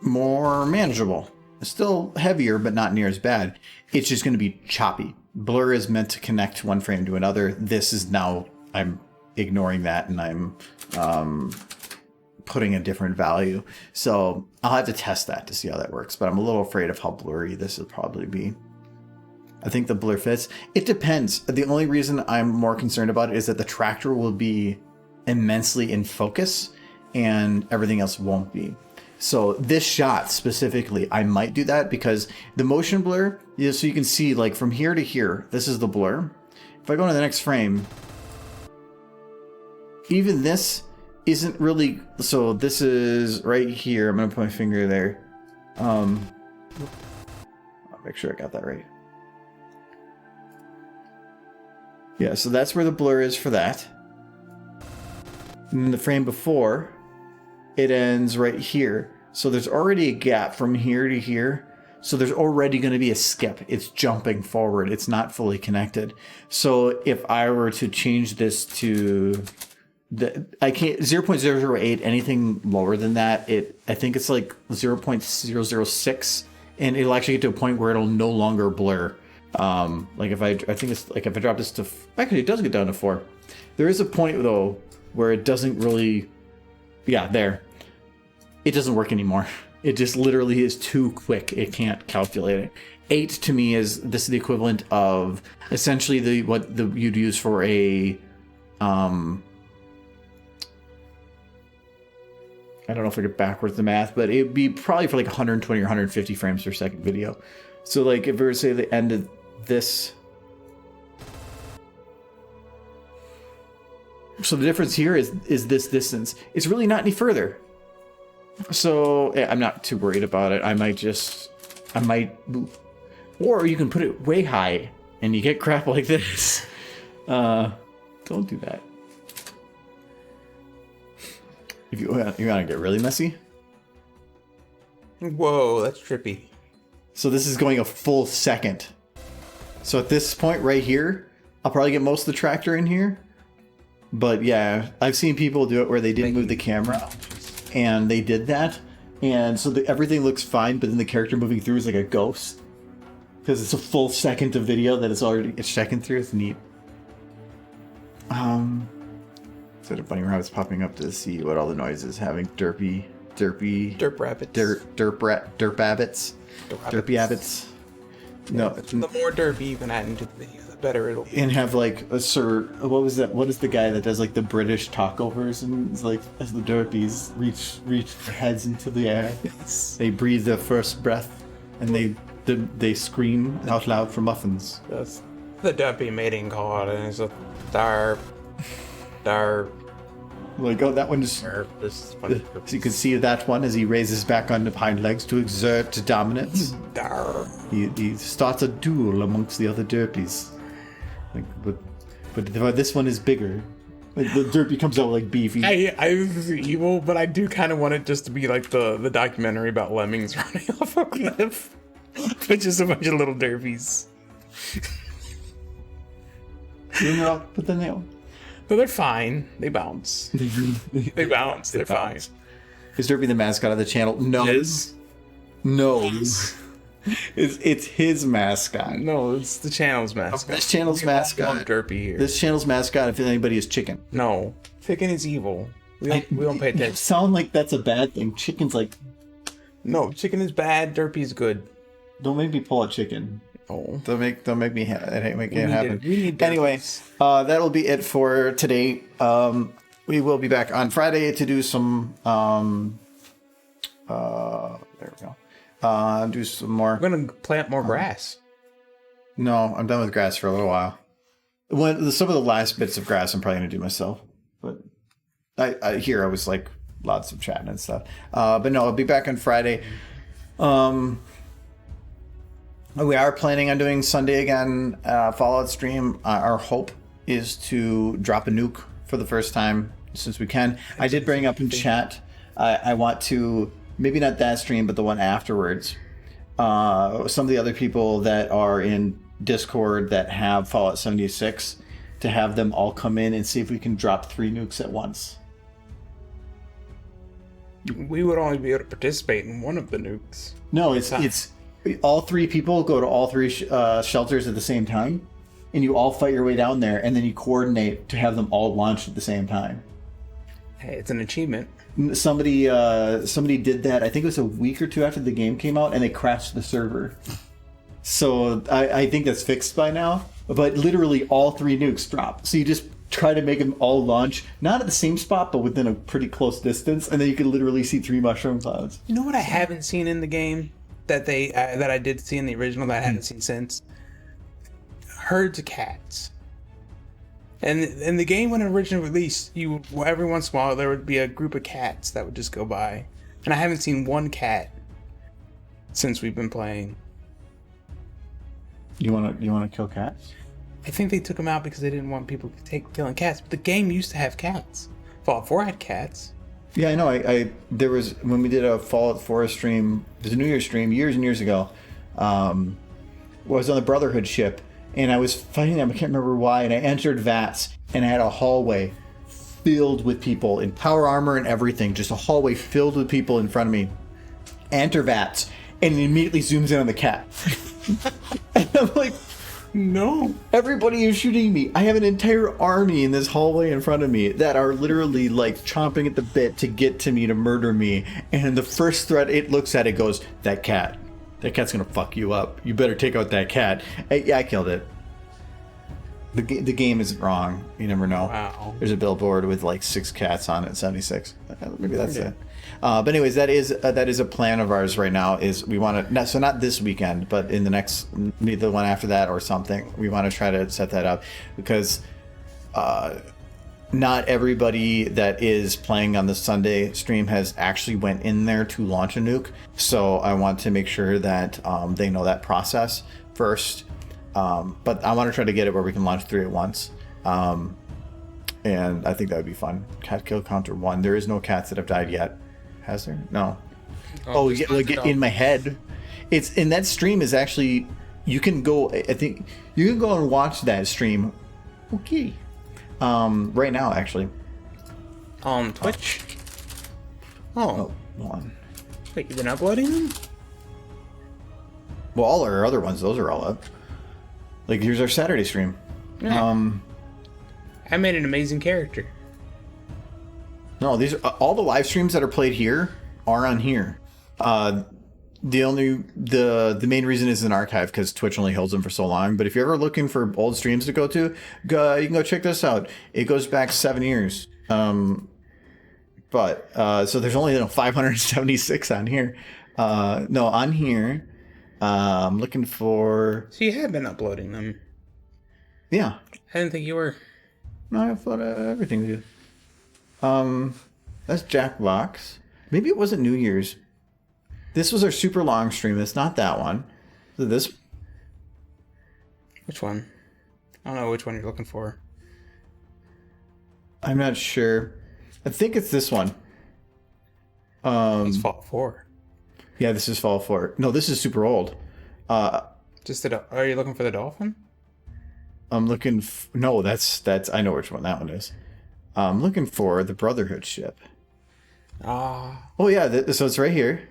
More manageable. Still heavier, but not near as bad. It's just going to be choppy. Blur is meant to connect one frame to another. This is now, I'm ignoring that, and I'm putting a different value. So I'll have to test that to see how that works, but I'm a little afraid of how blurry this will probably be. I think the blur fits. It depends. The only reason I'm more concerned about it is that the tractor will be immensely in focus and everything else won't be. So this shot specifically, I might do that because the motion blur, so you can see like from here to here, this is the blur. If I go to the next frame, even this isn't really, so this is right here. I'm going to put my finger there. I'll make sure I got that right. Yeah, so that's where the blur is for that. And then the frame before, it ends right here. So there's already a gap from here to here. So there's already going to be a skip. It's jumping forward. It's not fully connected. So if I were to change this to I can't 0.008, anything lower than that, I think it's like 0.006, and it'll actually get to a point where it'll no longer blur. Like if I think it's like if I drop this to, actually it does get down to 4. There is a point though where it doesn't really, yeah, there. It doesn't work anymore. It just literally is too quick. It can't calculate it. 8 to me is this is the equivalent of essentially what you'd use for a I don't know if I get backwards the math, but it'd be probably for like 120 or 150 frames per second video. So like if we were to say the end of this. So the difference here is this distance. It's really not any further. So I'm not too worried about it. I might just I might move. Or you can put it way high and you get crap like this. Don't do that. If you want to get really messy. Whoa, that's trippy. So this is going a full second. So at this point right here, I'll probably get most of the tractor in here. But yeah, I've seen people do it where they didn't move the camera. And they did that. And so everything looks fine, but then the character moving through is like a ghost. Because it's a full second of video that it's checking through. It's neat. Instead of bunny rabbits popping up to see what all the noise is, having derp rabbits. Derpy rabbits. No. The more derpy you can add into the video, the better it'll be. And have like a what was that? What is the guy that does like the British talkovers and it's like as the derpies reach their heads into the air, they breathe their first breath and they scream out loud for muffins. That's the derpy mating call, and it's a derp. Like, oh, that one just... So you can see that one as he raises back on the hind legs to exert dominance. He starts a duel amongst the other derpies. Like, but this one is bigger. Like, the derpy comes out like beefy. I was evil, but I do kind of want it just to be like the documentary about lemmings running off a cliff. With just a bunch of little derpies. But then they... But they're fine. They bounce. They bounce. They're fine. Is Derpy the mascot of the channel? No. No. It's his mascot. No, it's the channel's mascot. This channel's mascot. Derpy here. This channel's mascot, if anybody, is Chicken. No. Chicken is evil. We don't pay attention. You sound like that's a bad thing. Chicken's like... No, Chicken is bad. Derpy's good. Don't make me pull a Chicken. Oh. Don't make me make it happen. We need anyway, that'll be it for today. We will be back on Friday to do some there we go. Do some more. We're gonna plant more grass. No, I'm done with grass for a little while. Some of the last bits of grass I'm probably gonna do myself. But I was like lots of chatting and stuff. But no, I'll be back on Friday. We are planning on doing Sunday again, Fallout stream. Our hope is to drop a nuke for the first time since we can. I did bring up in chat, I want to, maybe not that stream, but the one afterwards. Some of the other people that are in Discord that have Fallout 76, to have them all come in and see if we can drop 3 nukes at once. We would only be able to participate in one of the nukes. No, it's all 3 people go to all 3 shelters at the same time, and you all fight your way down there, and then you coordinate to have them all launched at the same time. Hey, it's an achievement. Somebody did that. I think it was a week or 2 after the game came out, and they crashed the server. So I think that's fixed by now. But literally all 3 nukes drop. So you just try to make them all launch, not at the same spot, but within a pretty close distance, and then you can literally see 3 mushroom clouds. You know what I haven't seen in the game that that I did see in the original that I haven't seen since? Herds of cats. And in the game when it originally released, every once in a while there would be a group of cats that would just go by, and I haven't seen one cat since we've been playing. You wanna kill cats? I think they took them out because they didn't want people killing cats. But the game used to have cats. Fallout 4 had cats. Yeah, I know. There was, when we did a Fallout 4 stream, the New Year's stream years and years ago. I was on the Brotherhood ship, and I was fighting them. I can't remember why. And I entered VATS, and I had a hallway filled with people in power armor and everything. Just a hallway filled with people in front of me. Enter VATS, and it immediately zooms in on the cat. And I'm like, no, everybody is shooting me. I have an entire army in this hallway in front of me that are literally like chomping at the bit to get to me to murder me. And the first threat it looks at, it goes, that cat's gonna fuck you up. You better take out that cat. I killed it. The game isn't wrong. You never know. Wow. There's a billboard with like 6 cats on it, 76. Maybe that's it. But anyways, that is a plan of ours right now. Is we want to, so not this weekend, but in the next, maybe the one after that or something. We want to try to set that up because not everybody that is playing on the Sunday stream has actually went in there to launch a nuke. So I want to make sure that they know that process first. But I want to try to get it where we can launch 3 at once. And I think that would be fun. Cat kill counter 1. There is no cats that have died yet. Has there? No. Oh, yeah, like in my head. It's in that stream is actually, you can go, I think you can go and watch that stream. Okay. Right now, actually. On Twitch? Oh. Hold on. Wait, you've been uploading them? Well, all our other ones, those are all up. Like, here's our Saturday stream. Yeah. I made an amazing character. No, these are all the live streams that are played here are on here. The main reason is an archive because Twitch only holds them for so long. But if you're ever looking for old streams to go to, you can go check this out. It goes back 7 years. So there's only 576 on here. On here, I'm looking for. So you have been uploading them. Yeah. I didn't think you were. No, I thought everything did. That's Jackbox. Maybe it wasn't New Year's. This was our super long stream. It's not that one. So this. Which one? I don't know which one you're looking for. I'm not sure. I think it's this one. It's Fall 4. Yeah, this is Fall 4. No, this is super old. Are you looking for the dolphin? I'm looking. No, that's. I know which one that one is. I'm looking for the Brotherhood ship. Ah. Oh yeah, so it's right here.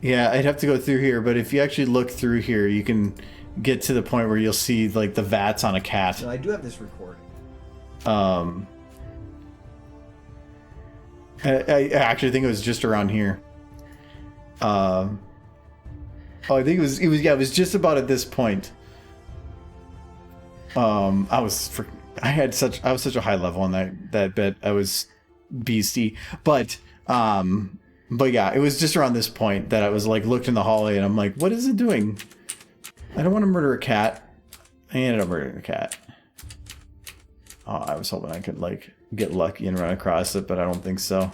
Yeah, I'd have to go through here, but if you actually look through here, you can get to the point where you'll see like the VATS on a cat. So I do have this recording. I actually think it was just around here. I think it was just about at this point. I was such a high level on that bit. I was beastie, but yeah, it was just around this point that I was like looked in the hallway and I'm like, what is it doing? I don't want to murder a cat. I ended up murdering a cat. Oh, I was hoping I could like get lucky and run across it, but I don't think so.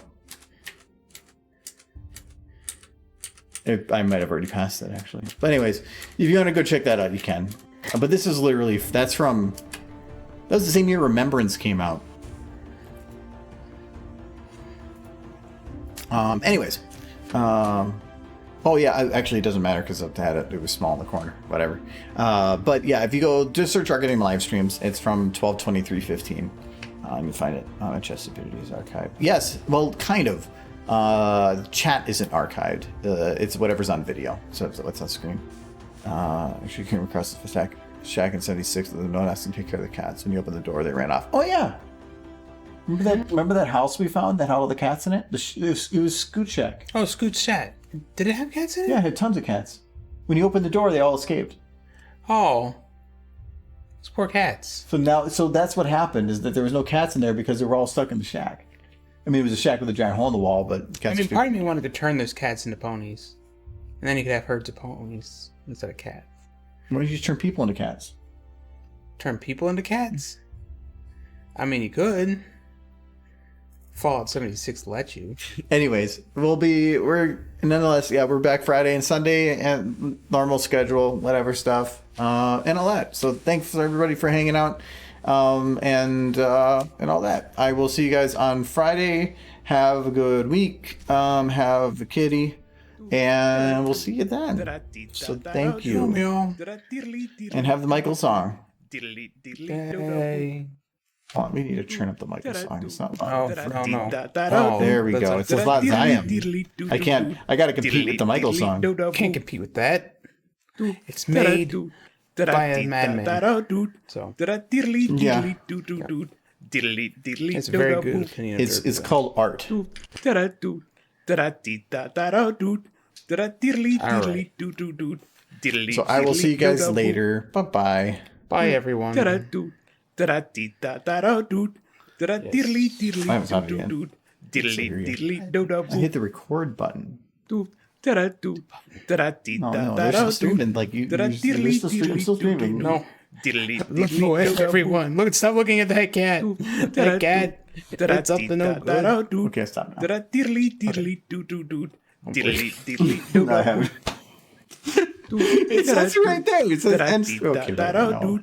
I might have already passed it actually. But anyways, if you want to go check that out, you can. But this is literally, that was the same year Remembrance came out. Anyways. Oh yeah, actually it doesn't matter because it was small in the corner. Whatever. But yeah, if you go, just search Arcade live streams. It's from 12/23/15. You can find it on Chess Stupidities archive. Yes, well, kind of. Chat isn't archived. It's whatever's on video. So it's what's on screen. Actually came across the shack in 76 with the note asking to take care of the cats. When you opened the door, they ran off. Oh yeah. Remember that house we found that had all the cats in it? It was Scoot Shack. Oh, Scoot Shack. Did it have cats in it? Yeah, it had tons of cats. When you opened the door, they all escaped. Oh. Those poor cats. So that's what happened, is that there was no cats in there because they were all stuck in the shack. I mean, it was a shack with a giant hole in the wall, but cats. Part of me wanted to turn those cats into ponies, and then you could have herds of ponies instead of cats. Why don't you just turn people into cats? Turn people into cats? I mean, you could. Fallout 76 let you. Anyways, we're back Friday and Sunday and normal schedule, whatever stuff, and all that. So thanks everybody for hanging out. And all that. I will see you guys on Friday. Have a good week. Have a kitty. And we'll see you then. So thank you. And have the Michael song. Yay. Oh, we need to turn up the Michael song. It's not loud. Oh, no. Oh, there we go. It's as loud as I am. I can't. I gotta compete with the Michael song. Can't compete with that. It's made by a madman. So yeah. It's a very good opinion. It's called art. Alright. So I will see you guys later. Bye-bye. Bye, everyone. I haven't thought it again. Diddly Sorry. diddly do do I hit the record button. do da da do da da dee No, da no, da they're da still do. streaming. Like you, Da-da, I'm still streaming. No. Diddly diddly do everyone. Look, stop looking at that cat. That cat. That's up to no good. Okay, stop now. Da diddly diddly do do do. Diddly diddly do No, I haven't. It says right there. It says end. Okay, right, no.